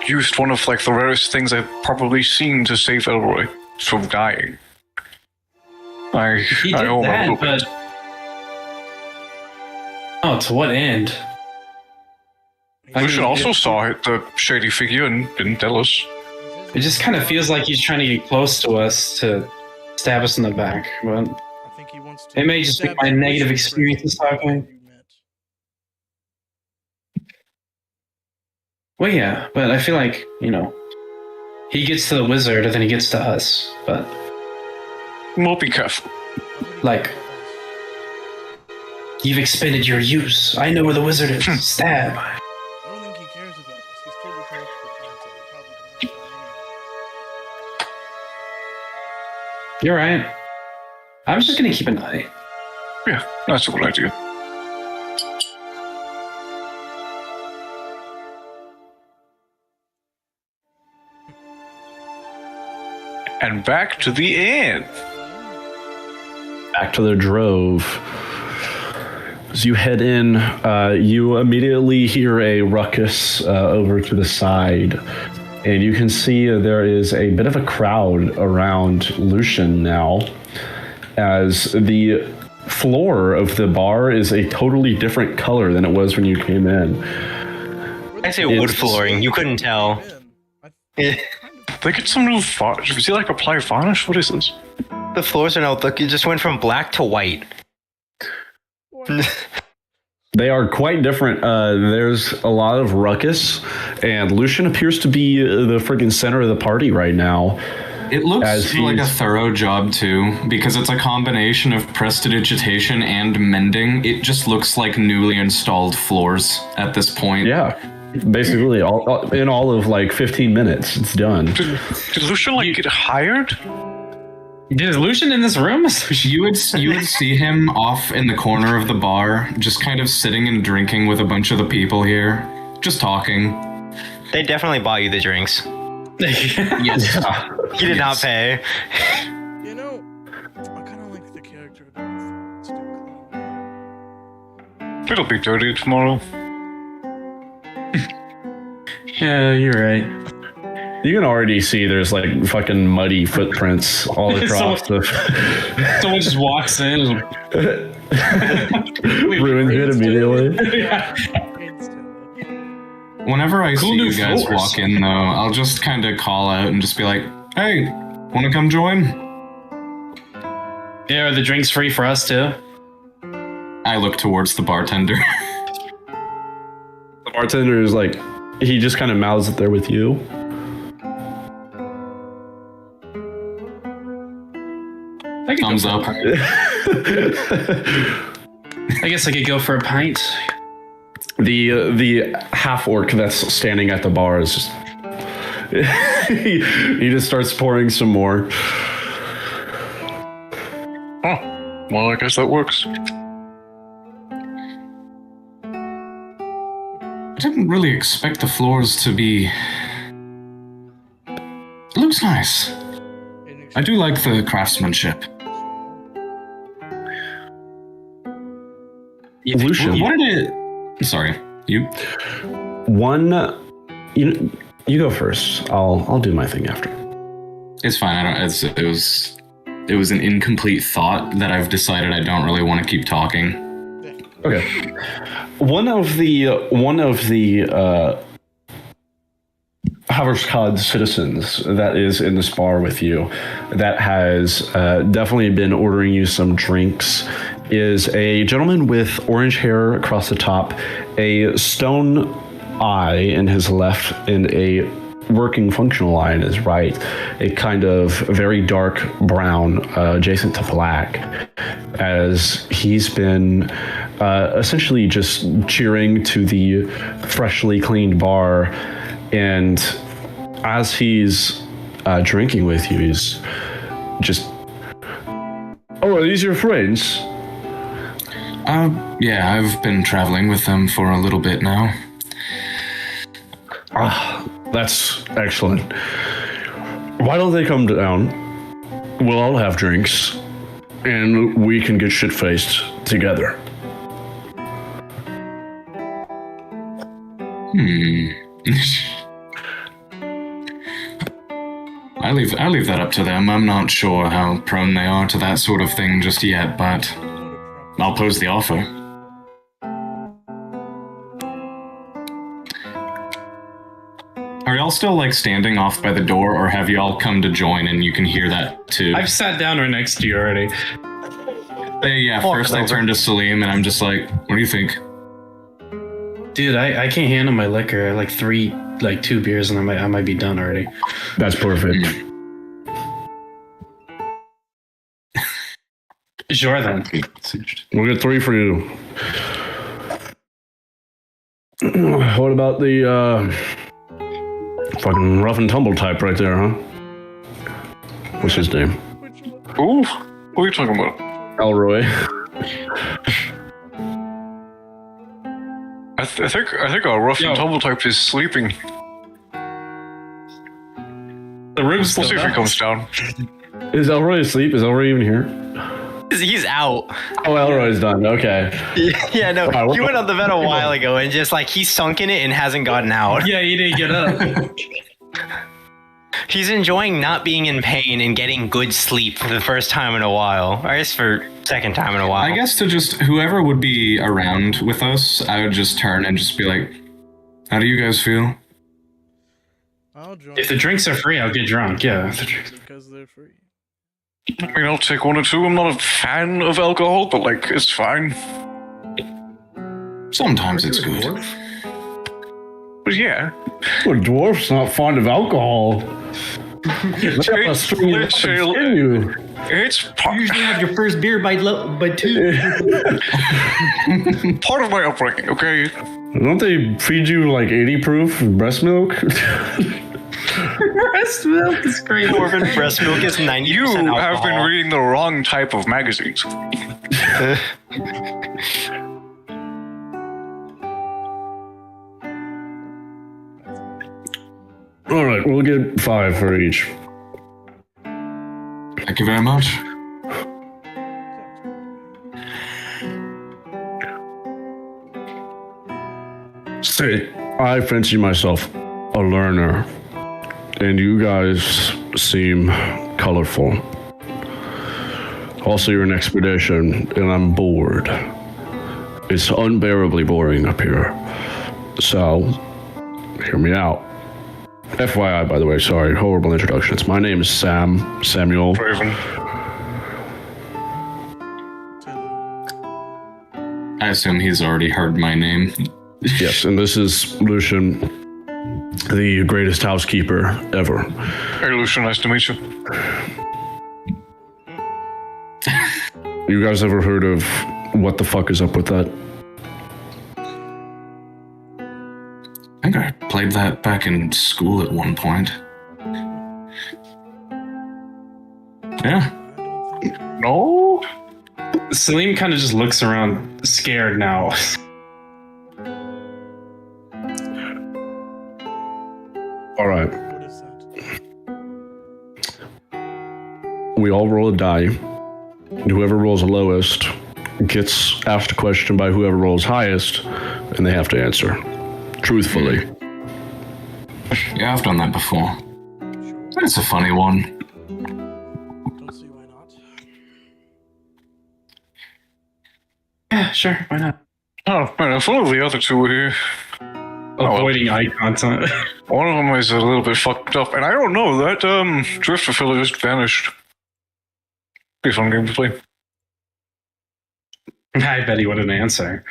used one of the rarest things I've probably seen to save Elroy from dying. He did I owe him a that, little bit. but... Oh, to what end? Lucian also saw the shady figure and didn't tell us. It just kind of feels like he's trying to get close to us to stab us in the back, but... I think he wants to. It may just be my negative experiences talking. Well, yeah, but I feel like, he gets to the wizard and then he gets to us, but... We'll be careful. You've expended your use. I know where the wizard is. Stab. I don't think he cares about this. He's told us multiple times that he probably doesn't anyway. You're right. I'm just gonna keep an eye. Yeah, that's a good idea. And back to the inn. Back to the drove. As you head in, you immediately hear a ruckus over to the side. And you can see there is a bit of a crowd around Lucian now, as the floor of the bar is a totally different color than it was when you came in. I say wood flooring. You couldn't tell. They get some new varnish. Is he apply varnish? What is this? The floors are now, look, it just went from black to white. They are quite different. There's a lot of ruckus, and Lucian appears to be the friggin' center of the party right now. It looks like a thorough job, too, because it's a combination of prestidigitation and mending. It just looks like newly installed floors at this point. Yeah, basically, in all of 15 minutes, it's done. Did Lucian get hired? Is Lucian in this room? You would see him off in the corner of the bar, just kind of sitting and drinking with a bunch of the people here, just talking. They definitely bought you the drinks. Yes. He did not pay. I kind of like the character of the it's too clean. It'll be dirty tomorrow. Yeah, you're right. You can already see there's fucking muddy footprints all across Someone just walks in. ruins it immediately. Whenever I see new you guys floors. walk in, though, I'll just kind of call out and just be like, hey, want to come join? Yeah, are the drinks free for us too? I look towards the bartender. The bartender is he just kind of mouths it there with you. thumbs up. I guess I could go for a pint. The half orc that's standing at the bar is just he just starts pouring some more. Oh, well, I guess that works. I didn't really expect the floors to be. It looks nice. I do like the craftsmanship. Lucian, What did it? Sorry, you. You go first. I'll do my thing after. It's fine. It was an incomplete thought that I've decided I don't really want to keep talking. Okay. One of the Haverskad citizens that is in this bar with you, that has definitely been ordering you some drinks, is a gentleman with orange hair across the top, a stone eye in his left, and a working functional eye in his right, a kind of very dark brown adjacent to black, as he's been essentially just cheering to the freshly cleaned bar. And as he's drinking with you, he's just, "Oh, are these your friends?" Yeah, I've been traveling with them for a little bit now. That's excellent. Why don't they come down? We'll all have drinks, and we can get shit-faced together. I leave that up to them. I'm not sure how prone they are to that sort of thing just yet, but I'll pose the offer. Are y'all still like standing off by the door, or have y'all come to join and you can hear that too? I've sat down right next to you already. Yeah, first I turn to Salim and I'm just like, "What do you think?" Dude, I can't handle my liquor. I like two beers and I might be done already. That's perfect. Sure then. We'll get 3 for you. What about the fucking rough and tumble type right there, huh? What's his name? Ooh, what are you talking about? Elroy. I think our rough and tumble type is sleeping. The room's We'll see still if he up. comes down. Is Elroy asleep? Is Elroy even here? He's out. Oh, Elroy's done. Okay. Yeah, no. Alright, He went on the vent a while ago and just like he's sunk in it and hasn't gotten out. Yeah, he didn't get up. He's enjoying not being in pain and getting good sleep for the first time in a while. Or I guess for second time in a while. I guess to just whoever would be around with us, I would just turn and just be like, "How do you guys feel?" I'll join If the drinks are free, I'll get drunk. Yeah. if the drinks- because they're free. I mean, I'll take 1 or 2. I'm not a fan of alcohol, but like, it's fine. Sometimes it's good. But yeah, Well, dwarf's not fond of alcohol. Let's have a string of Let's say- continue. it's part have your first beer by 2. of my upbringing, okay? Don't they feed you like 80 proof breast milk? Breast milk is great. Dwarven breast milk is 90% You alcohol. have been reading the wrong type of magazines. All right, we'll get 5 for each. Thank you very much. Say, I fancy myself a learner, and you guys seem colorful. Also, you're an expedition, and I'm bored. It's unbearably boring up here. So, hear me out. FYI, by the way, sorry, horrible introductions. My name is Samuel. Raven. I assume he's already heard my name. Yes, and this is Lucian, the greatest housekeeper ever. Hey, Lucian, nice to meet you. You guys ever heard of what the fuck is up with that? I think I played that back in school at one point. Yeah. No. Salim kind of just looks around, scared now. All right. What is that? We all roll a die. Whoever rolls the lowest gets asked a question by whoever rolls highest, and they have to answer truthfully. Yeah, I've done that before. Sure. It's a funny one. Don't see why not. Yeah, sure, why not? Oh man, if one of the other two were here. Avoiding eye contact. One of them is a little bit fucked up, and I don't know, that drifter fella just vanished. Be a fun game to play. I bet he wouldn't answer.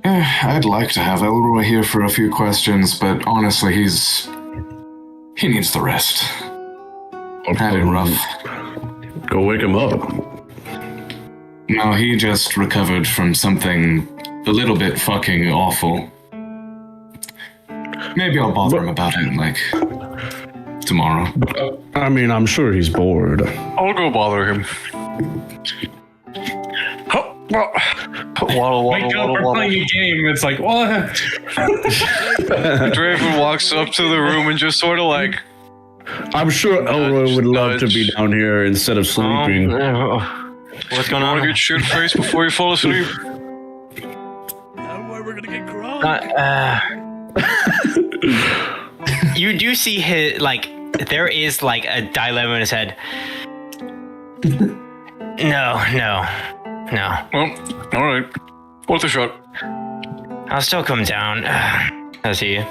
I'd like to have Elroy here for a few questions, but honestly, he needs the rest. Had it rough. Go wake him up. No, he just recovered from something a little bit fucking awful. Maybe I'll bother him about it, like, tomorrow. I mean, I'm sure he's bored. I'll go bother him. Waddle, Wake up, we're playing a game. It's like, what? Draven walks up to the room and just sort of like, I'm sure Elroy would love to be down here instead of sleeping. What's going want on? to get shit faced before you fall asleep? Now we're gonna get crunk. You do see his, like, there is, like, a dilemma in his head. No. Well, alright. Worth a shot. I'll still come down. As he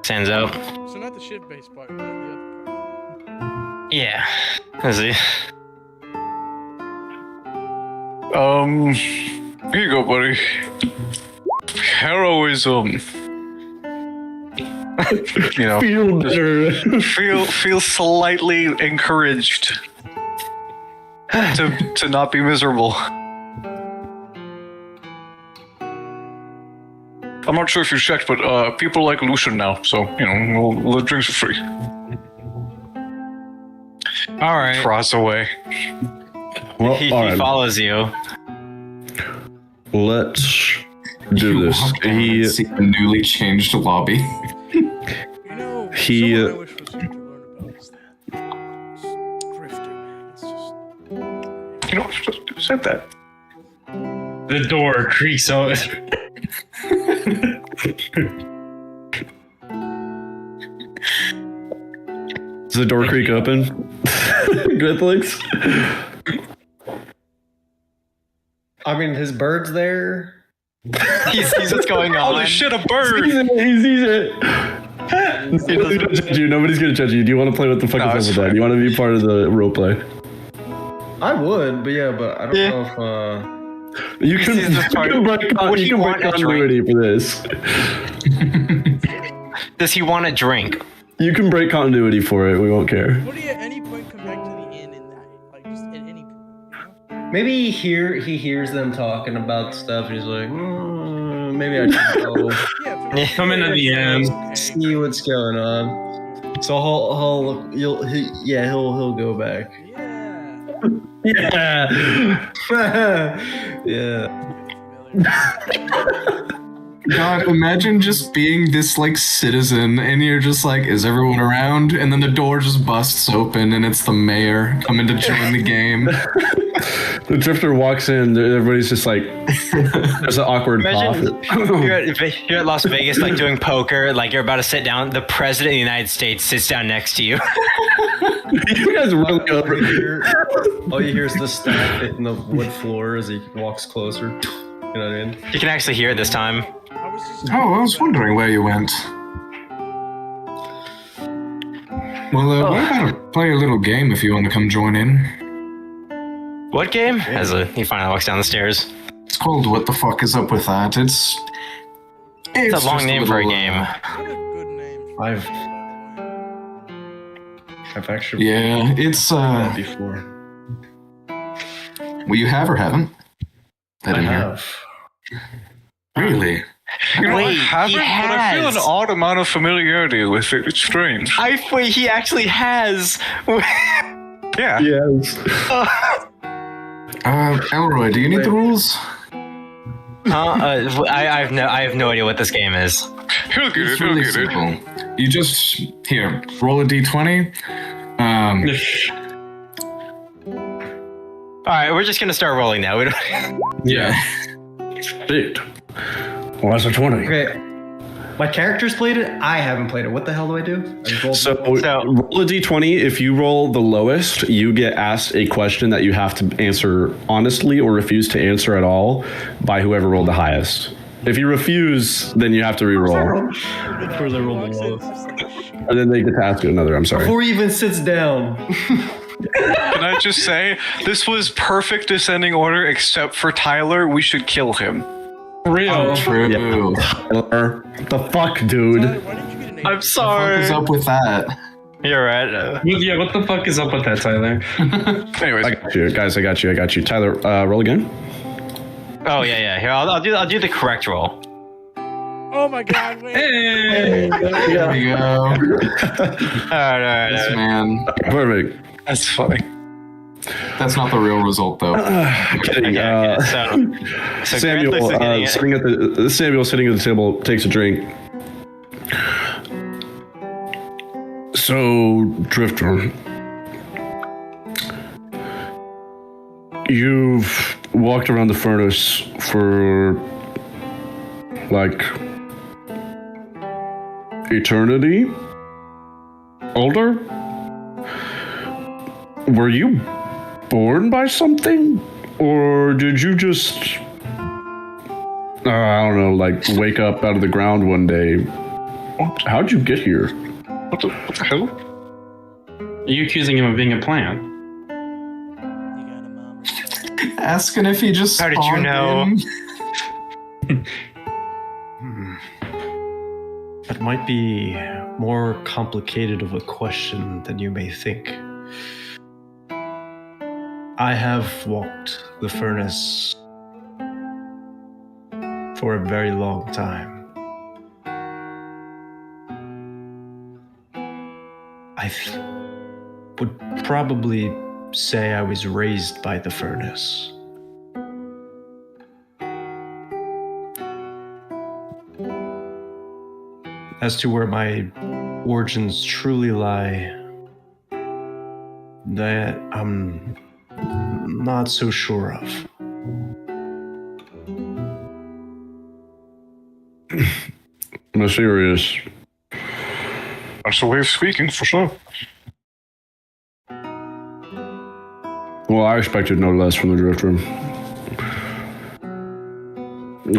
stands up. So not the shit-based part, but the other part. Yeah. As he. Here you go, buddy. Heroism. You know, Feel better. feel slightly encouraged to not be miserable. I'm not sure if you checked, but people like Lucian now, so you know, the drinks are free. All right. Cross away. Well, He all right. follows you. Let's do this. Walk down and see the newly changed lobby. You know, He, someone I wish was here to learn about is that drifter, man. It's just You know, who said that? The door creaks out. Does the door creak open? Granthalyx? I mean, his bird's there. He sees what's going on. Holy shit, a bird! He sees it. Nobody's gonna judge you. Nobody's gonna judge you. Do you want to play what the fuck No, is it's up with that? Do you want to be part of the role play? I would, but I don't know if. You can, sees this part. you can break, Would you he can want break a drink? continuity for this. Does he want a drink? You can break continuity for it. We won't care. would he at any point come back to the inn in that, like just at any point, you know? Maybe he hears them talking about stuff, and he's like, maybe I should go Yeah, Come into the end. see what's going on. So he'll go back. Yeah. Yeah. Yeah. God, imagine just being this, like, citizen, and you're just like, is everyone around? And then the door just busts open, and it's the mayor coming to join the game. The drifter walks in. Everybody's just like, there's an awkward Imagine pause. you're at Las Vegas, like doing poker, like you're about to sit down. The president of the United States sits down next to you. You guys really over. All you hear is the staff hitting the wood floor as he walks closer. You know what I mean? You can actually hear it this time. Oh, I was wondering where you went. Well, we're about to play a little game if you want to come join in. What game? As he finally walks down the stairs. It's called What the Fuck Is Up With That? It's It's a long just name for a little, game. What a good name. I've actually Yeah, it's played that before. Well, you have or haven't? I have. Really? You know, I Wait, haven't, he but I feel an has. odd amount of familiarity with it. It's strange. Wait, he actually has. Yeah. Yes. Elroy, do you need the rules? I have no idea what this game is. He'll get it. It's He'll really get it. simple. You just here roll a d20. All right, we're just gonna start rolling now. We don't. Yeah. Shit. Well, that's a 20. Okay. My character's played it. I haven't played it. What the hell do I do? I just rolled So So- roll a d20. If you roll the lowest, you get asked a question that you have to answer honestly or refuse to answer at all by whoever rolled the highest. If you refuse, then you have to re-roll. Before they roll the lowest. And then they get to ask you another. I'm sorry. Before he even sits down. Can I just say, this was perfect descending order except for Tyler. We should kill him. Real. True. Tyler, the fuck, dude? Why didn't you get an 8? I'm What sorry. is up with that? You're right. Yeah, what the fuck is up with that, Tyler? Anyways, I got you, guys. I got you. Tyler, roll again. Oh yeah. Here, I'll do the correct roll. Oh my god, wait. Hey. There you go. All right. This man. Perfect. that's funny. That's not the real result, though. Kidding. Okay, so Samuel, Granthalyx is getting it. Samuel sitting at the table takes a drink. So, Drifter, you've walked around the furnace for like eternity? Older? Were you born by something? Or did you just, I don't know, like wake up out of the ground one day? How'd you get here? What the hell? Are you accusing him of being a plant? You got a mom. Asking if he just. How did you spawned know? in. That might be more complicated of a question than you may think. I have walked the furnace for a very long time. I would probably say I was raised by the furnace. As to where my origins truly lie, that I'm not so sure of. Mysterious. That's a way of speaking, for sure. Well, I expected no less from the Drifter.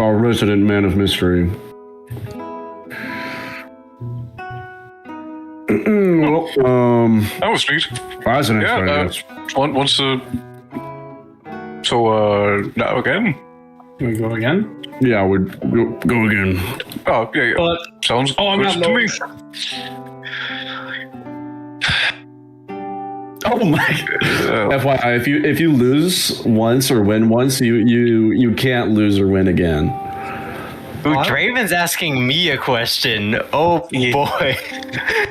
Our resident man of mystery. Well, That was neat. as an Yeah, experience. once now again? Can we go again? Yeah, we'd go again. Oh, yeah. But Sounds I'm good not to me. low. Oh my! FYI, if you lose once or win once, you can't lose or win again. Ooh, Draven's asking me a question. Oh boy.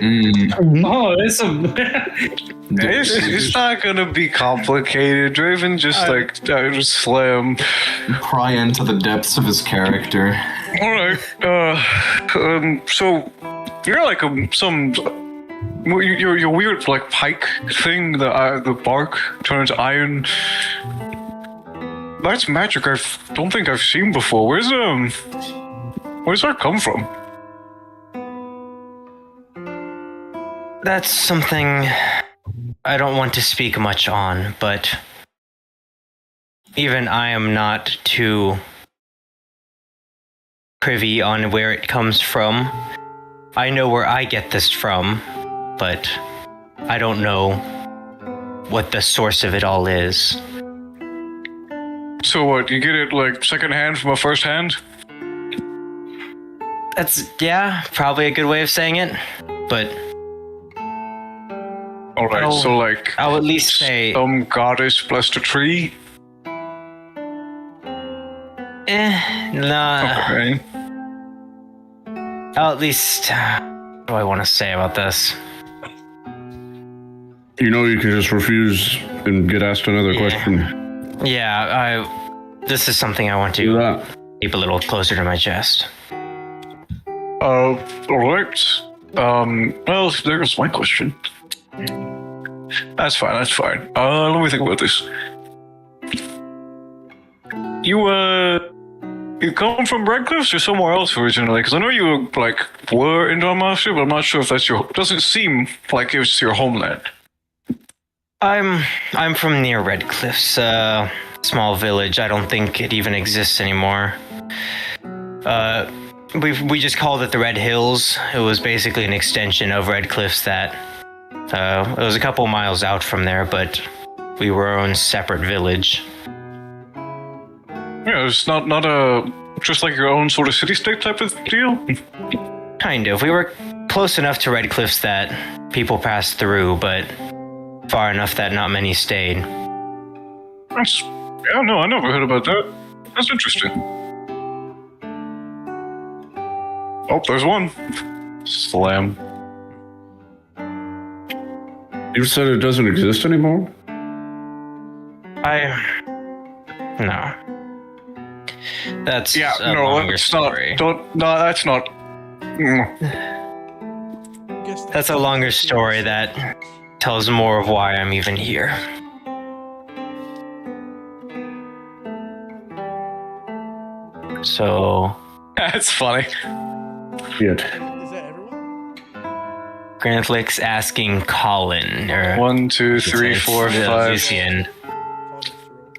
Oh, it's a. It's not gonna be complicated. Draven just just slam. Pry into the depths of his character. All right. So you're like your weird like pike thing. The bark turns iron. That's magic. I don't think I've seen before. Where's that come from? That's something I don't want to speak much on, but even I am not too privy on where it comes from. I know where I get this from, but I don't know what the source of it all is. So what? You get it like secondhand from a first hand? That's, yeah, probably a good way of saying it, but All right. I'll- So like I'll at least say some goddess blessed a tree. Nah. Okay. At least, what do I want to say about this? You know, you can just refuse and get asked another question. Yeah, this is something I want Do to that. keep a little closer to my chest. Alright. Well, there's my question. That's fine. Let me think about this. You come from Redcliffs or somewhere else originally? Because I know you, were in Dalmatia, but I'm not sure if that's doesn't seem like it's your homeland. I'm from near Redcliffs, small village. I don't think it even exists anymore. We just called it the Red Hills. It was basically an extension of Redcliffs that it was a couple miles out from there, but we were our own separate village. Yeah, it's not just like your own sort of city-state type of deal? Kind of. We were close enough to Redcliffs that people passed through, but far enough that not many stayed. I never heard about that. That's interesting. Oh, there's one. Slam. You said it doesn't exist anymore? No. That's a no, longer it's story. That's not. That's a longer story that tells more of why I'm even here. So, That's funny. Shit. Is that everyone? Granthalyx asking Colin, or 1, 2, 3, 4, 5. Lucian.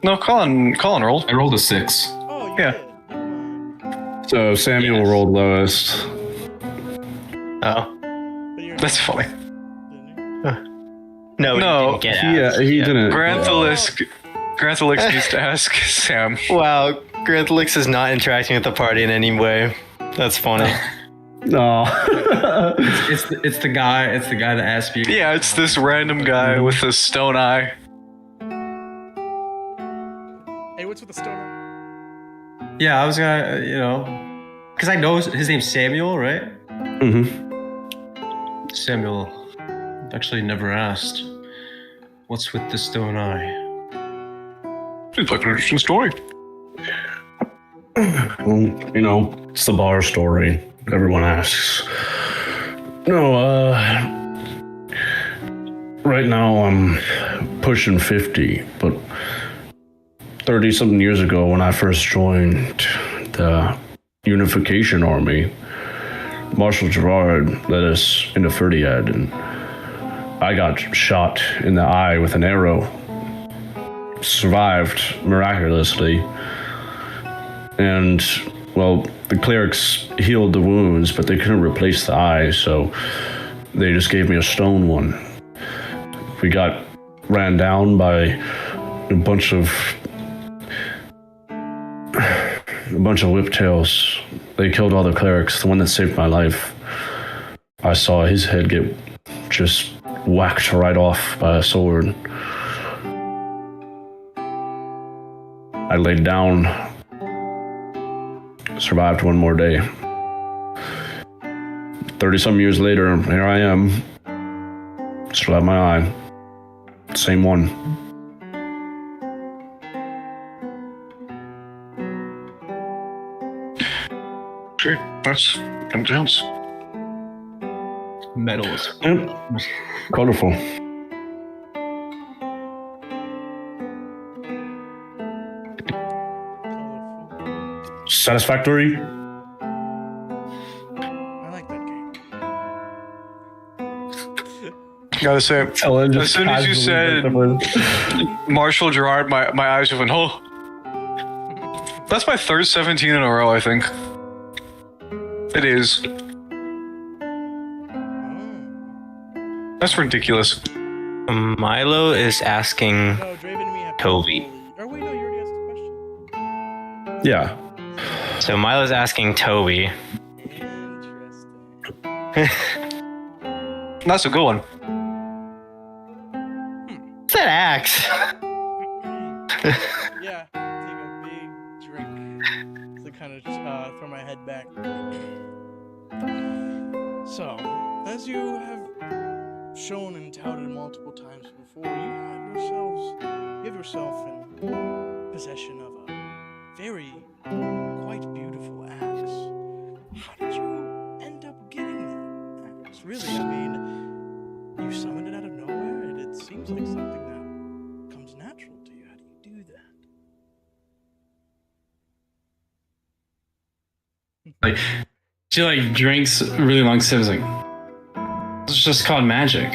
No, Colin rolled. I rolled a 6. Oh, you Yeah. did. Never mind. So Samuel Yes. rolled lowest. Oh, But you're That's funny. didn't you? no, No, he didn't get He, asked. he didn't. Granthalyx needs to ask Sam. Wow, Granthalyx is not interacting with the party in any way. That's funny. No. It's the guy that asked you. Yeah, it's this random guy with a stone eye. Hey, what's with the stoner? Yeah, I was gonna, because I know his name's Samuel, right? Mm-hmm. Samuel. I've actually never asked. What's with the stone eye? Seems like an interesting story. Well, it's the bar story. Everyone asks. No, right now I'm pushing 50, but 30-something years ago when I first joined the Unification Army, Marshal Gerard led us into Ferdiad, and I got shot in the eye with an arrow. Survived miraculously. And, well, the clerics healed the wounds, but they couldn't replace the eye, so they just gave me a stone one. We got ran down by a bunch of whiptails. They killed all the clerics. The one that saved my life, I saw his head get just whacked right off by a sword. I laid down, survived one more day. 30-some years later, here I am. Still have my eye. Same one. Okay, that's intense. Medals. Yep. Colorful. Colorful. Satisfactory? I like that game. Gotta say, as soon as you said Marshal Gerard, my eyes went, oh. That's my third 17 in a row, I think. It is. That's ridiculous. Milo is asking No, Draven and me have Toby. Or wait, no, you already asked the question. Yeah. So Milo's asking Toby. Interesting. That's a good one. What's that axe? Yeah, take a big drink. to kind of throw my head back. So, as you have shown and touted multiple times before, you have yourself in possession of a very quite beautiful axe. How did you end up getting that axe? Really, I mean, you summoned it out of nowhere, and it seems like something that comes natural to you. How do you do that? Like, she like drinks really long sips. Like, it's just called magic.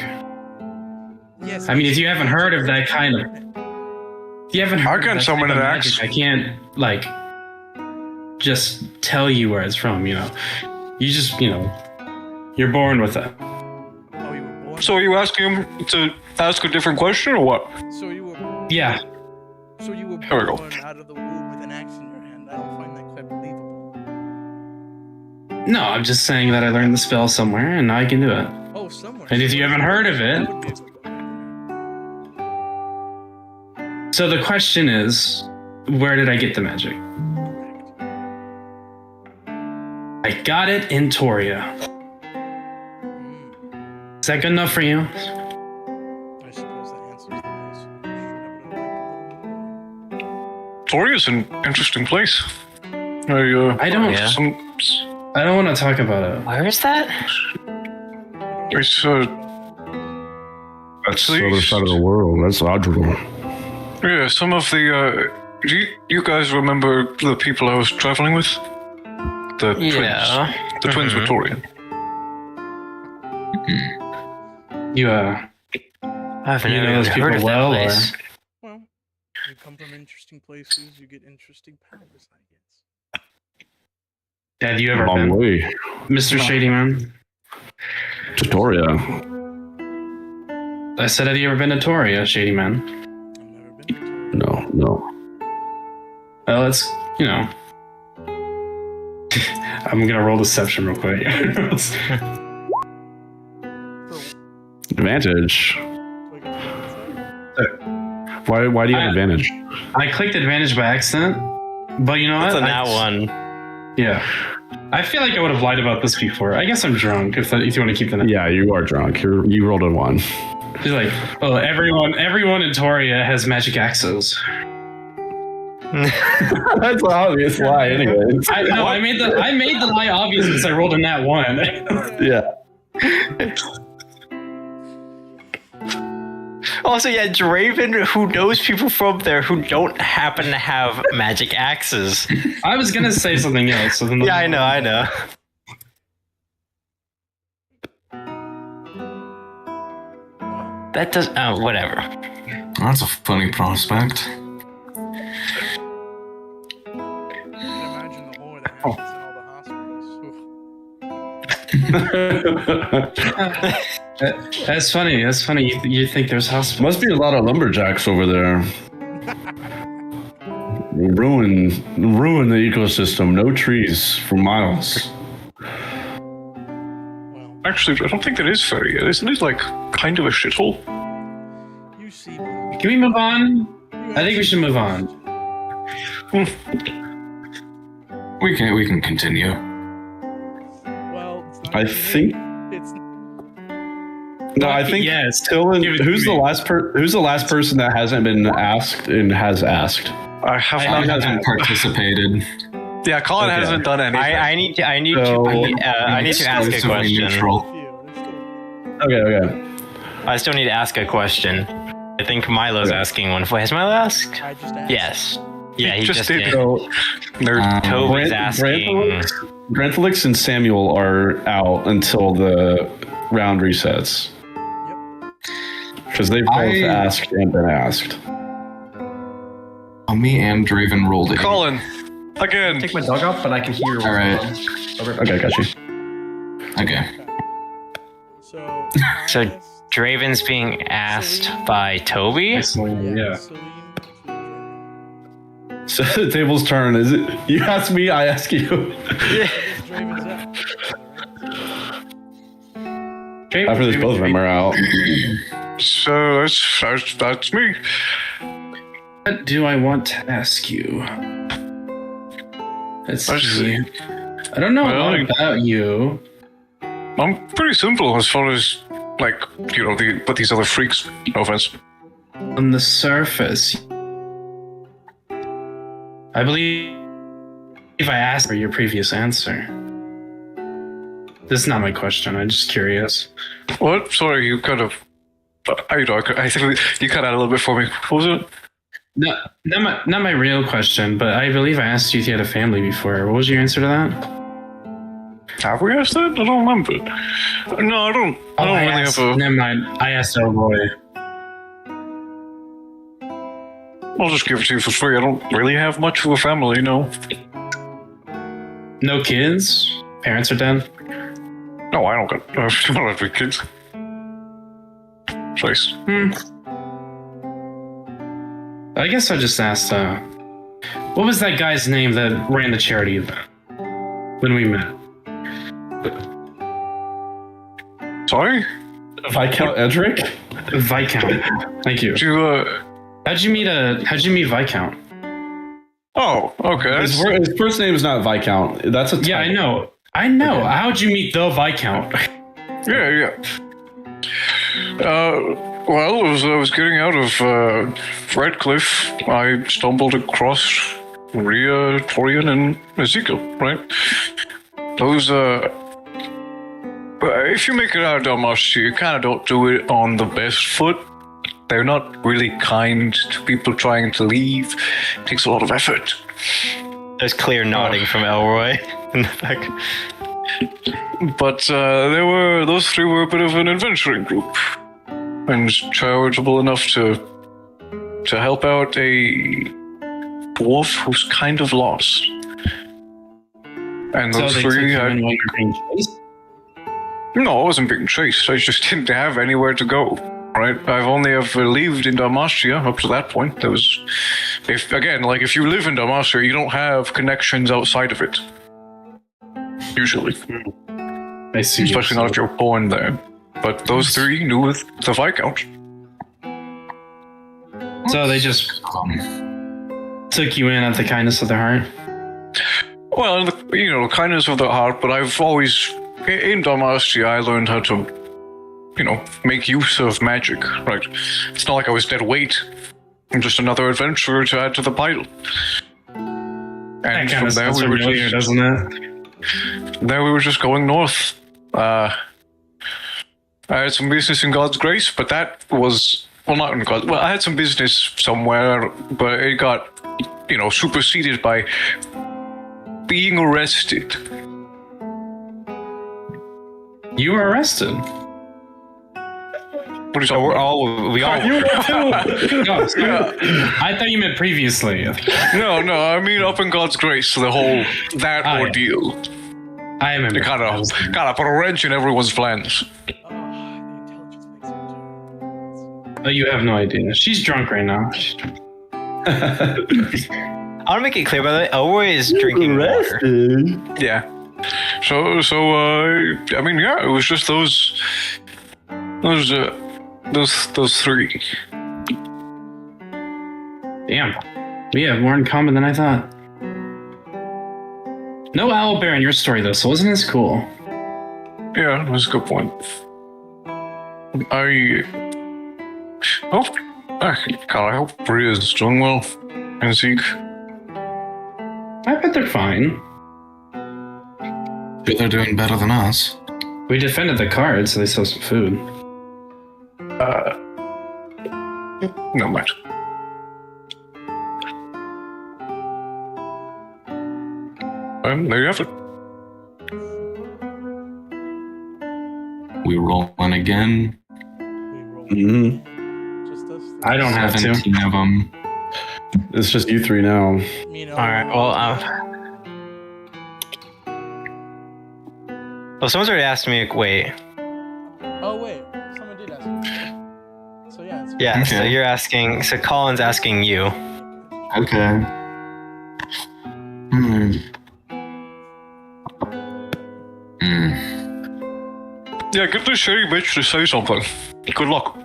Yes. I mean, if you haven't heard of that kind of, if you haven't heard can't of that summon type of an magic, axe. I can't like just tell you where it's from. You know, you just you're born with it. Oh, you were born. So are you asking him to ask a different question or what? So you were. Yeah. So you were There we go. born out of the womb with an axe in your hand. I don't find that quite believable. No, I'm just saying that I learned the spell somewhere and now I can do it. Oh, somewhere. And if you haven't heard of That it, would be a good one. so the question is, where did I get the magic? Correct. I got it in Toria. Hmm. Is that good enough for you? I suppose that answers the basic question. I would have liked a little more. Toria's an interesting place. I don't. Yeah. I don't want to talk about it. Where is that? It's That's the other side of the world. That's logical. yeah, some of the do you guys remember the people I was traveling with? The twins. The twins Mhm. were Torian. You I've You never know those even heard of people that well, place. Well, you come from interesting places, you get interesting powers, I guess. have you ever Long been, way. Mr. Shady Man? Tutoria. I said, have you ever been to Toria, Shady Man? I've never been to Toria. No. Well, it's I'm gonna roll deception real quick. Advantage. Do I get to Why do you have advantage? I clicked advantage by accident, but you know What's what? on that one? Yeah. I feel like I would have lied about this before. I guess I'm drunk if you want to keep the name. Yeah, you are drunk. You rolled a 1. She's like, oh, everyone in Toria has magic axes. That's an obvious lie, anyways. I made the lie obvious because I rolled a nat 1. Yeah. Also, yeah, Draven, who knows people from there who don't happen to have magic axes. I was gonna say something else. So then Yeah, I know. That does. Oh, whatever. That's a funny prospect. I can imagine the horror that happens in all the hospitals. Oof. That's funny. You think there's hospitals? Must be a lot of lumberjacks over there. Ruin the ecosystem. No trees for miles. Well, Actually, I don't think that is fair yet. Isn't it like kind of a shithole? you see. Can we move on? I think we should move on. We can continue. Well, it's not I even think. It's No, I think Yes. Dylan. Give it to Who's the me. Who's the last person that hasn't been asked and has asked? I have I not. I haven't participated. Yeah, Colin Okay. hasn't done anything. I need to. I need So- to ask a Exclusively question. neutral. Okay. I still need to ask a question. I think Milo's asking one. Has Milo asked? I just asked. Yes. Yeah, he just just did. did. So Nerd. Toby's asking. Granthalyx and Samuel are out until the round resets. Because they've both asked and been asked. Me and Draven rolled it. Colin, again. Take my dog off, but I can hear. All right. Okay, got you. Okay. So. So I guess- Draven's being asked by Toby. Yeah. Celine, So the table's turn. Is it you ask me, I ask you? Draven's up. After this, both of them are out. So that's me. What do I want to ask you? Let's I see. see. I don't know a Well, lot about you. I'm pretty simple as far as, like, but these other freaks, no offense. On the surface, I believe if I asked for your previous answer. This is not my question. I'm just curious. What? Sorry, you kind of. I think you cut out a little bit for me. What was it? No, not my real question, but I believe I asked you if you had a family before. What was your answer to that? Have we asked that? I don't remember. No, I don't. I don't really have a. Never mind. I asked Elroy. I'll just give it to you for free. I don't really have much of a family, no. No kids? Parents are dead? No, I don't have any kids. Choice. I guess I just asked, what was that guy's name that ran the charity event when we met? Sorry? Viscount Edric? Viscount. Thank you. Did you, How'd you meet Viscount? Oh, okay. His first name is not Viscount. That's a Yeah, I title. know. I know. Okay. How'd you meet the Viscount? Yeah. Well, as I was getting out of Redcliffe, I stumbled across Maria, Torian, and Ezekiel, right? Those, if you make it out of Dalmatia, you kind of don't do it on the best foot. They're not really kind to people trying to leave. It takes a lot of effort. There's clear nodding from Elroy in the back. But those three were a bit of an adventuring group, and charitable enough to help out a dwarf who's kind of lost. And So those they took three you had. in while you were being chased? No, I wasn't being chased. I just didn't have anywhere to go. Right? I've only ever lived in Dalmatia up to that point. There was, if you live in Dalmatia, you don't have connections outside of it. Usually. I see. Especially not if you're born there. But those three knew the Viscount. So they just took you in at the kindness of their heart? Well, kindness of the heart, but I've always, in Dalmatia, I learned how to, make use of magic, right? It's not like I was dead weight. I'm just another adventurer to add to the pile. And from there we were familiar, just, doesn't it? there we were just going north. I had some business in God's grace, but that was, well, not in God. Well, I had some business somewhere, but it got, superseded by being arrested. You were arrested. What are you talking We all. Oh, sorry. I thought you meant previously. No, I mean up in God's grace, the whole that yeah. ordeal. I remember. It kind of put a wrench in everyone's plans. The intelligence makes it. Oh, you have no idea. She's drunk right now. I want to make it clear, by the way, Elroy is drinking water. Yeah. So I mean, yeah, it was just those three. Damn. We have more in common than I thought. No owlbear in your story, though, so wasn't this cool? Yeah, that's a good point. I hope Bria's doing well. And Zeke. I bet they're fine. But they're doing better than us. We defended the cards, so they still have some food. No mind. There you have it. We rolling again. We roll. Mm-hmm. Just us. Three. I don't have to. 17 of them. It's just you three now. Me and All right. Well, someone's already asked me. Wait. Oh wait, someone did ask me. So yeah. It's Yeah. So Okay. you're asking. So Colin's asking you. Okay. Yeah, get this shitty bitch to say something. Good luck.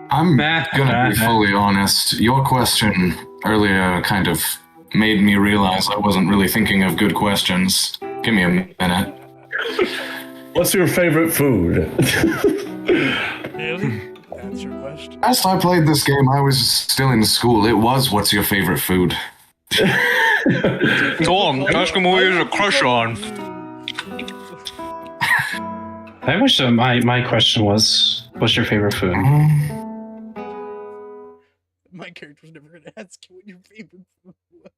I'm gonna be fully honest. Your question earlier kind of made me realize I wasn't really thinking of good questions. Give me a minute. What's your favorite food? Really? That's your question. Last I played this game, I was still in school. It was, what's your favorite food? Go on, ask him who he has a crush on. I wish my question was, what's your favorite food? My character was never going to ask you what your favorite food was.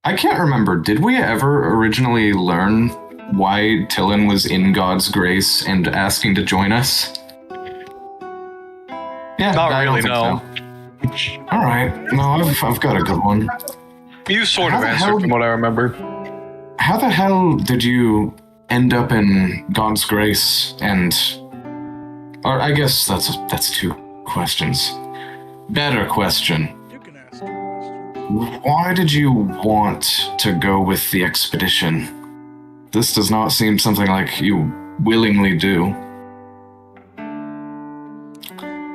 I can't remember. Did we ever originally learn why Tillin was in God's grace and asking to join us? Yeah, Not I really, don't think so. All right. No, I've got a good one. You sort How of the answered hell- from what I remember. How the hell did you end up in God's grace and... Or I guess that's two questions. Better question. You can ask your question. Why did you want to go with the expedition? This does not seem something like you willingly do.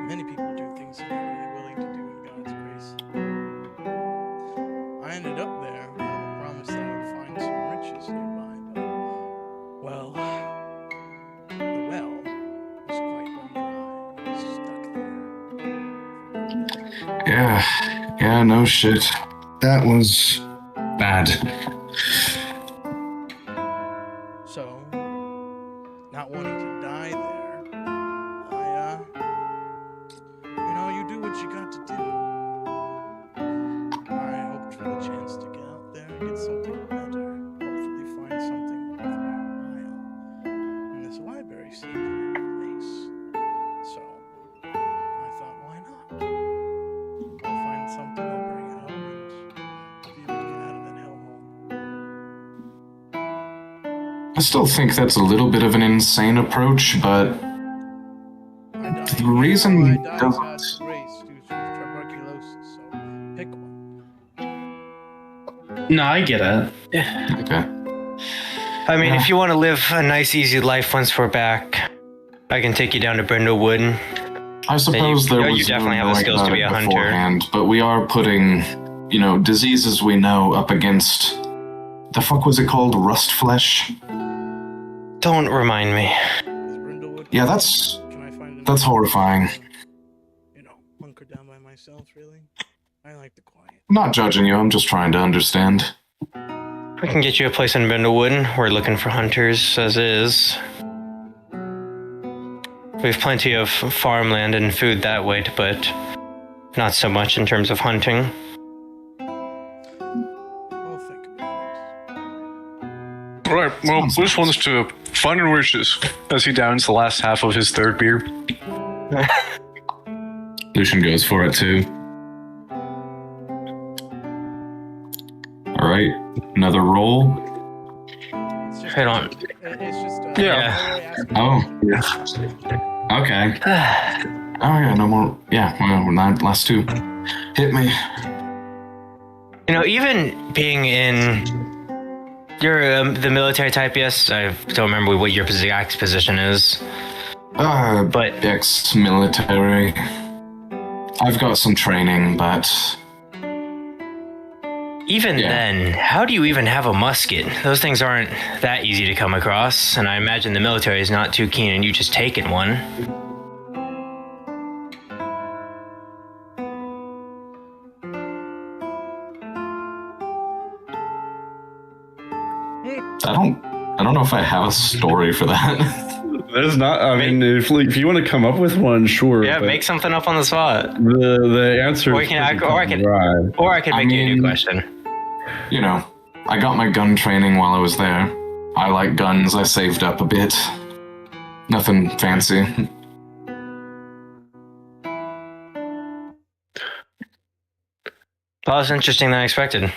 Many people do things they're not really willing to do in God's grace. I ended up there with a promise that I would find some riches nearby, but, well, the well was quite run dry. I was stuck there. Yeah, no shit. That was bad. So, not wanting to die there, you do what you got to do. I hoped for the chance to get out there and get something better. Hopefully find something worthwhile. And this library seemed like a place. So, I thought, why not? I'll find something, I'll bring it home, and be able to get out of that hellhole. I still think that's a little bit of an insane approach, but the reason I died doesn't... God's grace due to tuberculosis, so pick one. No, I get it. Okay. I mean, if you want to live a nice, easy life once we're back, I can take you down to Brindlewood. I suppose you there was definitely no have the knowing skills to about be it a hunter. beforehand, but we are putting, diseases we know up against... The fuck was it called? Rustflesh? Don't remind me. Is Brindlewood? Yeah, that's Can I find horrifying. Hunker down by myself, really? I like the quiet. I'm not judging you, I'm just trying to understand. We can get you a place in Brindlewood. We're looking for hunters as is. We have plenty of farmland and food that way, but not so much in terms of hunting. I'll think about it. Right, well, this one's to finding riches as he downs the last half of his third beer. Lucian goes for it too. Alright, another roll. It's just Right on. It's just Yeah. Oh, okay. Oh yeah, no more. Yeah, well, last two. Hit me. Even being in... You're the military type, yes? I don't remember what your exact position is. But ex-military. I've got some training, but... Even then, how do you even have a musket? Those things aren't that easy to come across, and I imagine the military is not too keen on you just taking one. I don't know if I have a story for that. There's not. I mean, if you want to come up with one, sure. Yeah, but make something up on the spot. the answer. Or I can make you a new question. I got my gun training while I was there. I like guns. I saved up a bit. Nothing fancy. Well, that's interesting than I expected.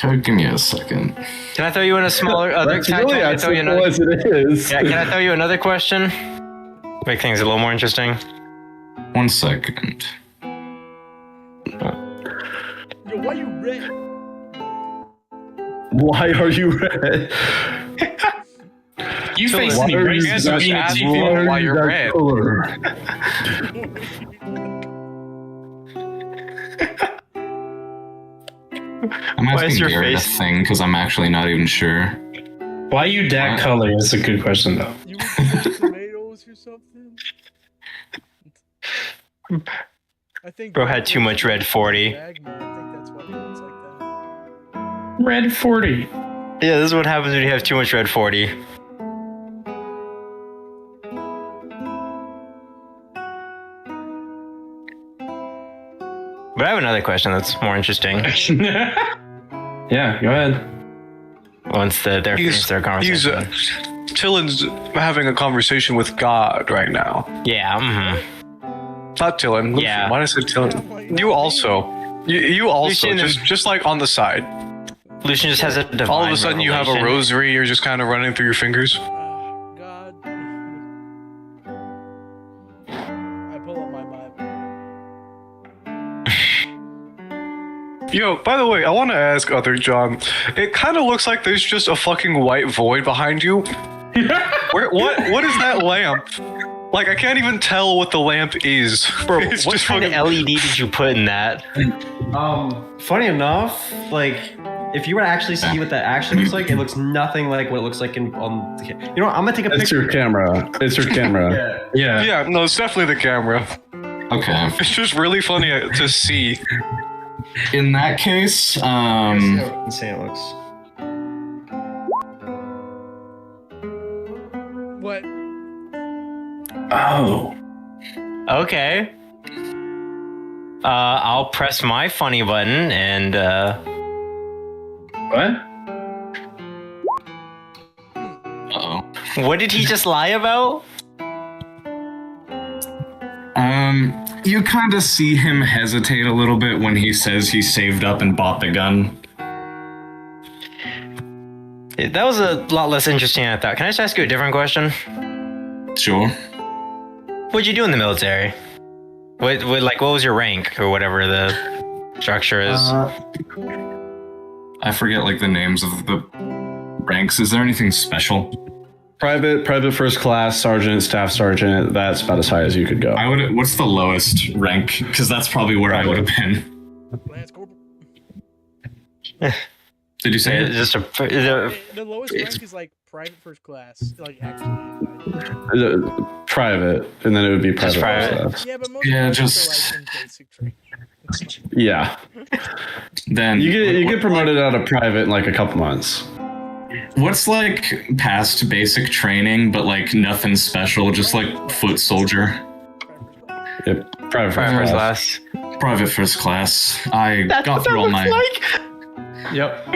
Give me a second. Can I throw you in a smaller other? That's Can I really throw as you simple another? as it is. Yeah, can I throw you another question? Make things a little more interesting. 1 second. Yo, why you red? Why are you red? You face Why any are you racism just being a asking TV? why you're red? I'm Why is asking your Garrett a face- thing because I'm actually not even sure. Why are you that color is a good question, though. You would eat tomatoes or something? I think Bro had too much red 40. I think that's why he looks like that. Red 40. Yeah, this is what happens when you have too much red 40. But I have another question that's more interesting. Yeah, go ahead. Once they're finished their conversation. Tillen's having a conversation with God right now. Yeah, Not Tillen. Lucian. Yeah. Why did I say Tillen? You also. You also. Lucian Just like on the side. Lucian just has a divine All of a sudden you have a revelation. rosary. You're just kind of running through your fingers. God. I pull up my Bible. Yo, by the way, I want to ask Other John. It kind of looks like there's just a fucking white void behind you. What is that lamp? Like, I can't even tell what the lamp is. Bro, It's what just kind fucking- of LED did you put in that? Funny enough, like if you were to actually see what that actually looks like, it looks nothing like what it looks like on. You know what? I'm gonna take a It's picture. your camera. It's your camera. Yeah. Yeah, no, it's definitely the camera. Okay. It's just really funny to see. In that case, See how insane it looks. What? Oh. Okay. I'll press my funny button and What? uh-oh. what did he just lie about? You kind of see him hesitate a little bit when he says he saved up and bought the gun. That was a lot less interesting than I thought. Can I just ask you a different question? Sure. What'd you do in the military? What was your rank or whatever the structure is? I forget like the names of the ranks. Is there anything special? Private first class, sergeant, staff sergeant. That's about as high as you could go. What's the lowest rank? Because that's probably where I would have been. Lance Corporal. Did you say It's it? just The lowest rank is like private first class. Like actually. Private, and then it would be private. private. first class. Yeah, but most Yeah, of just- are like in basic training. Yeah, Then you get promoted out of private in like a couple months. What's like past basic training, but like nothing special, just like foot soldier, Yep, private private first class. class. private first class. I got through all my Yep.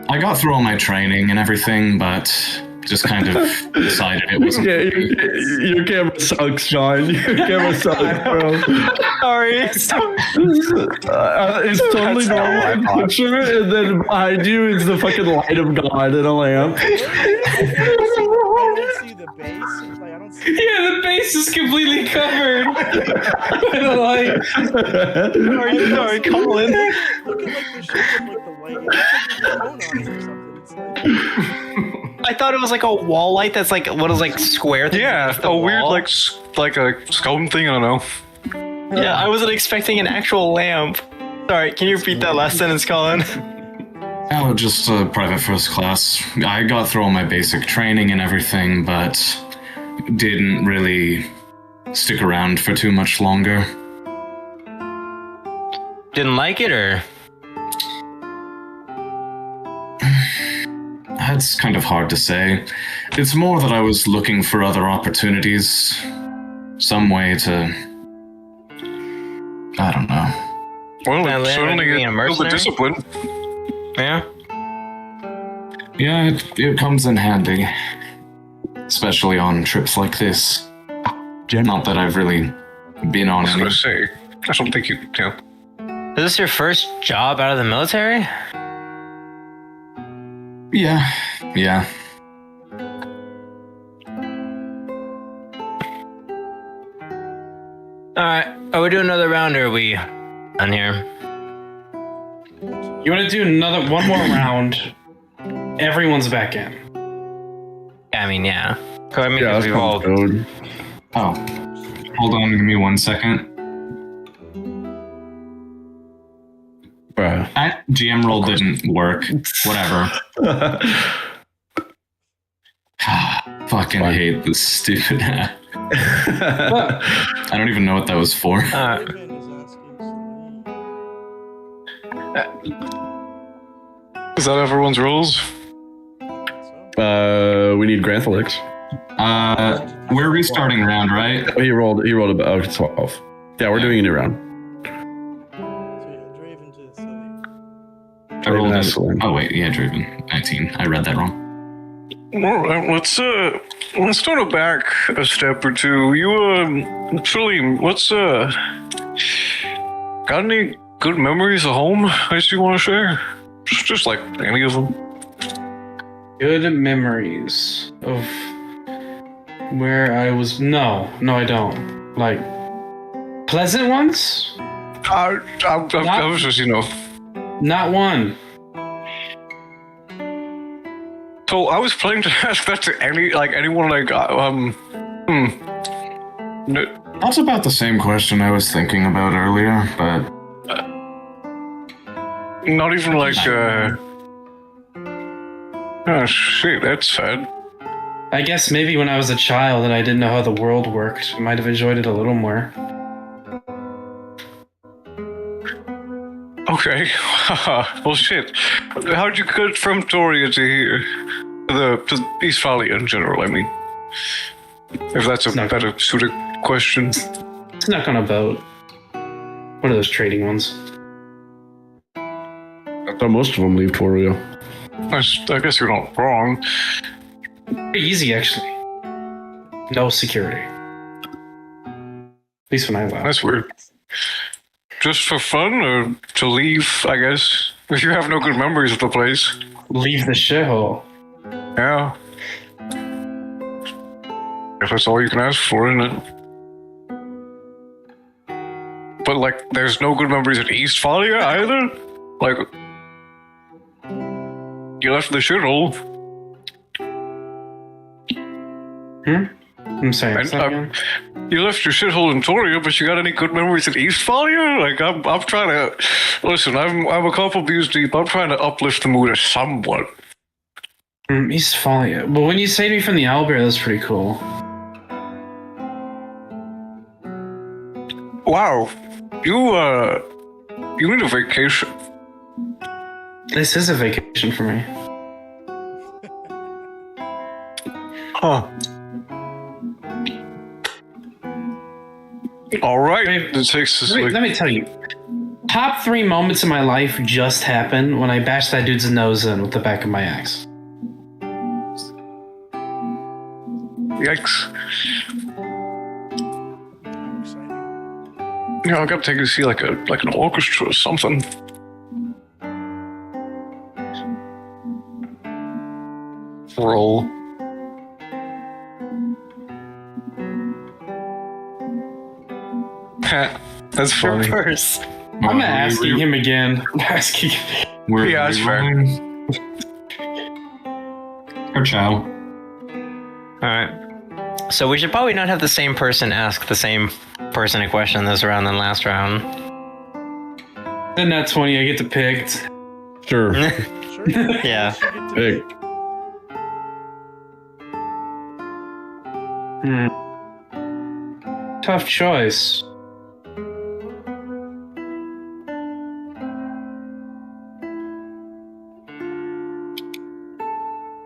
I got through all my training and everything, but just kind of decided it wasn't. Yeah, your camera sucks, John. Your camera sucks, bro. Sorry. It's totally normal in picture, and then behind you is the fucking light of God in a lamp. I don't see the base. Like I don't see. Yeah, the base is completely covered. Like, Sorry, Colin. Look at like the shape of like the light. It looks like there's phone on it or something. It's like, I thought it was like a wall light that's like what is like square thing. Yeah, against the a weird wall. like a scone thing. I don't know. Yeah, I wasn't expecting an actual lamp. Sorry, can you repeat that last sentence, Colin? Oh, just private first class. I got through all my basic training and everything, but didn't really stick around for too much longer. Didn't like it, or That's kind of hard to say. It's more that I was looking for other opportunities. Some way to... I don't know. Well, Can I it land certainly being a build the mercenary? discipline. yeah? Yeah, it comes in handy. Especially on trips like this. Not that I've really been I on was any. gonna say. I don't think you. Is this your first job out of the military? Yeah. Alright, are we doing another round, or are we on here? you want to do one more round? Everyone's back in. Yeah, I mean, yeah. I mean, Yeah, because that's we've all. code. Oh, hold on, give me 1 second. Bruh. That GM roll didn't work. Whatever. Fucking Fine. hate this stupid hat. I don't even know what that was for. Raven is asking somebody. Is that everyone's rules? We need Granthalyx. We're restarting round, right? Oh, he rolled about 12. Yeah, we're doing a new round. So yeah, Draven to the I rolled Excellent. Oh wait, yeah, Draven. 19. I read that wrong. Well, let's start it back a step or two. You Trillium, got any good memories of home that you want to share? Just like any of them. Good memories of where I was. No, I don't. Like, pleasant ones? I was just, Not one. So I was planning to ask that to anyone That's about the same question I was thinking about earlier, but not even like oh shit, that's sad. I guess maybe when I was a child and I didn't know how the world worked, I might have enjoyed it a little more. Okay. Well shit. How'd you get from Toria to here? To Eastphalia in general, I mean. If that's a not better suited question. It's not gonna vote. One of those trading ones. I thought most of them leave Torio. I guess you're not wrong. Pretty easy, actually. No security. At least when I left. That's weird. Just for fun or to leave, I guess? If you have no good memories of the place. Leave the shithole. Yeah. If that's all you can ask for, isn't it? But, like, there's no good memories at Eastphalia either? Like, you left the shithole. I'm sorry. And, say that again? you left your shithole in Toria, but you got any good memories at Eastphalia? Like, I'm trying to... Listen, I'm a couple views deep. I'm trying to uplift the mood somewhat. Eastphalia. Well, when you saved me from the owlbear, that's pretty cool. Wow. You need a vacation. This is a vacation for me. Huh. All right. Wait, It takes us Let me tell you. Top 3 moments in my life just happened when I bashed that dude's nose in with the back of my axe. Yikes. Exciting. Yeah, I gotta take you to see like an orchestra or something. Roll. That's funny. Purse. I'm not asking him again. I'm asking. Yeah, that's fair. Or Chow. Alright. So we should probably not have the same person ask the same person a question this round than last round. Then that 20, I get to pick. Sure. Sure. Yeah. Big. Tough choice.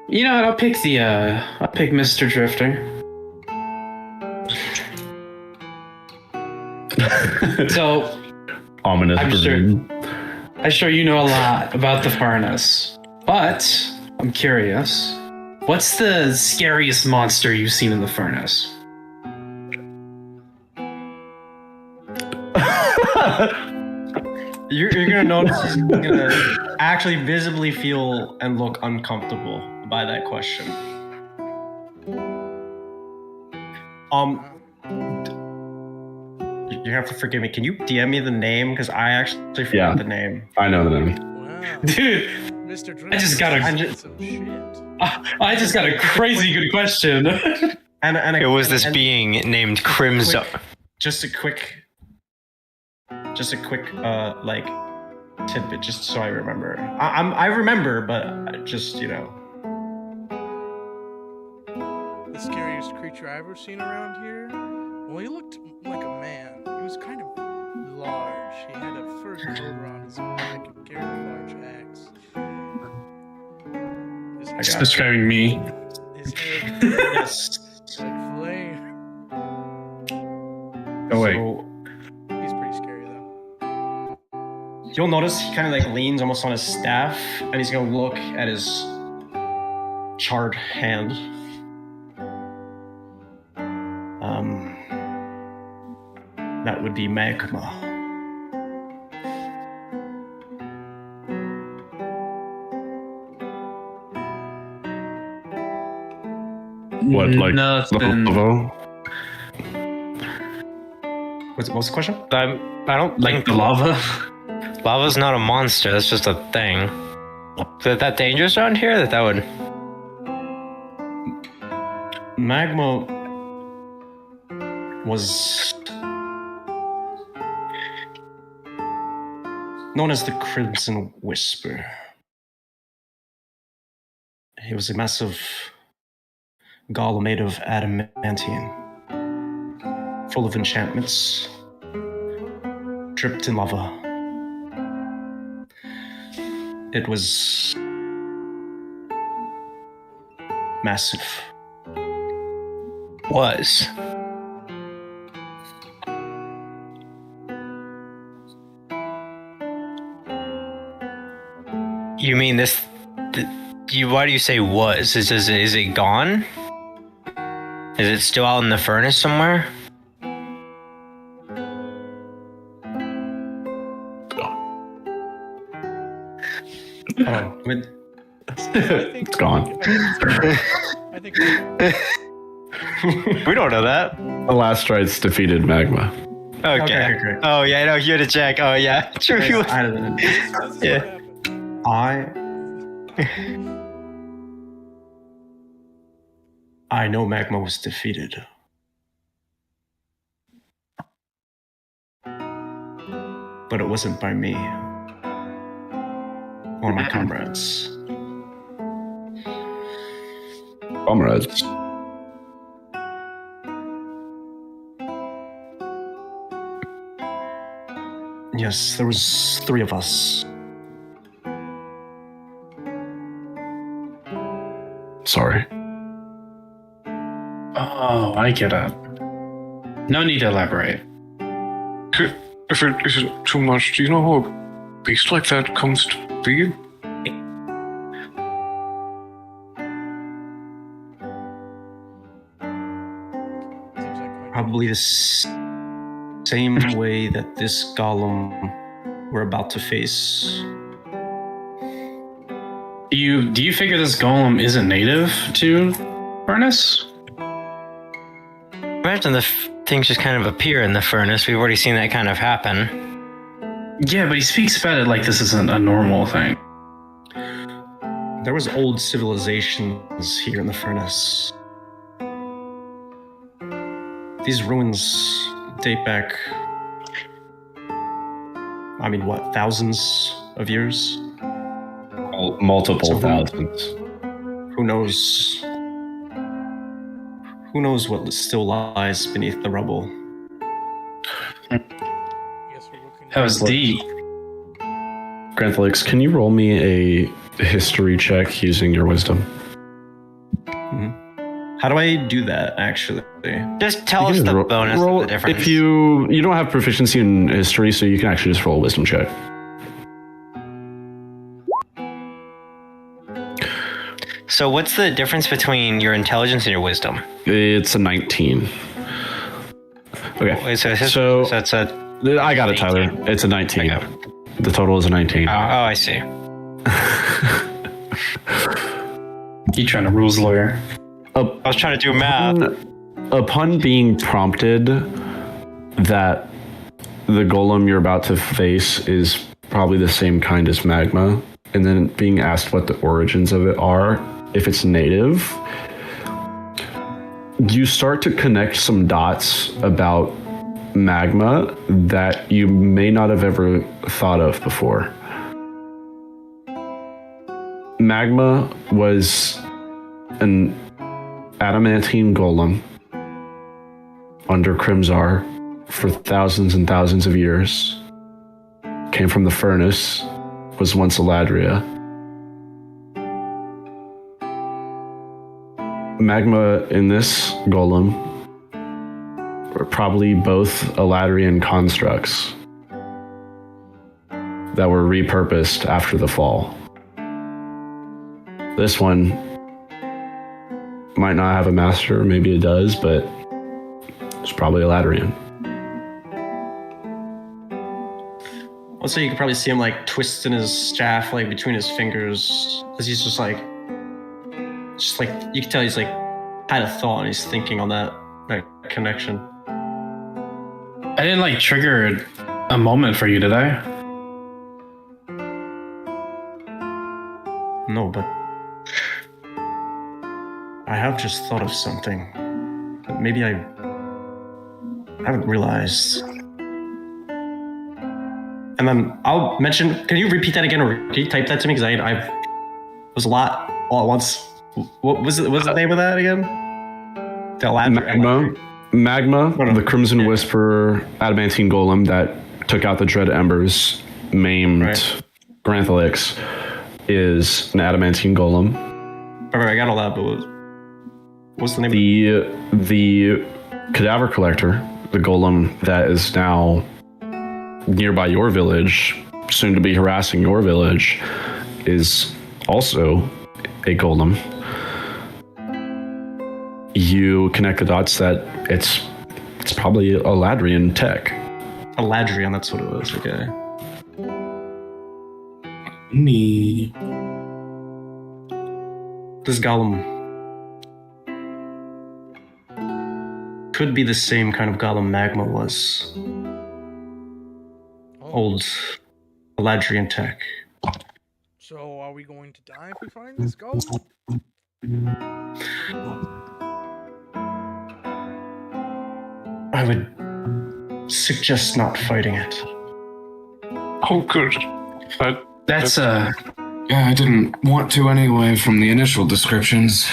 You know what? I'll pick Mr. Drifter. So, Ominous. I'm sure you know a lot about the furnace, but I'm curious. What's the scariest monster you've seen in the furnace? You're gonna notice he's gonna actually visibly feel and look uncomfortable by that question. You have to forgive me. Can you DM me the name? Because I actually forgot the name. I know the name. Wow. Dude, Mr. I just got a- some shit. I just got a crazy good question. And It was this being named Crimson. Just a quick like tidbit, just so I remember. I remember, but just The scariest creature I've ever seen around here? Well, he looked like a man. He was kind of large. He had a fur coat around his back and carried a large axe. His It's describing me. His hair yes. was like flame. Oh wait. So, He's pretty scary though. you'll notice he kind of like leans almost on his staff, and he's gonna look at his charred hand. That would be magma. What, like Nothing. lava? What was the question? I don't Like think the lava? lava's not a monster. That's just a thing. Is that dangerous around here? That would. Magma was known as the Crimson Whisper. He was a massive golem made of adamantine, full of enchantments, dripped in lava. It was massive. Was. You mean this? Why do you say was? Is it gone? Is it still out in the furnace somewhere? Oh, with It's gone. I think We don't know that. The last rites defeated magma. Okay. great. Oh yeah, no, you had to check. Oh yeah, true. I don't know. that's Yeah. what happened. I know magma was defeated. But it wasn't by me or my comrades. Comrades. Yes, there was 3 of us. Sorry. Oh, I get it. No need to elaborate. If it isn't too much, do you know how a beast like that comes to be? Seems like quite Probably the same way that this golem we're about to face. Do you figure this golem isn't native to Furnace? Imagine the things just kind of appear in the furnace. We've already seen that kind of happen. Yeah, but he speaks about it like this isn't a normal thing. There was old civilizations here in the furnace. These ruins date back, I mean, what, thousands of years? Multiple So who- thousands. Who knows? Who knows what still lies beneath the rubble? Guess we're looking That was deep. Granthalyx, can you roll me a history check using your wisdom? How do I do that, actually? Just tell You us can the ro- bonus roll- of the difference. If you don't have proficiency in history, so you can actually just roll a wisdom check. So what's the difference between your intelligence and your wisdom? It's a 19. Okay. Wait, so So- that's a. I got it, Tyler. It's a 19. Okay. The total is a 19. Oh, I see. You trying to rules lawyer? I was trying to do math. Upon being prompted that the golem you're about to face is probably the same kind as magma, and then being asked what the origins of it are, if it's native, you start to connect some dots about magma that you may not have ever thought of before. Magma was an adamantine golem under Krimzar for thousands and thousands of years. Came from the furnace, was once Eladria. Magma in this golem were probably both Eladrian constructs that were repurposed after the fall. This one might not have a master, maybe it does, but it's probably Eladrian. Also, you could probably see him like twisting his staff like between his fingers, as he's just like you can tell he's like had a thought and he's thinking on that connection. I didn't like trigger a moment for you, did I? No, but I have just thought of something that maybe I haven't realized. And then I'll mention, can you repeat that again, or can you type that to me? Because I was a lot all at once. What was the name of that again? Magma, the Crimson Whisperer adamantine golem that took out the Dread Embers, maimed Granthalyx, is an adamantine golem. Alright, I got all that, but what's the name? The Cadaver Collector, the golem that is now nearby your village, soon to be harassing your village, is also a golem. You connect the dots that it's probably Eladrian tech. Eladrian, that's what it was, okay. Me. This golem could be the same kind of golem Magma was. Old Eladrian tech. So, are we going to die if we find this golem? I would suggest not fighting it. Oh, good. That's Yeah, I didn't want to anyway from the initial descriptions.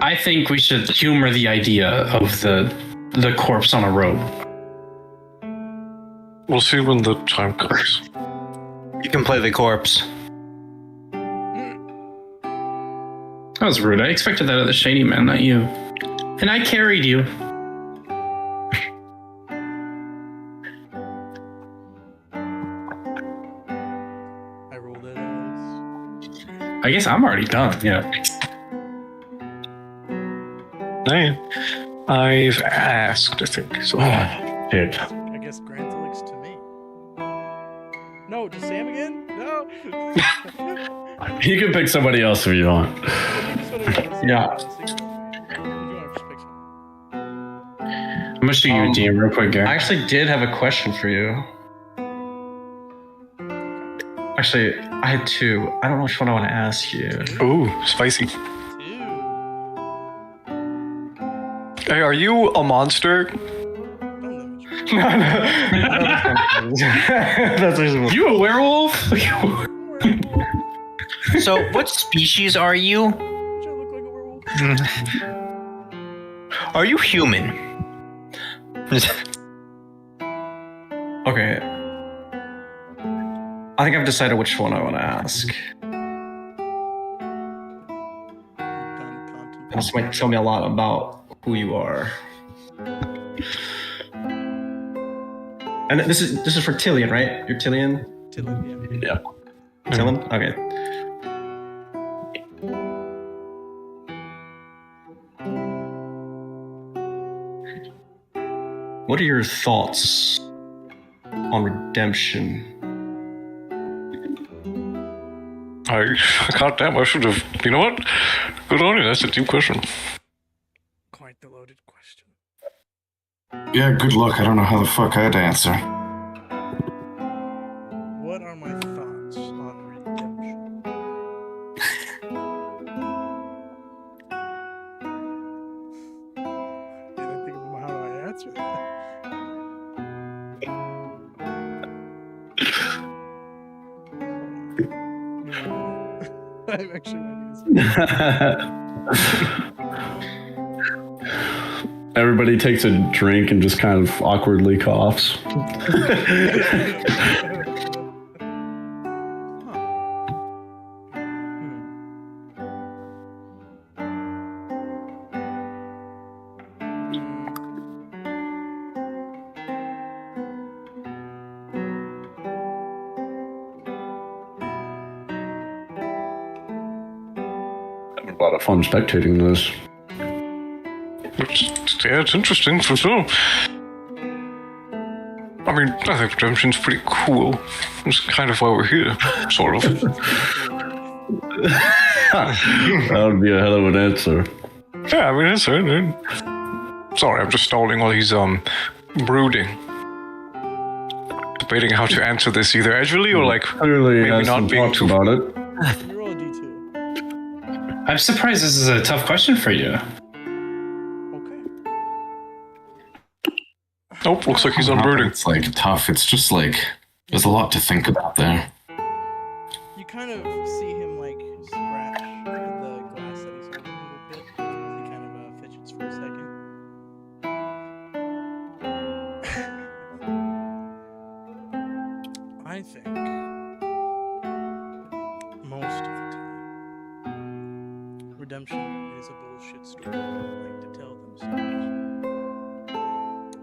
I think we should humor the idea of the corpse on a rope. We'll see when the time comes. You can play the corpse. That was rude. I expected that of the shady man, not you. And I carried you. I rolled it as... I guess I'm already done, yeah. Hey, I've asked, I think. So. Dude. I guess Granthalyx to me. No, to Sam again? No! You can pick somebody else if you want. Yeah. I'm gonna shoot you a DM real quick, Gary. I actually did have a question for you. Actually, I had two. I don't know which one I want to ask you. Ooh, spicy. Hey, are you a monster? No. That's actually You a werewolf? So, what species are you? Don't you look like a werewolf? Are you human? Okay. I think I've decided which one I want to ask. This might tell me a lot about who you are. And this is for Tillian, right? You're Tillian? Tillian, yeah. Tillian? Okay. What are your thoughts on redemption? Goddamn, I should have. You know what? Good on you. That's a deep question. Quite the loaded question. Yeah, good luck. I don't know how the fuck I'd answer. What are That's right. I'm actually writing this. Everybody takes a drink and just kind of awkwardly coughs. A lot of fun spectating this. It's interesting for sure. I mean, I think redemption's pretty cool. It's kind of why we're here, sort of. That would be a hell of an answer. Yeah, I mean, that's it. Sorry, I'm just stalling while he's brooding. Debating how to answer this either edgely or like Clearly, maybe has not some being thoughts too. about it. You roll a d2. I'm surprised this is a tough question for you. Okay. Nope, looks like he's on brooding. It's like tough. It's just like there's a lot to think about there. You kind of see him like scratch at the glass that he's holding a little bit. He kind of fidgets for a second. I think most of the time, redemption is a bullshit story they like to tell themselves.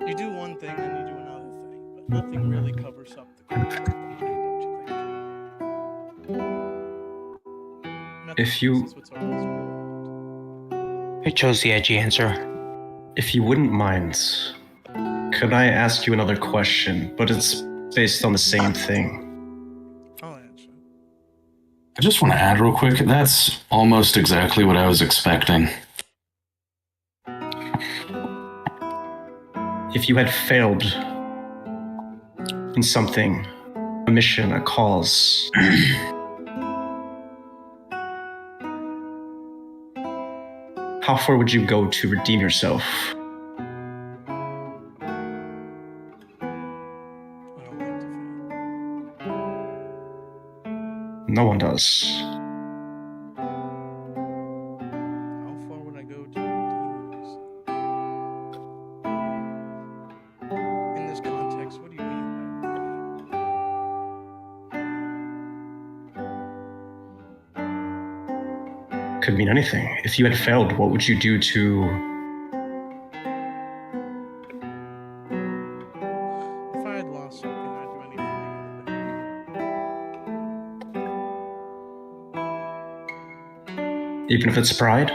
You do one thing and you do another thing, but nothing really covers up the crap behind, don't you think? Nothing If you- fixes what's already spoiled. I chose the edgy answer. If you wouldn't mind, could I ask you another question? But it's based on the same thing. I'll answer. I just want to add real quick. That's almost exactly what I was expecting. If you had failed in something, a mission, a cause, how far would you go to redeem yourself? I don't like to fail. No one does. How far would I go to redeem myself? In this context, what do you mean by redeem? Could mean anything. If you had failed, what would you do to... If I had lost something, I'd do anything to get it back. Even if it's pride?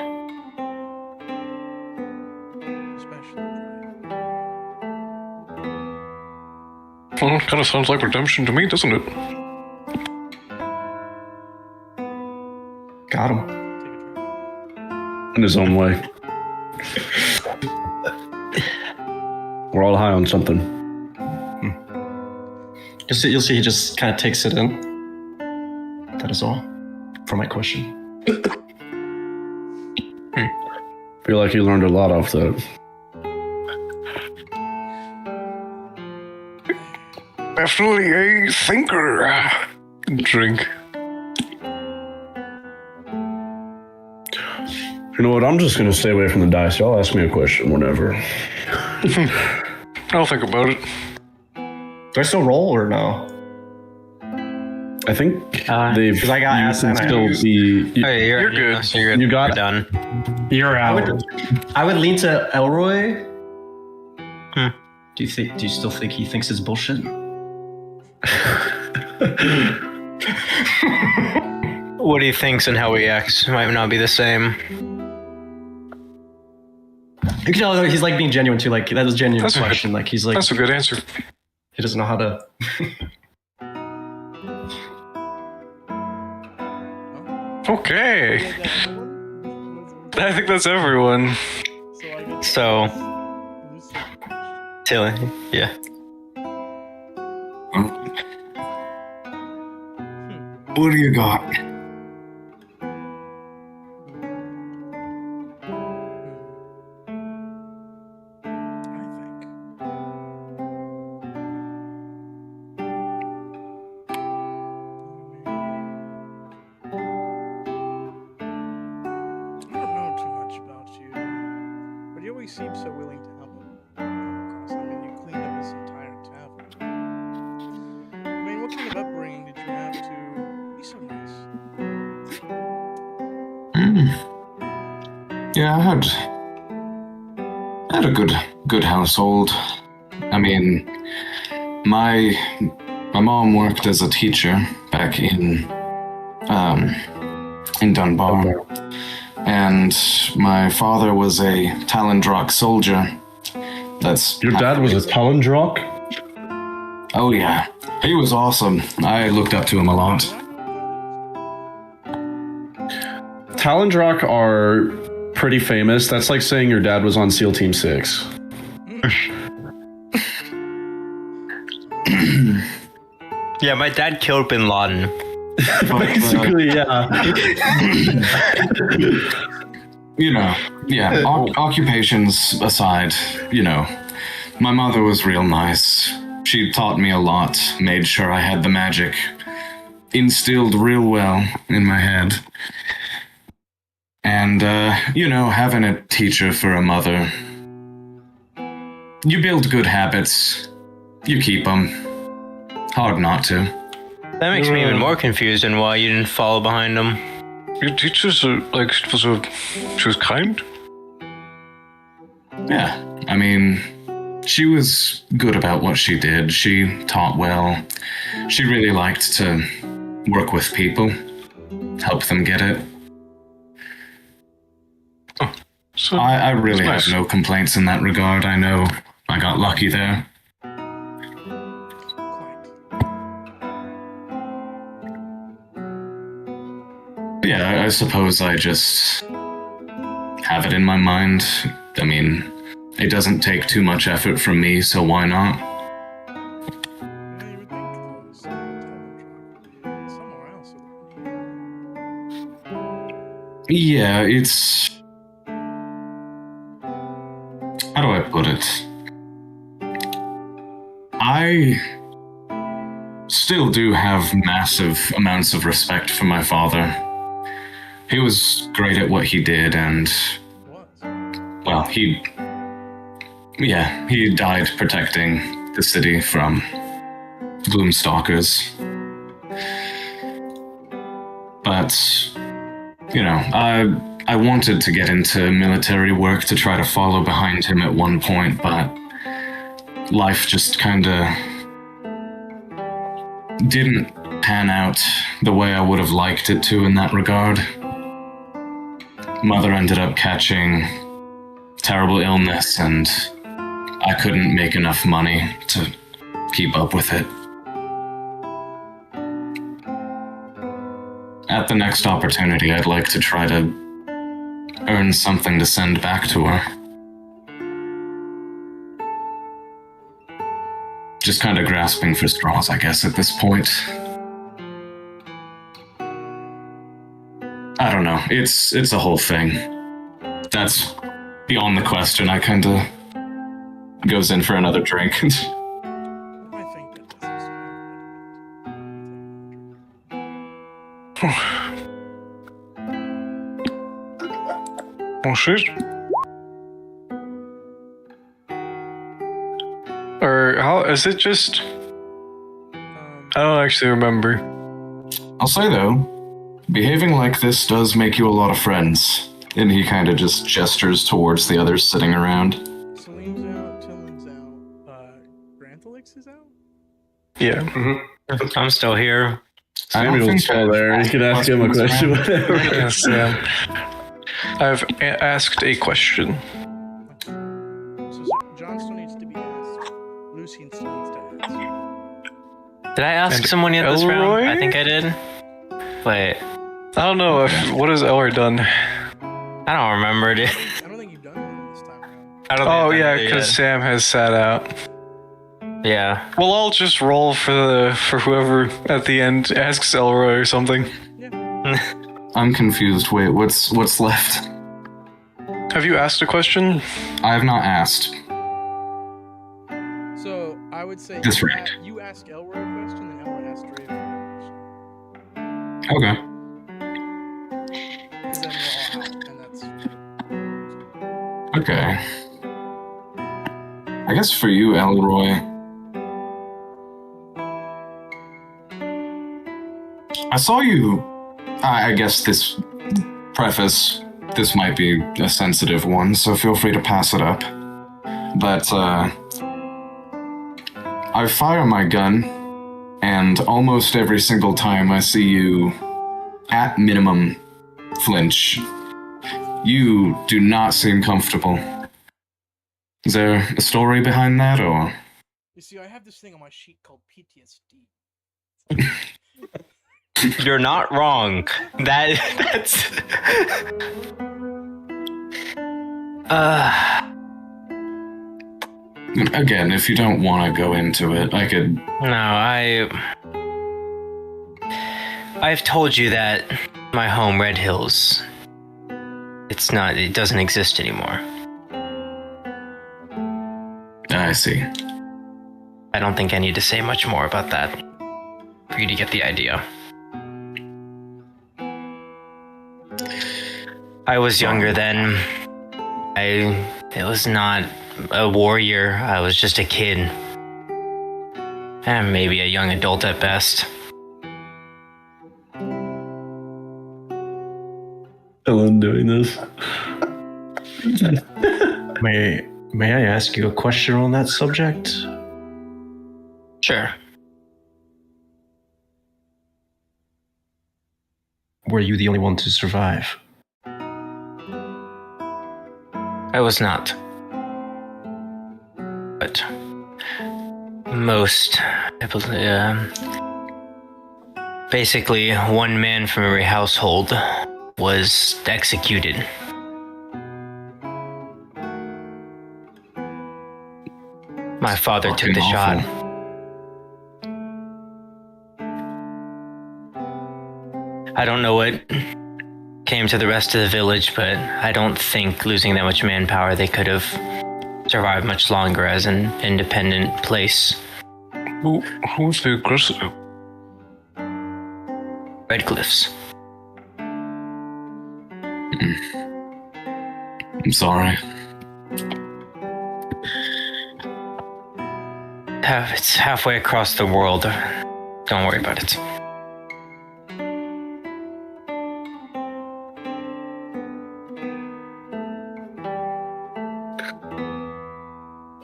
Especially pride. Well, it kind of sounds like redemption to me, doesn't it? Got him. Take a drink. In his own way. We're all high on something. You'll see he just kind of takes it in. That is all for my question. Feel like you learned a lot off that. Definitely a thinker. Drink. You know what? I'm just gonna stay away from the dice. Y'all ask me a question whenever. I'll think about it. Do I still roll or no? I think they've. because I got you asked can and I still used- be. Hey, you're good. So you're good. You got You're it. done. You're out. I would lean to Elroy. Hmm. Do you still think he thinks it's bullshit? What he thinks and how he acts might not be the same. You can tell he's like being genuine too. Like that was a genuine That's a good- question. Like he's like That's a good answer. he doesn't know how to. Okay. Yeah, that's the one. I think that's everyone. So I get So, Lucy. Tilly, yeah. What do you got? I think seemed so willing to help him come across them, and you cleaned up his entire tavern. I mean, what kind of upbringing did you have to be so nice? Yeah, I had a good household. I mean, my mom worked as a teacher back in Dunbar, and my father was a talon soldier. That's Your dad was a talons? Oh yeah, he was awesome. I looked up to him a lot. Talons are pretty famous. That's like saying your dad was on SEAL Team 6. Yeah, my dad killed Bin Laden. Basically, yeah. You know, yeah, occupations aside, you know, my mother was real nice. She taught me a lot, made sure I had the magic instilled real well in my head. And, you know, having a teacher for a mother, you build good habits, you keep them. Hard not to. That makes me even more confused on why you didn't follow behind him. Your teacher's like she was kind. Yeah, I mean, she was good about what she did. She taught well. She really liked to work with people, help them get it. So I really have nice. no complaints in that regard. I know I got lucky there. Yeah, I suppose I just have it in my mind. I mean, it doesn't take too much effort from me, so why not? You would think those somewhere else. Yeah, it's... How do I put it? I still do have massive amounts of respect for my father. He was great at what he did, and, well, he died protecting the city from gloomstalkers. But, you know, I wanted to get into military work to try to follow behind him at one point, but life just kinda didn't pan out the way I would have liked it to in that regard. Mother ended up catching terrible illness, and I couldn't make enough money to keep up with it. At the next opportunity, I'd like to try to earn something to send back to her. Just kind of grasping for straws, I guess, at this point. I don't know. It's a whole thing. That's beyond the question. I kind of goes in for another drink. I think that does explain Oh shit. Or how is it just? I don't actually remember. I'll say though, behaving like this does make you a lot of friends. And he kind of just gestures towards the others sitting around. Salim's out, Tilman's out, Granthalyx is out? Yeah. I'm still here. Samuel's still there. You can ask him a question. Whatever. Yes, yeah. I've asked a question. So John still needs to be asked. Lucian still needs to ask. Did I ask And someone yet this round? Elroy? I think I did. Wait, I don't know what has Elroy done. I don't remember, dude. I don't think you've done one this time around. I don't Oh think yeah, I did because yet. Sam has sat out. Yeah. Well, I'll just roll for whoever at the end asks Elroy or something. I'm confused. Wait, what's left? Have you asked a question? I have not asked. So I would say That's you, right. you ask Elroy a question, then Elroy asks Dre a question. Okay. Because then we're all out, and that's... Okay. guess for you, Elroy, I saw you. I guess this might be a sensitive one, so feel free to pass it up. But I fire my gun, and almost every single time I see you, at minimum, flinch. You do not seem comfortable. Is there a story behind that, or? You see, I have this thing on my sheet called PTSD. You're not wrong. That's Again, if you don't want to go into it, I could... No, I've told you that my home, Red Hills, it doesn't exist anymore. I see. I don't think I need to say much more about that for you to get the idea. I was younger then. I was not a warrior. I was just a kid. And maybe a young adult at best. Ellen doing this. May I ask you a question on that subject? Sure. Were you the only one to survive? I was not. But most, basically, one man from every household was executed. My father took the shot. I don't know what came to the rest of the village, but I don't think losing that much manpower, they could have survived much longer as an independent place. Who's the aggressor? Redcliffs. I'm sorry. It's halfway across the world. Don't worry about it.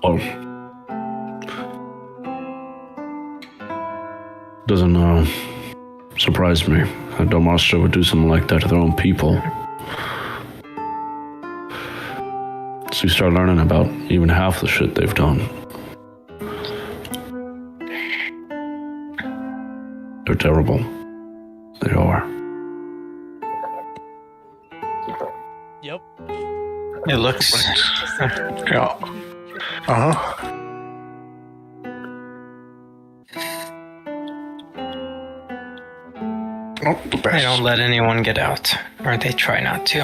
Oh. Doesn't surprise me that Domastra would do something like that to their own people. So you start learning about even half the shit they've done. They're terrible. They are. Yep. It looks... Yeah. Uh-huh. Not the They best. don't let anyone get out, or they try not to.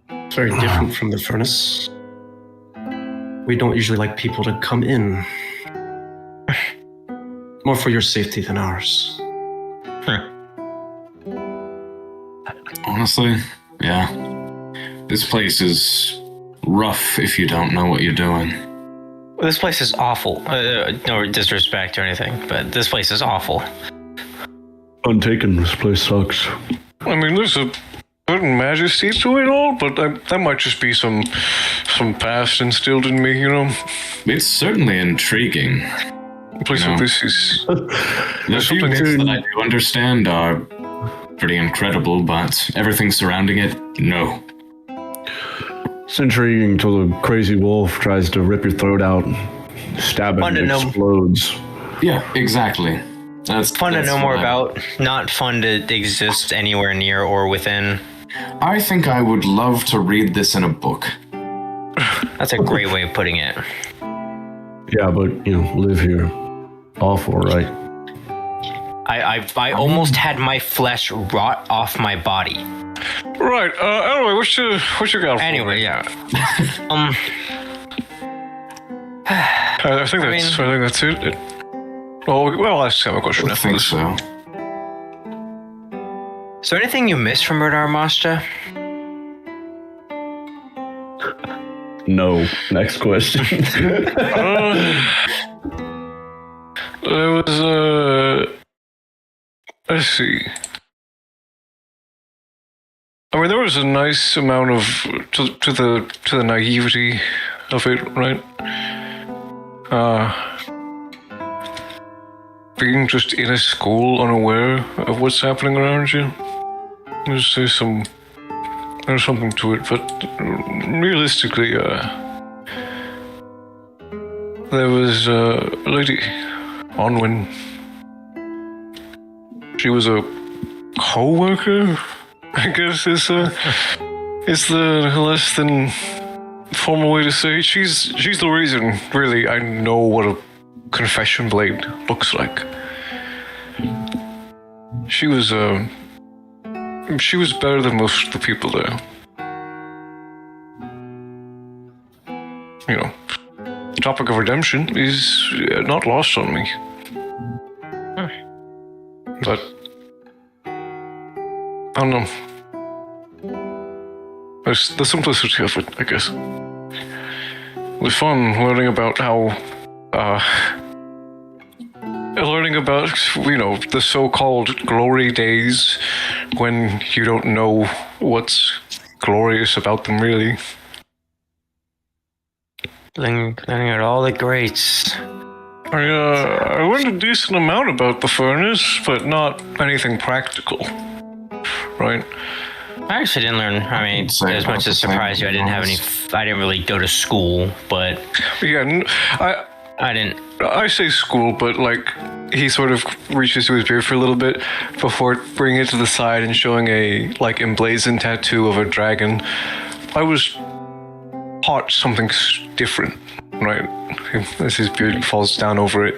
It's very different from the furnace. We don't usually like people to come in. More for your safety than ours. Honestly, yeah. This place is rough if you don't know what you're doing. This place is awful. No disrespect or anything, but this place is awful. Untaken, this place sucks. I mean, there's a certain majesty to it all, but that might just be some past instilled in me, you know? It's certainly intriguing. A place No. like this is... The few something things that I do understand are pretty incredible, but everything surrounding it, no. It's intriguing until the crazy wolf tries to rip your throat out, stab it, Fun to and know. explodes. Yeah, exactly. That's Fun to know more what I- about, not fun to exist anywhere near or within. I think I would love to read this in a book. That's a great way of putting it. Yeah, but, live here. Awful, right? I almost had my flesh rot off my body. Right, Elroy, what you got for Anyway, me? yeah. I think that's it. Well, I just have a question I after think this. so. Is there anything you missed from Murder Mastra? No. Next question. There was let's see. I mean, there was a nice amount of to the naivety of it, right? Being just in a school, unaware of what's happening around you. There's something to it, but realistically, there was a lady, Onwin. She was a co-worker, I guess is the less than formal way to say. She's the reason, really, I know what a confession blade looks like. She was better than most of the people there. You know, the topic of redemption is not lost on me. But I don't know. There's the simplicity of it, I guess. It was fun learning about how the so-called glory days when you don't know what's glorious about them, really. Learning about all the greats. I learned a decent amount about the furnace, but not anything practical. Right? I actually didn't learn. I mean, as much as surprised you, I didn't really go to school, but yeah, I didn't. I say school, but like he sort of reaches to his beard for a little bit before bringing it to the side and showing a like emblazoned tattoo of a dragon. I was taught something different, right? As his beard falls down over it.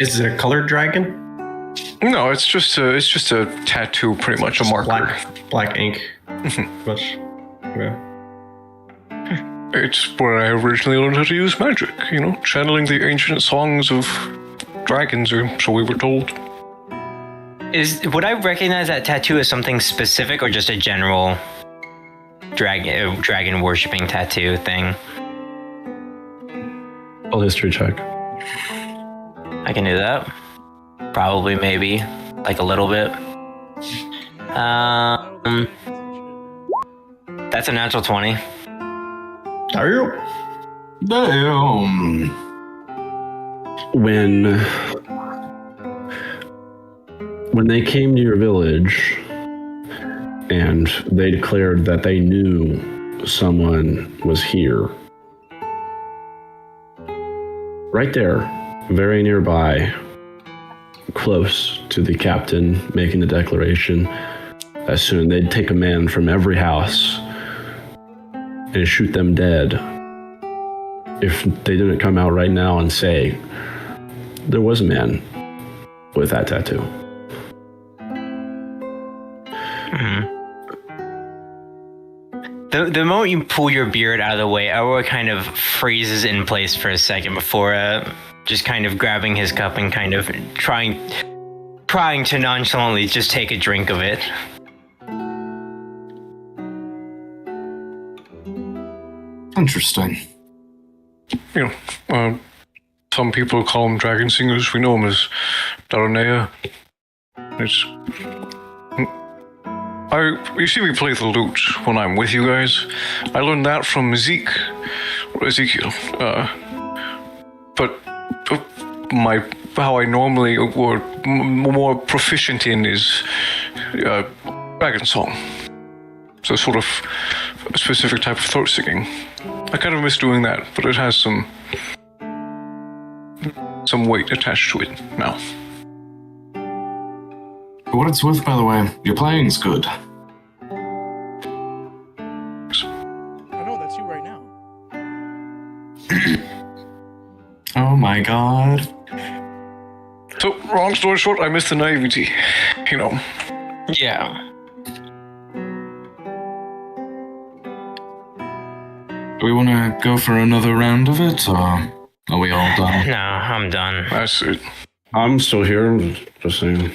Is it a colored dragon? No, it's just a tattoo, pretty much a marker. Black ink. Much. Yeah. It's where I originally learned how to use magic, channeling the ancient songs of dragons, or so we were told. Would I recognize that tattoo as something specific or just a general dragon worshipping tattoo thing? All history check. I can do that. Probably, maybe, like a little bit. That's a natural 20. Are you? Damn. When they came to your village and they declared that they knew someone was here, right there, very nearby, close to the captain making the declaration, as soon they'd take a man from every house and shoot them dead if they didn't come out right now and say there was a man with that tattoo. Mm-hmm. The moment you pull your beard out of the way, Elroy kind of freezes in place for a second before just kind of grabbing his cup and kind of trying to nonchalantly just take a drink of it. Interesting. Some people call them dragon singers. We know them as Daronea. You see me play the lute when I'm with you guys. I learned that from Ezekiel. But how I normally or more proficient in is dragon song. So sort of a specific type of throat singing. I kind of miss doing that, but it has some weight attached to it now. For what it's worth, by the way, your playing's good. I know, that's you right now. Oh my god. So, long story short, I missed the naivety, Yeah. Do we want to go for another round of it, or are we all done? No, I'm done. That's it. I'm still here, just saying.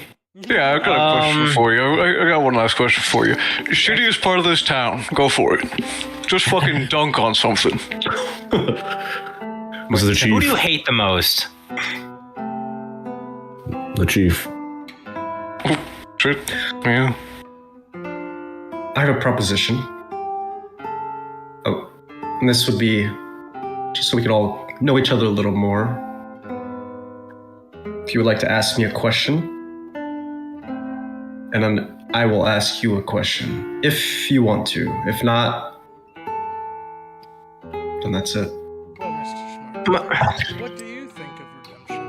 Yeah, I've got a question for you. I got one last question for you. Shittiest part of this town. Go for it. Just fucking dunk on something. This is the chief. Who do you hate the most? The chief. Shit. Yeah. I have a proposition. Oh, and this would be just so we could all know each other a little more. If you would like to ask me a question, and then I will ask you a question, if you want to. If not, then that's it. Well, Mr. Smart, what do you think of redemption?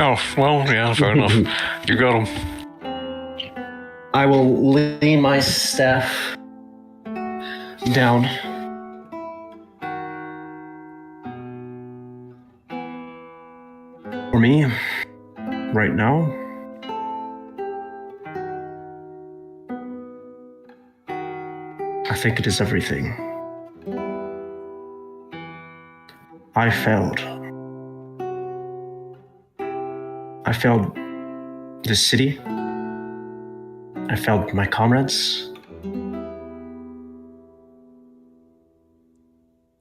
Oh, well, yeah, fair enough. You got him. I will lay my staff down. For me, right now, I think it is everything. I failed. I failed this city. I failed my comrades. And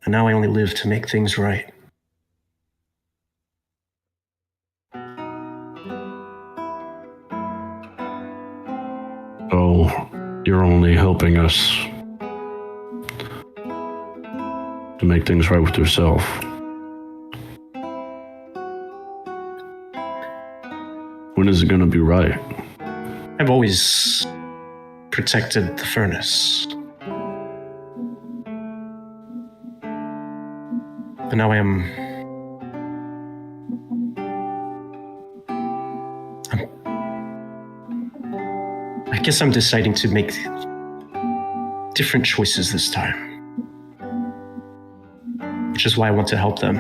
now I only live to make things right. Oh, you're only helping us to make things right with yourself. When is it gonna be right? I've always protected the furnace. But now I guess I'm deciding to make different choices this time. Which is why I want to help them.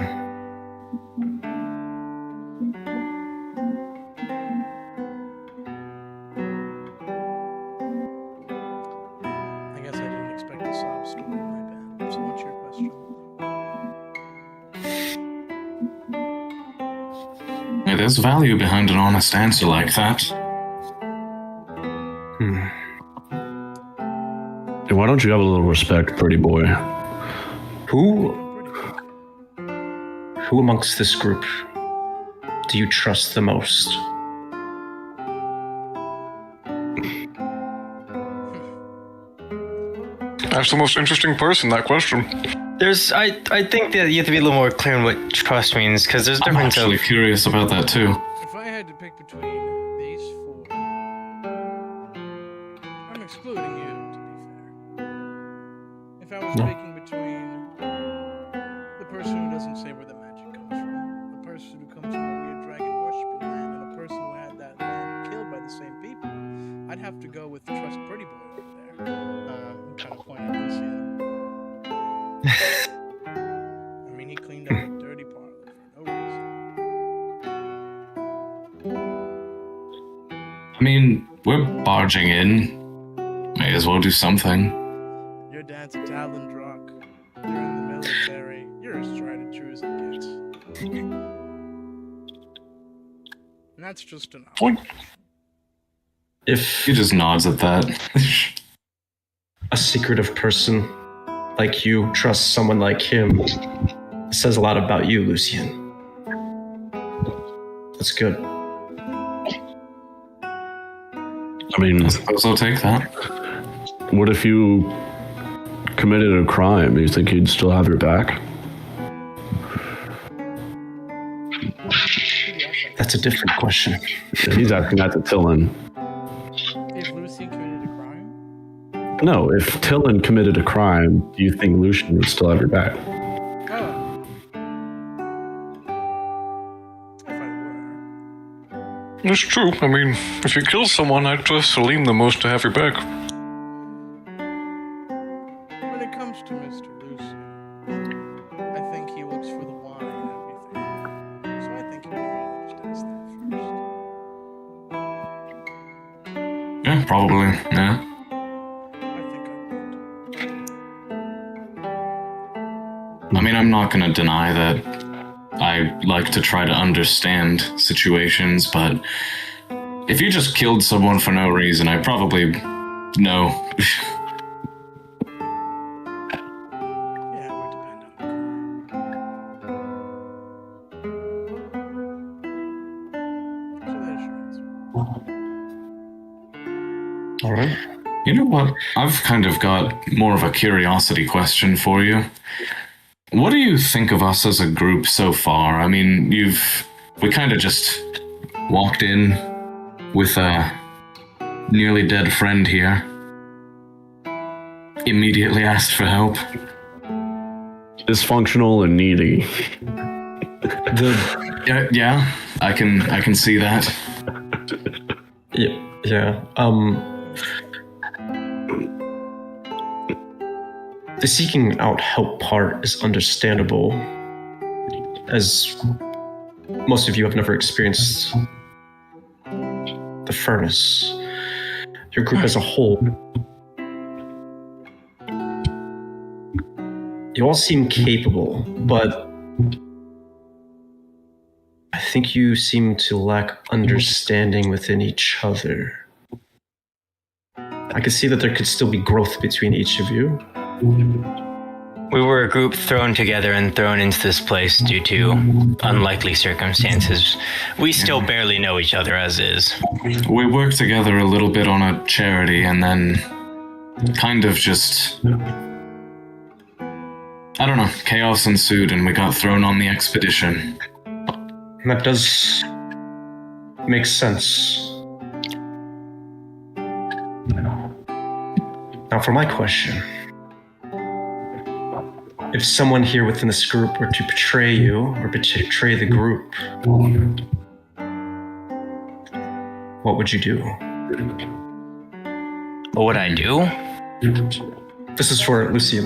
I guess I didn't expect a sob story. My bad. So what's your question? Yeah, there's value behind an honest answer like that. Hey, why don't you have a little respect, pretty boy? Who amongst this group do you trust the most? That's the most interesting person, that question. I think that you have to be a little more clear on what trust means, because there's a I'm difference actually of... curious about that too. If I had to pick between these four, I'm excluding you, to be fair. If I was picking between the person who doesn't say where the magic comes from, the person who comes from a weird dragon worshiping land, and a person who had that land killed by the same people, I'd have to go with the trust pretty boy over there. I'm kind of pointing at Lucian. I mean, he cleaned up the dirty parlor for no reason. I mean, we're barging in. May as well do something. Your dad's a talon drunk. You're in the military. You're as tried and true as it gets. And that's just enough. What? If He just nods at that. a secretive person like you trusts someone like him, it says a lot about you, Lucian. That's good. I mean, I suppose I'll take that. what if you committed a crime? Do you think he'd still have your back? That's a different question. He's asking that to Tillin. If Lucian committed a crime, No, if Tillin committed a crime, do you think Lucian would still have your back? oh. If I were. It's true. I mean, if you kill someone, I'd trust Salim the most to have your back. When it comes to Mr. Lucian, I think he looks for the wine and everything. So I think he would really just ask that first. Yeah, probably. Yeah. I think I would. I mean, I'm not gonna deny that I like to try to understand situations, but If you just killed someone for no reason, I probably know. Yeah, it would depend on the crime. So there's your answer. All right. You know what? I've kind of got more of a curiosity question for you. What do you think of us as a group so far? I mean, we kind of just walked in with a nearly dead friend here. Immediately asked for help. Dysfunctional and needy. Yeah, I can see that. Yeah. The seeking out help part is understandable, as most of you have never experienced the furnace. Your group as a whole, you all seem capable, but I think you seem to lack understanding within each other. I can see that there could still be growth between each of you. We were a group thrown together and thrown into this place due to unlikely circumstances. We still barely know each other as is. We worked together a little bit on a charity and then kind of just... I don't know, chaos ensued and we got thrown on the expedition. That does make sense. Now for my question. If someone here within this group were to betray you or betray the group, what would you do? What would I do? This is for Lucian.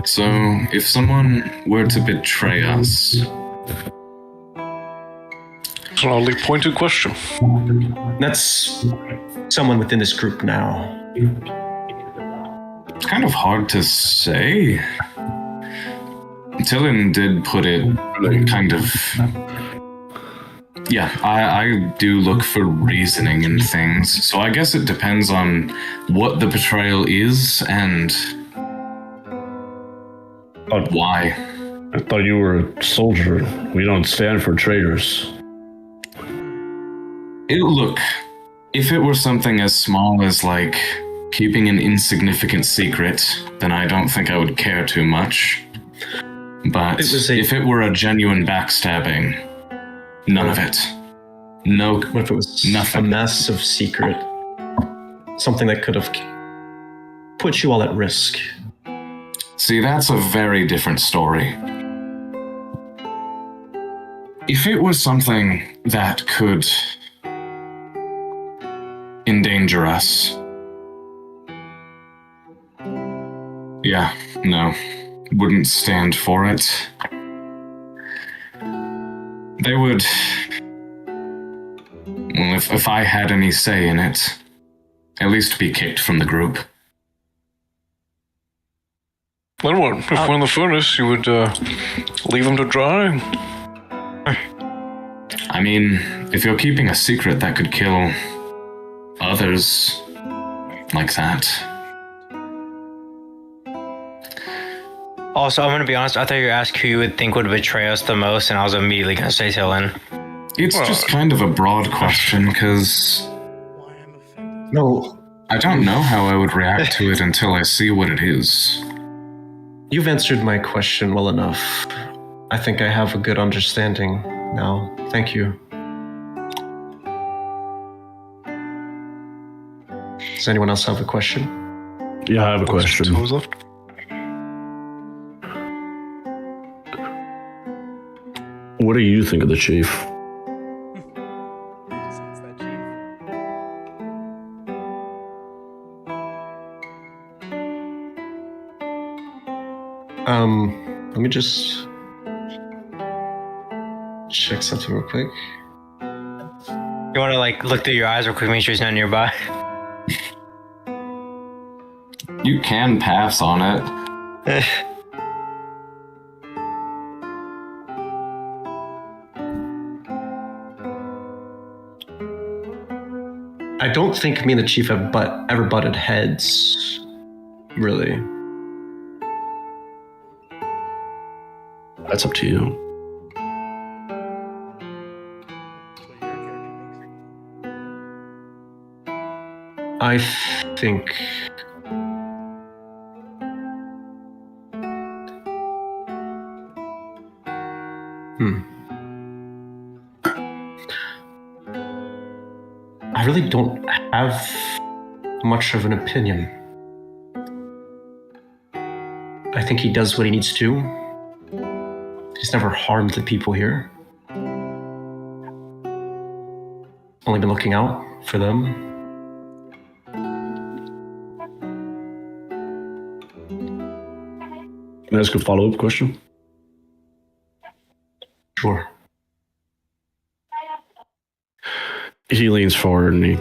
So, if someone were to betray us... It's an oddly pointed question. That's someone within this group now. It's kind of hard to say. Tillin did put it kind of... Yeah, I do look for reasoning in things. So I guess it depends on what the betrayal is and why. I thought you were a soldier. We don't stand for traitors. Look, if it were something as small as, like, keeping an insignificant secret, then I don't think I would care too much. But if it were a genuine backstabbing, none of it. No, What if it was nothing. a massive secret? Something that could have put you all at risk. See, that's a very different story. If it was something that could endanger us, yeah, no, wouldn't stand for it. They would... Well, if I had any say in it, at least be kicked from the group. Then what? If we're in the furnace, you would leave them to dry? I mean, if you're keeping a secret that could kill others like that... Also, I'm going to be honest, I thought you were asking who you would think would betray us the most, and I was immediately going to say Tillin. It's just kind of a broad question, because Why I'm offended. No, I don't know how I would react to it until I see what it is. you've answered my question well enough. I think I have a good understanding now. Thank you. Does anyone else have a question? Yeah, I have a question. Who's left? What do you think of the chief? Since that chief. Let me just check something real quick. You want to, like, look through your eyes real quick, make sure he's not nearby? You can pass on it. I don't think me and the chief have ever butted heads, really. That's up to you. That's what your character thinks. I think... I really don't have much of an opinion. I think he does what he needs to do. He's never harmed the people here. Only been looking out for them. Can I ask a follow-up question? Sure. He leans forward and he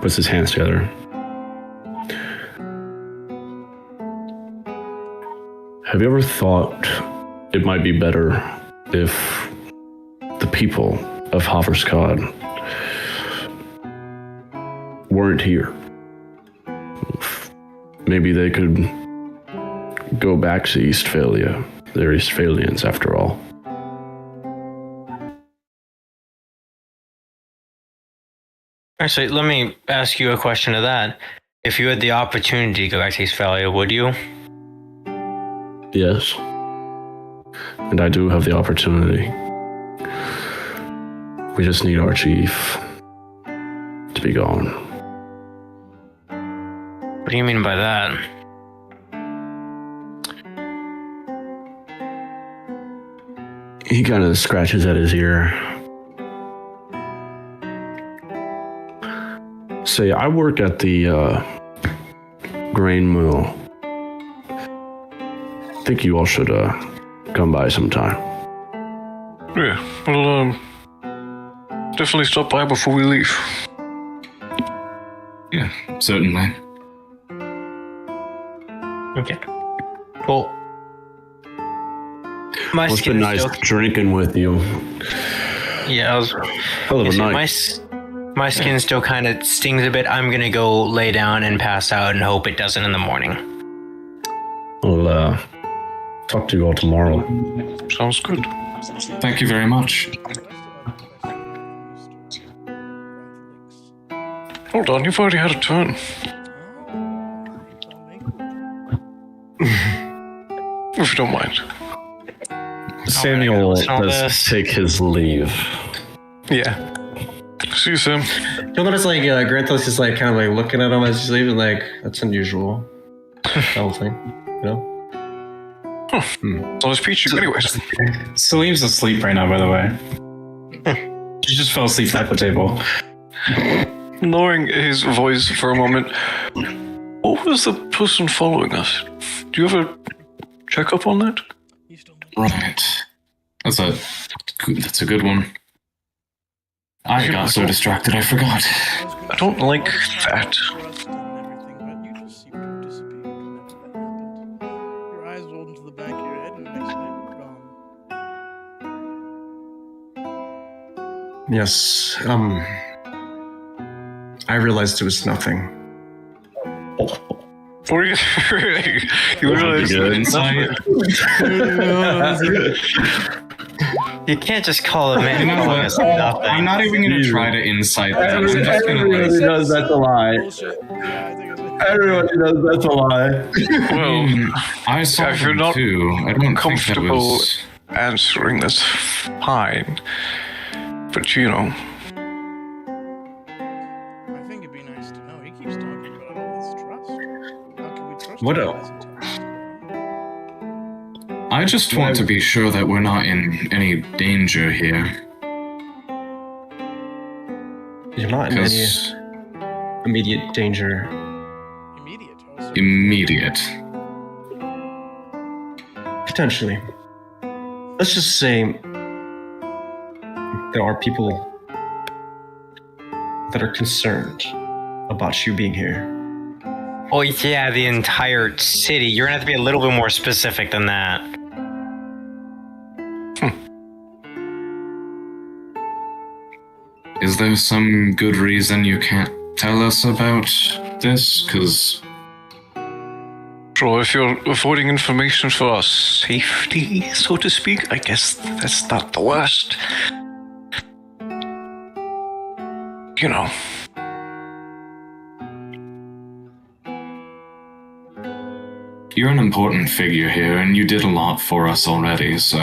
puts his hands together. Have you ever thought it might be better if the people of Haverskad weren't here? Maybe they could go back to Eastphalia. They're Eastphalians after all. Actually, let me ask you a question to that. If you had the opportunity to go back to Eastphalia, would you? Yes. And I do have the opportunity. We just need our chief to be gone. What do you mean by that? He kind of scratches at his ear. Say, I work at the grain mill. I think you all should come by sometime. Yeah, we'll definitely stop by before we leave. Yeah, certainly. Okay. Well, my Well, it's skin been is nice still... drinking with you. Yeah, I was... Hell of a Yeah, night. my skin still kind of stings a bit. I'm gonna go lay down and pass out and hope it doesn't in the morning. I'll talk to you all tomorrow. Sounds good. Thank you very much. Hold on, you've already had a turn. If you don't mind. Samuel listen to all does this. take his leave. Yeah. See you, Sam. You'll notice like Granthalyx is like kind of like looking at him as he's leaving, like that's unusual. That whole thing, you know. Not as peachy, anyways. Salim's asleep right now, by the way. She just fell asleep at the table. Lowering his voice for a moment, what was the person following us? Do you ever check up on that? Right. That's a good one. I got so distracted I forgot. I don't like that. Your eyes rolled into the back of your head, and the next minute you're gone. Yes. I realized it was nothing. Or you realize You can't just call a man You know calling what? us nothing. I'm not even going to try to insight that. I'm just going to Everybody knows that's a lie. Bullshit. Yeah, I think it's Everybody knows that's a lie. well, I saw if you're them not too. I don't think that comfortable was... answering, that's fine. But you know, I think it'd be nice to know. He keeps talking about all this trust. How can we trust What you else? guys until this is going on? I just want to be sure that we're not in any danger here. You're not in any Because immediate danger. Immediate. Also. immediate. Potentially. Let's just say there are people that are concerned about you being here. Oh yeah, the entire city. You're gonna have to be a little bit more specific than that. Is there some good reason you can't tell us about this? Because Sure, if you're avoiding information for our safety, so to speak, I guess that's not the worst. You know. you're an important figure here, and you did a lot for us already, so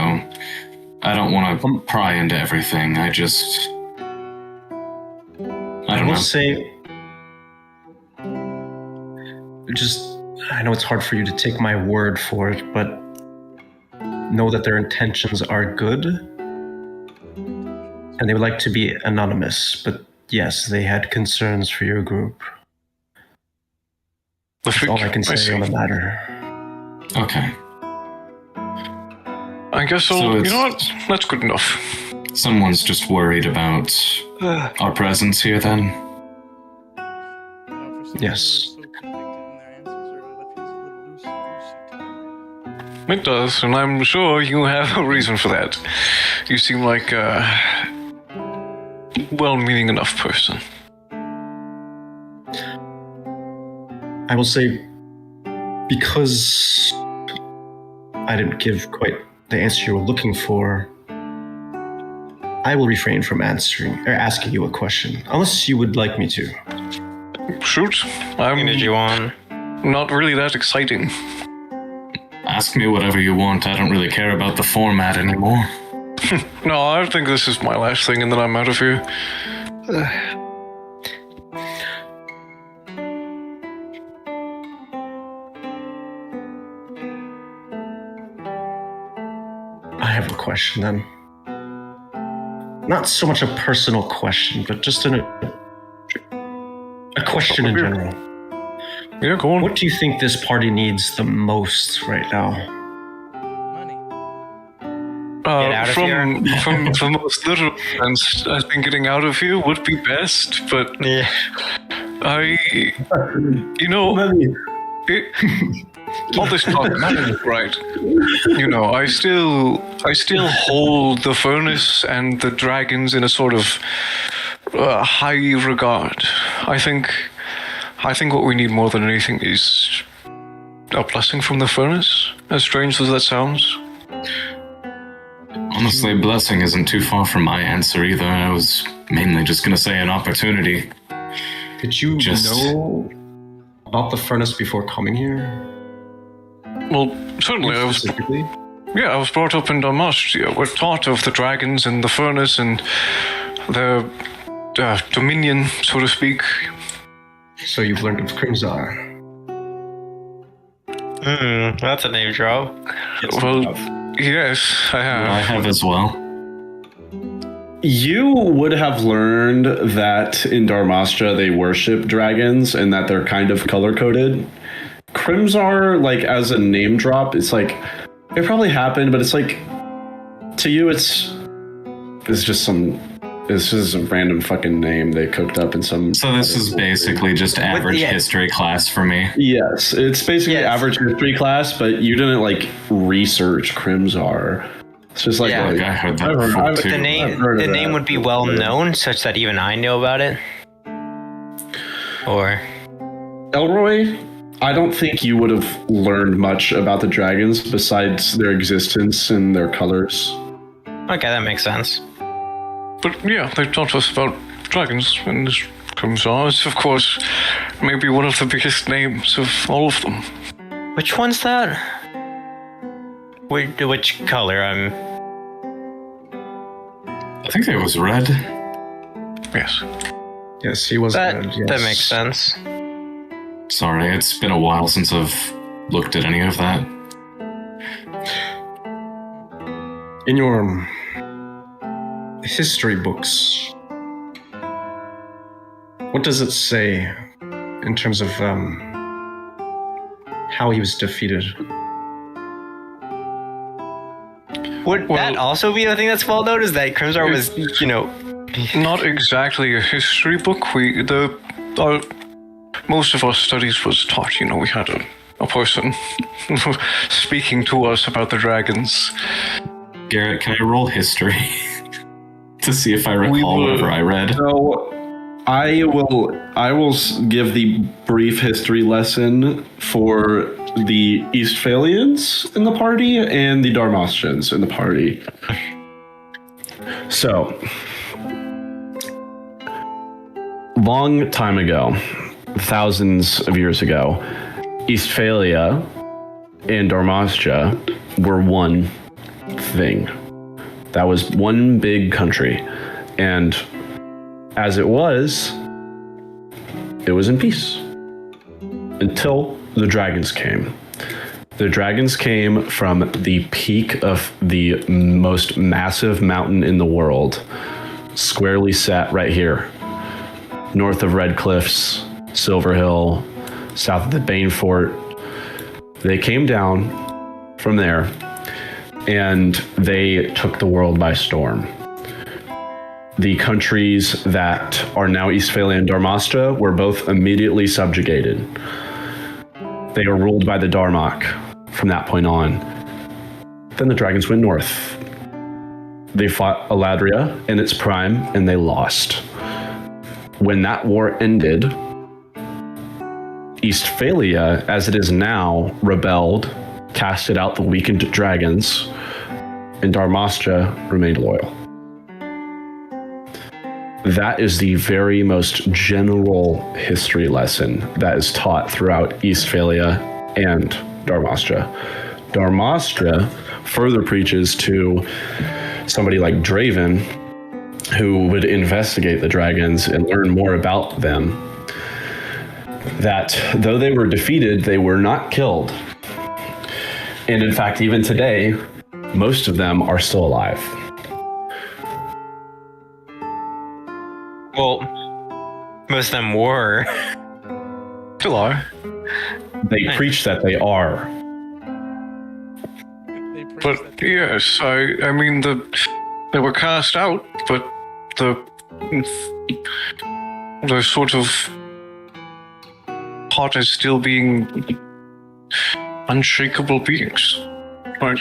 I don't want to pry into everything. I don't will know. say, I know it's hard for you to take my word for it, but know that their intentions are good, and they would like to be anonymous, but yes, they had concerns for your group. That's all I can say on the matter. Okay. I guess I'll, So you it's- know what? That's good enough. Someone's just worried about our presence here, then? Yes. It does, and I'm sure you have a reason for that. You seem like a well-meaning enough person. I will say, because I didn't give quite the answer you were looking for, I will refrain from asking you a question, unless you would like me to. Shoot, I'm Did you want? not really that exciting. Ask me whatever you want. I don't really care about the format anymore. No, I think this is my last thing, and then I'm out of here. I have a question then. Not so much a personal question, but just a question in general. Yeah, go on. What do you think this party needs the most right now? Money. Get out of From the most literal sense, I think getting out of here would be best, but Yeah. all this talk, right? You know, I still hold the furnace and the dragons in a sort of high regard. I think what we need more than anything is a blessing from the furnace. As strange as that sounds. Honestly, blessing isn't too far from my answer either. I was mainly just gonna say an opportunity. Did you know about the furnace before coming here? Well, certainly I was. Specifically? Yeah, I was brought up in Damastia. We're taught of the dragons and the furnace and their dominion, so to speak. So you've learned of Crimzar. That's a name drop. Well, yes, I have. I have as well. You would have learned that in Darmastra they worship dragons and that they're kind of color-coded. Crimzar, like, as a name drop, it's like, it probably happened, but it's like, to you, it's just a random fucking name they cooked up in some... So this is basically just average history class for me. Yes, it's basically average history class, but you didn't, like, research Crimzar. It's just like... Yeah. Like, I heard that before too. The name would be well known, such that even I know about it. Or Elroy, I don't think you would have learned much about the dragons besides their existence and their colors. okay, that makes sense. But yeah, they taught us about dragons, and this Crimzar is, of course, maybe one of the biggest names of all of them. Which one's that? Which color? I think it was red. Yes. Yes, he was That red, yes. that makes sense. Sorry, it's been a while since I've looked at any of that. In your history books, what does it say in terms of how he was defeated? Would that also be the thing that's well known? Is that Crimzar was, Not exactly a history book. Most of our studies was taught, we had a person speaking to us about the dragons. Garrett, can I roll history? to see if I recall whatever I read. So I will give the brief history lesson for the Eastphalians in the party and the Darmastrians in the party. So, long time ago, thousands of years ago, Eastphalia and Darmastria were one thing. That was one big country. And as it was in peace. Until the dragons came. The dragons came from the peak of the most massive mountain in the world, squarely sat right here, north of Red Cliffs, Silver Hill, south of the Bane Fort. They came down from there, and they took the world by storm. The countries that are now Eastphalia and Darmastra were both immediately subjugated. They were ruled by the Darmok from that point on. Then the dragons went north. They fought Eladria in its prime, and they lost. When that war ended, Eastphalia, as it is now, rebelled, casted out the weakened dragons, and Darmastra remained loyal. That is the very most general history lesson that is taught throughout Eastphalia and Darmastra. Darmastra further preaches to somebody like Draven, who would investigate the dragons and learn more about them, that though they were defeated, they were not killed. And in fact, even today, most of them are still alive. Well, most of them were. Still are. They preach that they are. They preach But that yes, I mean, they were cast out, but the sort of heart is still being unshakable beings, right?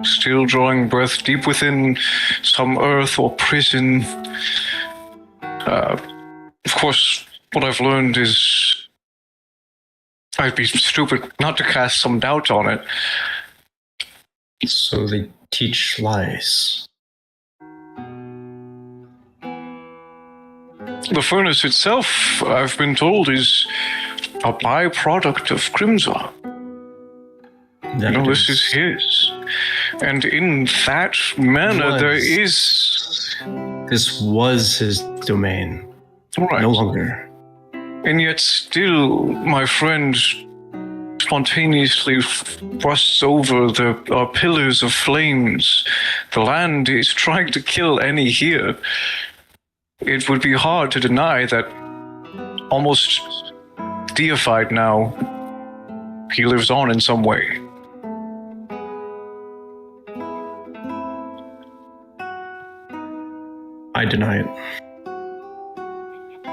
Still drawing breath deep within some earth or prison. Of course, what I've learned is I'd be stupid not to cast some doubt on it. So they teach lies. The furnace itself, I've been told, is a byproduct of Grimzar. This is his. And in that manner, there is... This was his domain. Right. No longer. And yet still, my friend spontaneously rusts over the pillars of flames. The land is trying to kill any here. It would be hard to deny that almost deified now, he lives on in some way. I deny it.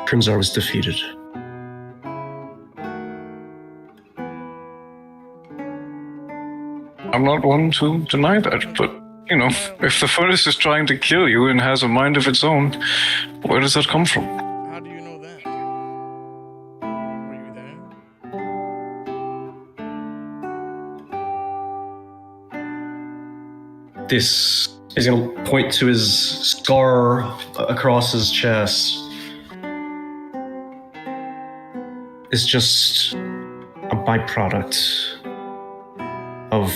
Grimzar was defeated. I'm not one to deny that, but, you know, if the furnace is trying to kill you and has a mind of its own, where does that come from? How do you know that? Were you there? This is going to point to his scar across his chest. It's just a byproduct of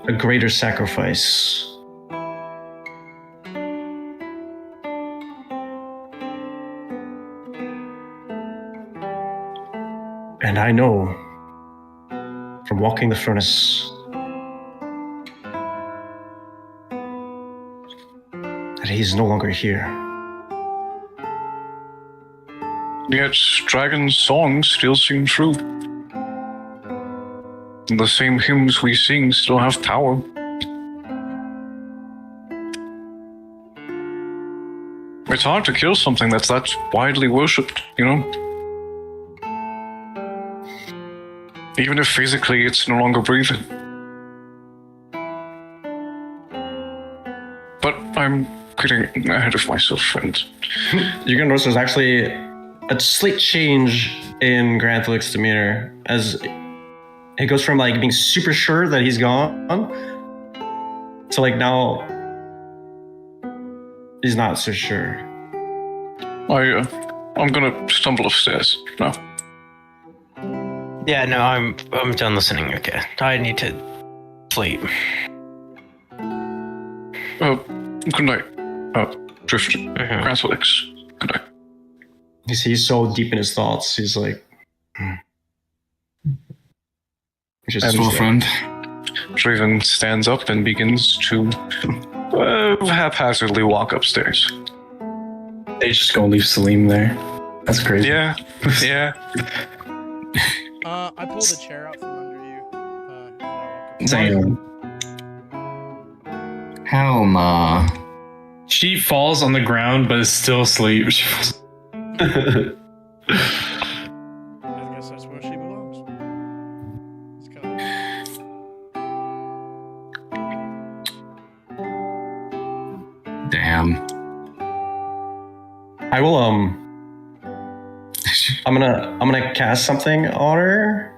a greater sacrifice. And I know from walking the furnace that he's no longer here. Yet Dragon's songs still seem true. And the same hymns we sing still have power. It's hard to kill something that's that widely worshipped, you know? Even if physically it's no longer breathing. But I'm getting ahead of myself, and You're gonna notice there's actually a slight change in Granthalyx's demeanor as it goes from like being super sure that he's gone to like now he's not so sure. I'm gonna stumble upstairs now. Yeah, no, I'm done listening. Okay, I need to sleep. Good night. Drift. Granthalyx. Good night. He's so deep in his thoughts. He's like, Just well, friend. Draven stands up and begins to haphazardly walk upstairs. They just gonna leave Salim there. That's crazy. Yeah, yeah. I pulled a chair out from under you. Same. Hell nah. She falls on the ground, but is still asleep. I guess that's where she belongs. It's kind of... Damn. I will I'm gonna cast something on her.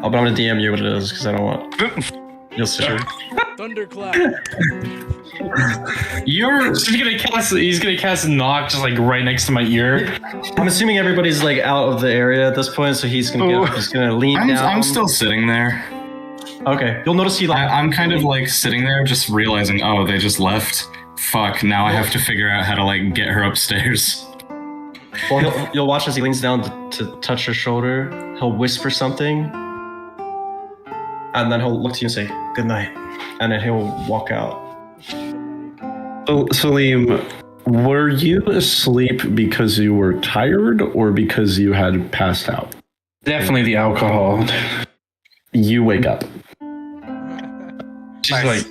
Oh, but I'm gonna DM you what it is because I don't want you'll see. Thunderclap. He's gonna cast knock just like right next to my ear. I'm assuming everybody's like out of the area at this point, so he's gonna get up, he's gonna lean down. I'm still sitting there. Okay. You'll notice he like I'm kind of like sitting there just realizing, oh, they just left. Fuck, now I have to figure out how to like get her upstairs. well you'll watch as he leans down to touch her shoulder. He'll whisper something. And then he'll look to you and say, good night. And then he'll walk out. So, Salim, were you asleep because you were tired or because you had passed out? Definitely the alcohol. You wake up. She's like,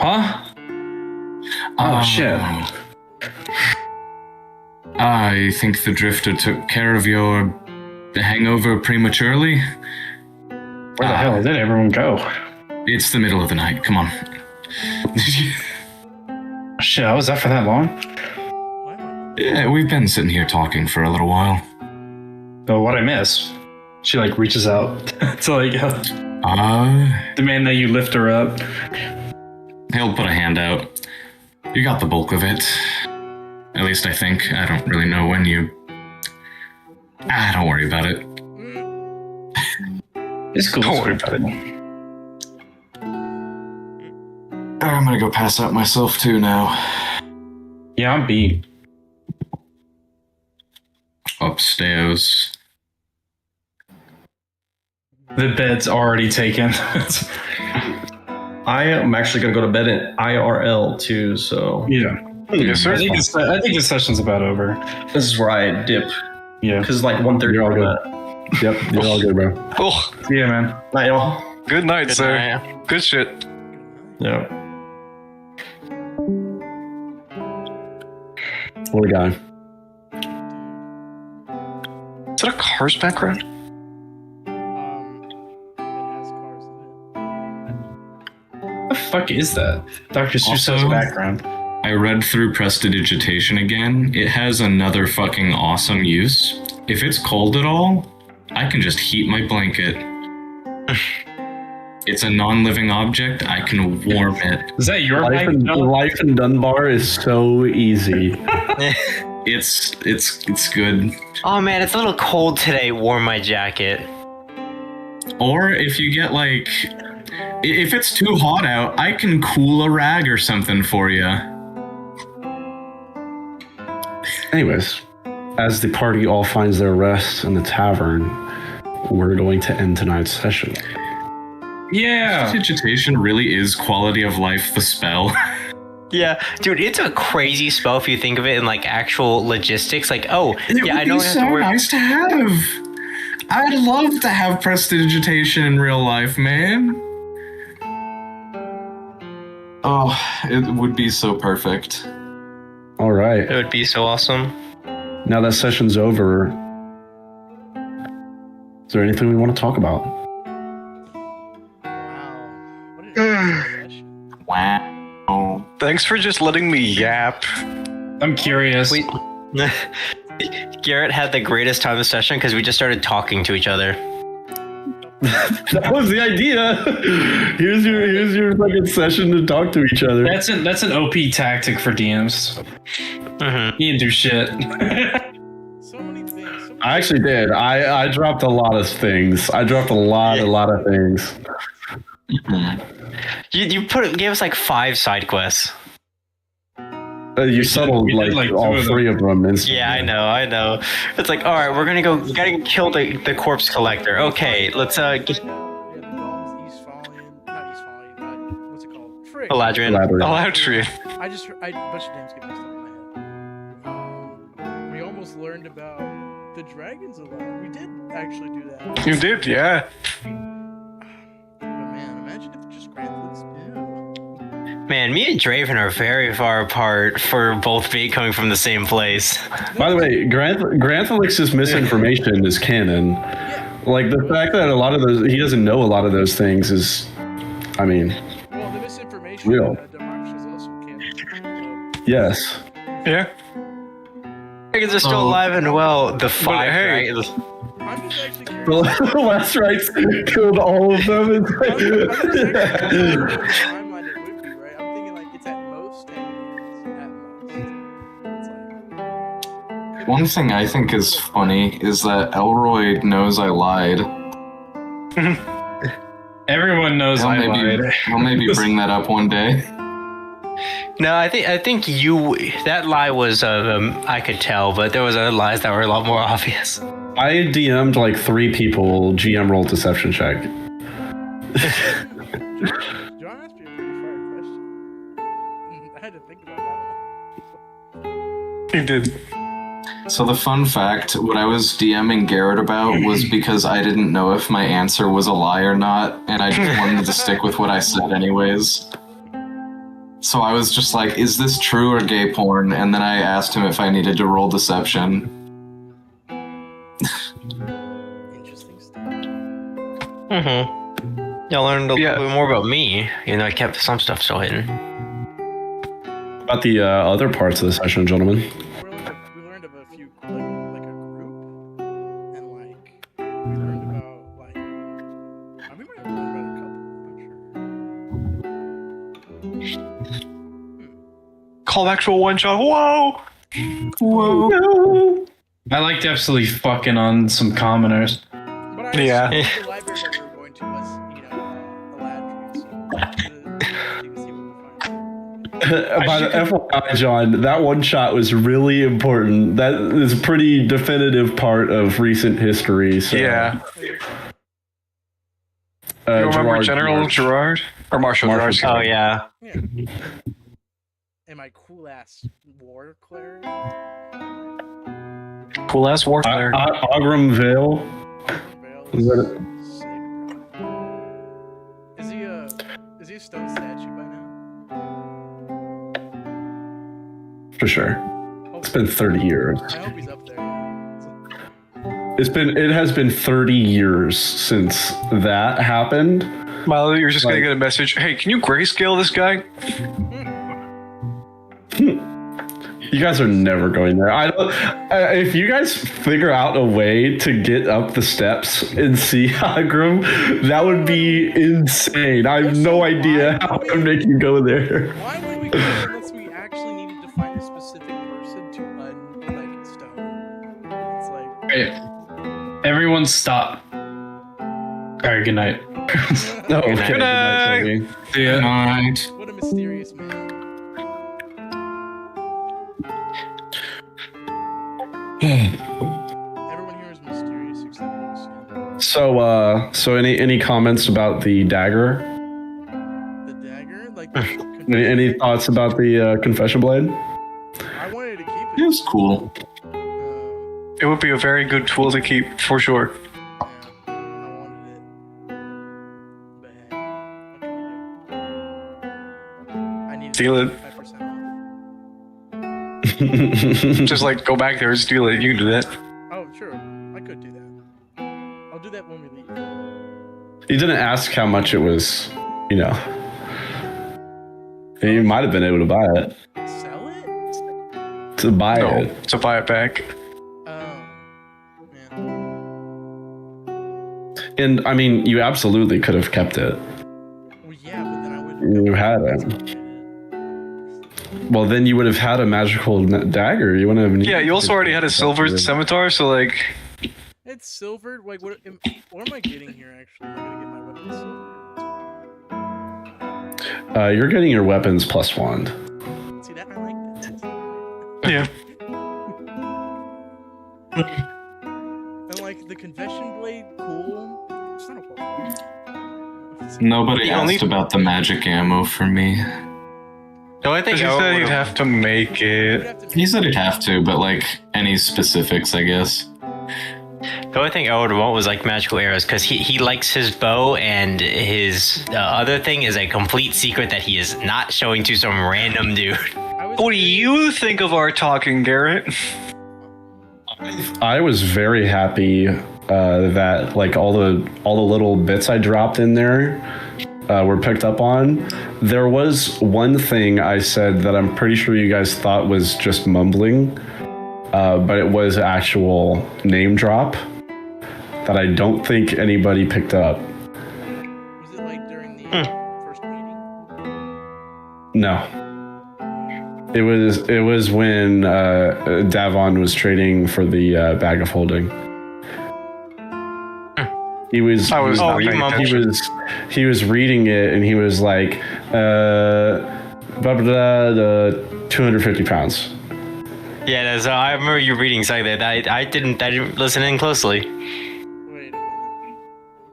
huh? Oh shit. I think the drifter took care of your hangover prematurely. Where the hell did everyone go? It's the middle of the night. Come on. Shit, I was up for that long? Yeah, we've been sitting here talking for a little while. Oh, what'd I miss? She like reaches out to like demand that you lift her up. He'll put a hand out. You got the bulk of it. At least I think. I don't really know when you... don't worry about it. It's cool. Don't worry about it. I'm gonna go pass out myself too now. Yeah, I'm beat. Upstairs. The bed's already taken. I am actually gonna go to bed in IRL too, so Yeah. Yes, sir. I think the session's about over. this is where I dip. Yeah. Because it's like 1:30. You're all good. Yep, you're all good, bro. Oh, Yeah, man. Night, y'all. good night, Good sir. night. Good shit. Yeah. What we got? Is that a car's background? It has cars in it. What the fuck is that? Dr. Seuss's Also- background. I read through Prestidigitation again. It has another fucking awesome use. If it's cold at all, I can just heat my blanket. It's a non-living object. I can warm it. Is that your Life mic? life in Dunbar is so easy. It's good. Oh man, it's a little cold today. Warm my jacket. Or if you get like, if it's too hot out, I can cool a rag or something for you. Anyways, as the party all finds their rest in the tavern, we're going to end tonight's session. Yeah. Prestidigitation really is quality of life, the spell. Yeah, dude, it's a crazy spell if you think of it in like actual logistics. Like, oh, yeah, I know I have to work. Nice to have. I'd love to have prestidigitation in real life, man. Oh, it would be so perfect. All right. It would be so awesome. Now that session's over, is there anything we want to talk about? Wow. What an interesting session. Wow. Thanks for just letting me yap. I'm curious. Garrett had the greatest time of session because we just started talking to each other. That was the idea. Here's your fucking session to talk to each other. That's an OP tactic for DMs. He didn't do shit. So many things. I actually did. I dropped a lot of things. I dropped a lot of things. You gave us like 5 side quests. You settled we did, like like, all 2 of 3 of them. Instantly. Yeah, I know. It's like, all right, we gotta kill the corpse collector. Okay, let's Yeah, the Doms, Eastfallian, not Eastfallian, but what's it called? Frick. Eladrin. Eladrin. I bunch of names get messed up in my head. We almost learned about the dragons alone. We did actually do that. You did, yeah. But man, imagine if just Granthalyx knew. Man, me and Draven are very far apart for both coming from the same place. By the way, Granthalyx's misinformation is canon. Yeah. Like the fact that a lot of those he doesn't know a lot of those things is, I mean, Well, the misinformation Real. Democracy is also canon. yes. Yeah. Dragons are still alive and well. The 5 hey. dragons. I'm just actually curious. The last rites killed all of them. I'm just actually curious what timeline it would be, right? I'm thinking like it's at most 10 years. At most. It's like, One thing I think is funny is that Elroy knows I lied. Everyone knows I lied. He'll maybe bring that up one day. No, I think that lie was I could tell, but there was other lies that were a lot more obvious. I DM'd like 3 people. GM roll deception check. John asked me a pretty fire question. I had to think about that one. You did. So the fun fact, what I was DMing Garrett about was because I didn't know if my answer was a lie or not, and I just wanted to stick with what I said anyways. So I was just like, is this true or gay porn? And then I asked him if I needed to roll deception. Interesting stuff. Y'all learned a Yeah. little bit more about me. I kept some stuff still hidden. About the other parts of the session, gentlemen. We learned of a few, like a group, and like we learned about like. We might have learned about a couple. I'm not sure. Call back to a one shot. Whoa! Whoa. I liked absolutely fucking on some commoners. But I Yeah. assumed the library that we were going to was, Eladrin, so you can see what we find. By the FYI, John, that one shot was really important. That is a pretty definitive part of recent history. So, Yeah. You remember General Gerard? Or Marshal Gerard? Oh yeah. Yeah. And my cool ass war cleric. Cool ass war cleric. Ogram Vale. Vale Is that is sick, bro. Is he a stone statue by now? For sure. It's been 30 years. I hope he's up there. It has been 30 years since that happened. Well, you're just Like- gonna get a message. Hey, can you grayscale this guy? You guys are never going there. I don't. If you guys figure out a way to get up the steps and see Agram, that would be insane. I have no idea how to make you go there. Why would we go unless we actually needed to find a specific person to unlike stone? It's like Hey, everyone stop. Alright, good night. Oh, okay. Good night. Toby. See ya. Alright. what a mysterious man. Everyone here is mysterious except Lucian. So any comments about the dagger? The dagger, like Any thoughts about the confession blade? I wanted to keep It it. was cool. It would be a very good tool to keep, for sure. Yeah, I wanted it. But hey, what can we do? I need Steal it. 5% off. Just like go back there and steal it. You can do that. Oh, sure. I could do that. I'll do that when we leave. He didn't ask how much it was, You might have been able to buy it. Sell it? To buy No, it. to buy it back. Oh, man. And I mean, you absolutely could have kept it. Well, yeah, but then I would. You had it. Well, then you would have had a magical dagger. You wouldn't have. Yeah, you also already had a silver scimitar, so like, It's silvered. Like, what am I getting here? Actually, am I gonna get my weapon silvered? You're getting your weapons plus wand. See that? I like that. yeah. And like the confession blade, cool. It's not a problem. Nobody The only- asked about the magic ammo for me. No, I think He said he'd have to make it. He said he'd have to, but like any specifics, I guess. The only thing I would want was like magical arrows, because he likes his bow, and his other thing is a complete secret that he is not showing to some random dude. What do you think of our talking, Garrett? I was very happy that like all the little bits I dropped in there were picked up on. There was one thing I said that I'm pretty sure you guys thought was just mumbling, but it was actual name drop that I don't think anybody picked up. Was it like during the first meeting? No. It was when Davon was trading for the bag of holding. He was he was reading it, and he was like, blah, blah, blah, 250 pounds. Yeah, so I remember you reading something that I didn't listen in closely. Wait a minute.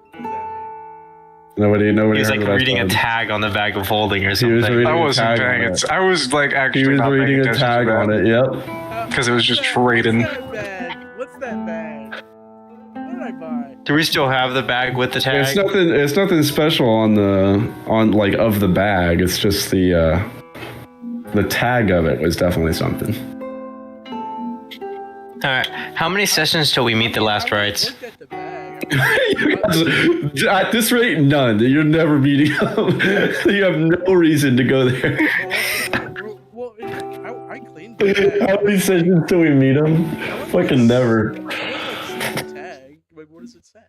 What does that mean? Nobody He was heard like what I reading a said. tag on the bag of holding or He was something. reading I a wasn't tag paying on it. I was like He actually was not paying reading a attention tag to on that it. Yep. because it was just trading. What's that bag? What's that bag? What did I buy? Do we still have the bag with the tag? It's nothing special on like of the bag. It's just the tag of it was definitely something. All right. How many sessions till we meet the last rites? I looked at the bag. At this rate, none. You're never meeting them. You have no reason to go there. Well, I cleaned the bag. How many sessions till we meet them? Fucking never. I went like see the tag. Like, what does it say?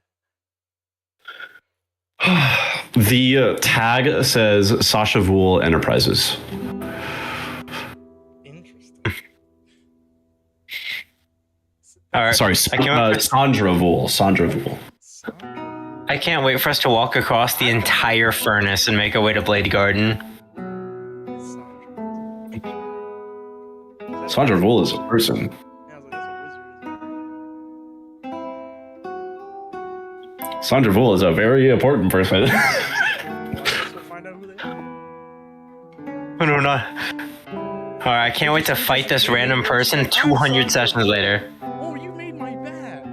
The tag says Sasha Vool Enterprises. Interesting. All right. Sorry, Sandra Vool. I can't wait for us to walk across the entire furnace and make our way to Blade Garden. Sandra Vool is a person. Yeah, I was like, that's a wizard, isn't it? Sandra Vool is a very important person. So find out who they are. No, not. All right. I can't wait to fight this random person 200 sessions later. Oh, you made my bag.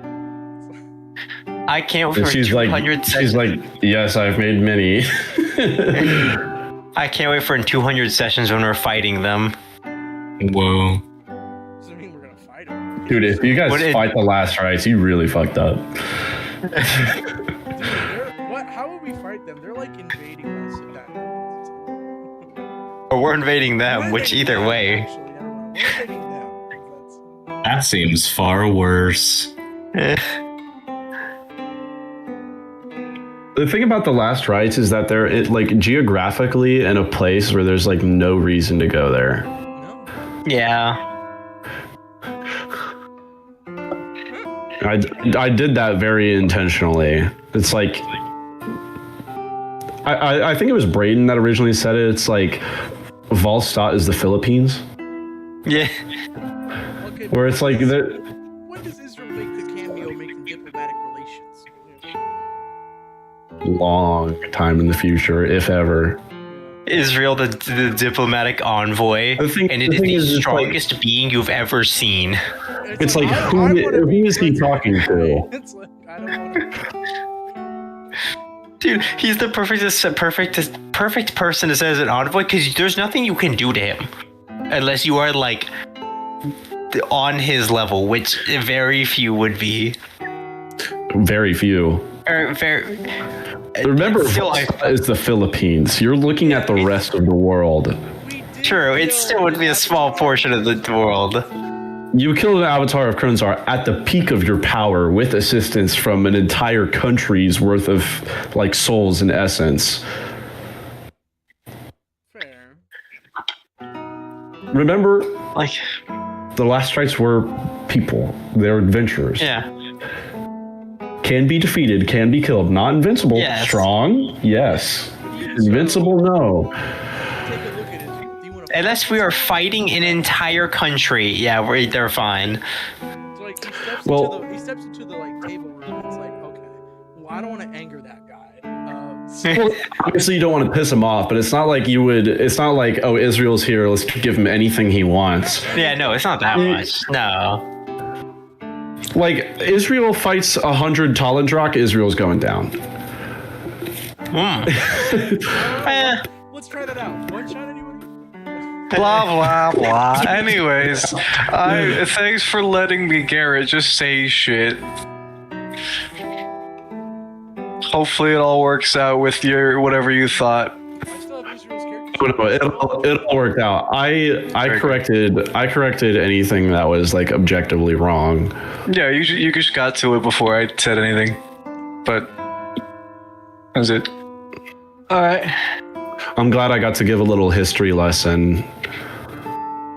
I can't wait And for she's 200 she's like, yes, I've made many. I can't wait for 200 sessions when we're fighting them. Whoa. Does it mean we're gonna fight them? Dude, if you guys fight the last rites, you really fucked up. Dude, how would we fight them? They're like invading us at that moment. Or we're invading them, We're which invading either them, way. Actually, never mind. We're invading them. That's- That seems far worse. The thing about the last rites is that they're like geographically in a place where there's like no reason to go there. No. Yeah. I did that very intentionally. It's like I think it was Braden that originally said it. It's like Volstadt is the Philippines, Yeah. Okay, where it's like the, when does Israel make the cameo making diplomatic relations? long time in the future, if ever. Israel, the diplomatic envoy, The thing- and it the is thing the is, it's strongest being you've ever seen. It's like I who wanna be is he talking to? It's like I don't want to. Dude, he's the perfect person to say as an envoy, because there's nothing you can do to him unless you are like on his level, which very few would be. Very few. Very. Remember, Still, Volstadt is the Philippines. You're looking at the rest of the world. True, it still would be a small portion of the world. You killed an avatar of Kronzar at the peak of your power with assistance from an entire country's worth of like souls and essence. Fair. Remember, Like, the last strikes were people. They're adventurers. yeah. Can be defeated, can be killed. Not invincible. Yes. Strong, yes. Invincible, no. Take a look at it. Do you want to Unless we are fighting an entire country, yeah, they're fine. So, like, he steps into the like table room and it's like, okay, well, I don't want to anger that guy. Well, obviously, you don't want to piss him off, but it's not like you would. It's not like, oh, Israel's here. Let's give him anything he wants. Yeah, no, it's not that much. No. Like Israel fights 100 Talons, Israel's going down. Let's try that out. One shot, anyone? Blah blah blah. Anyways, thanks for letting me, Garrett, just say shit. Hopefully it all works out with your whatever you thought. I still have Israel's character. It all worked out. I corrected anything that was like objectively wrong. Yeah, you just got to it before I said anything. But that's it. Alright. I'm glad I got to give a little history lesson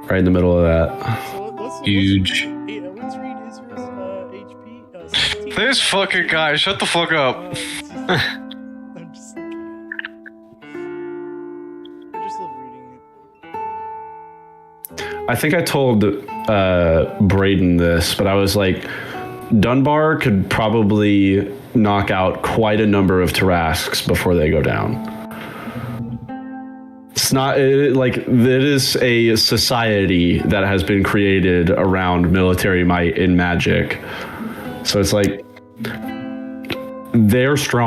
right in the middle of that. So let's Huge. Let's read Israel's HP. 16. This fucking guy, shut the fuck up. I'm just I just love reading it. I think I told Braden this, but I was like, Dunbar could probably knock out quite a number of Tarasques before they go down. It's not like it is a society that has been created around military might and magic. So it's like they're strong.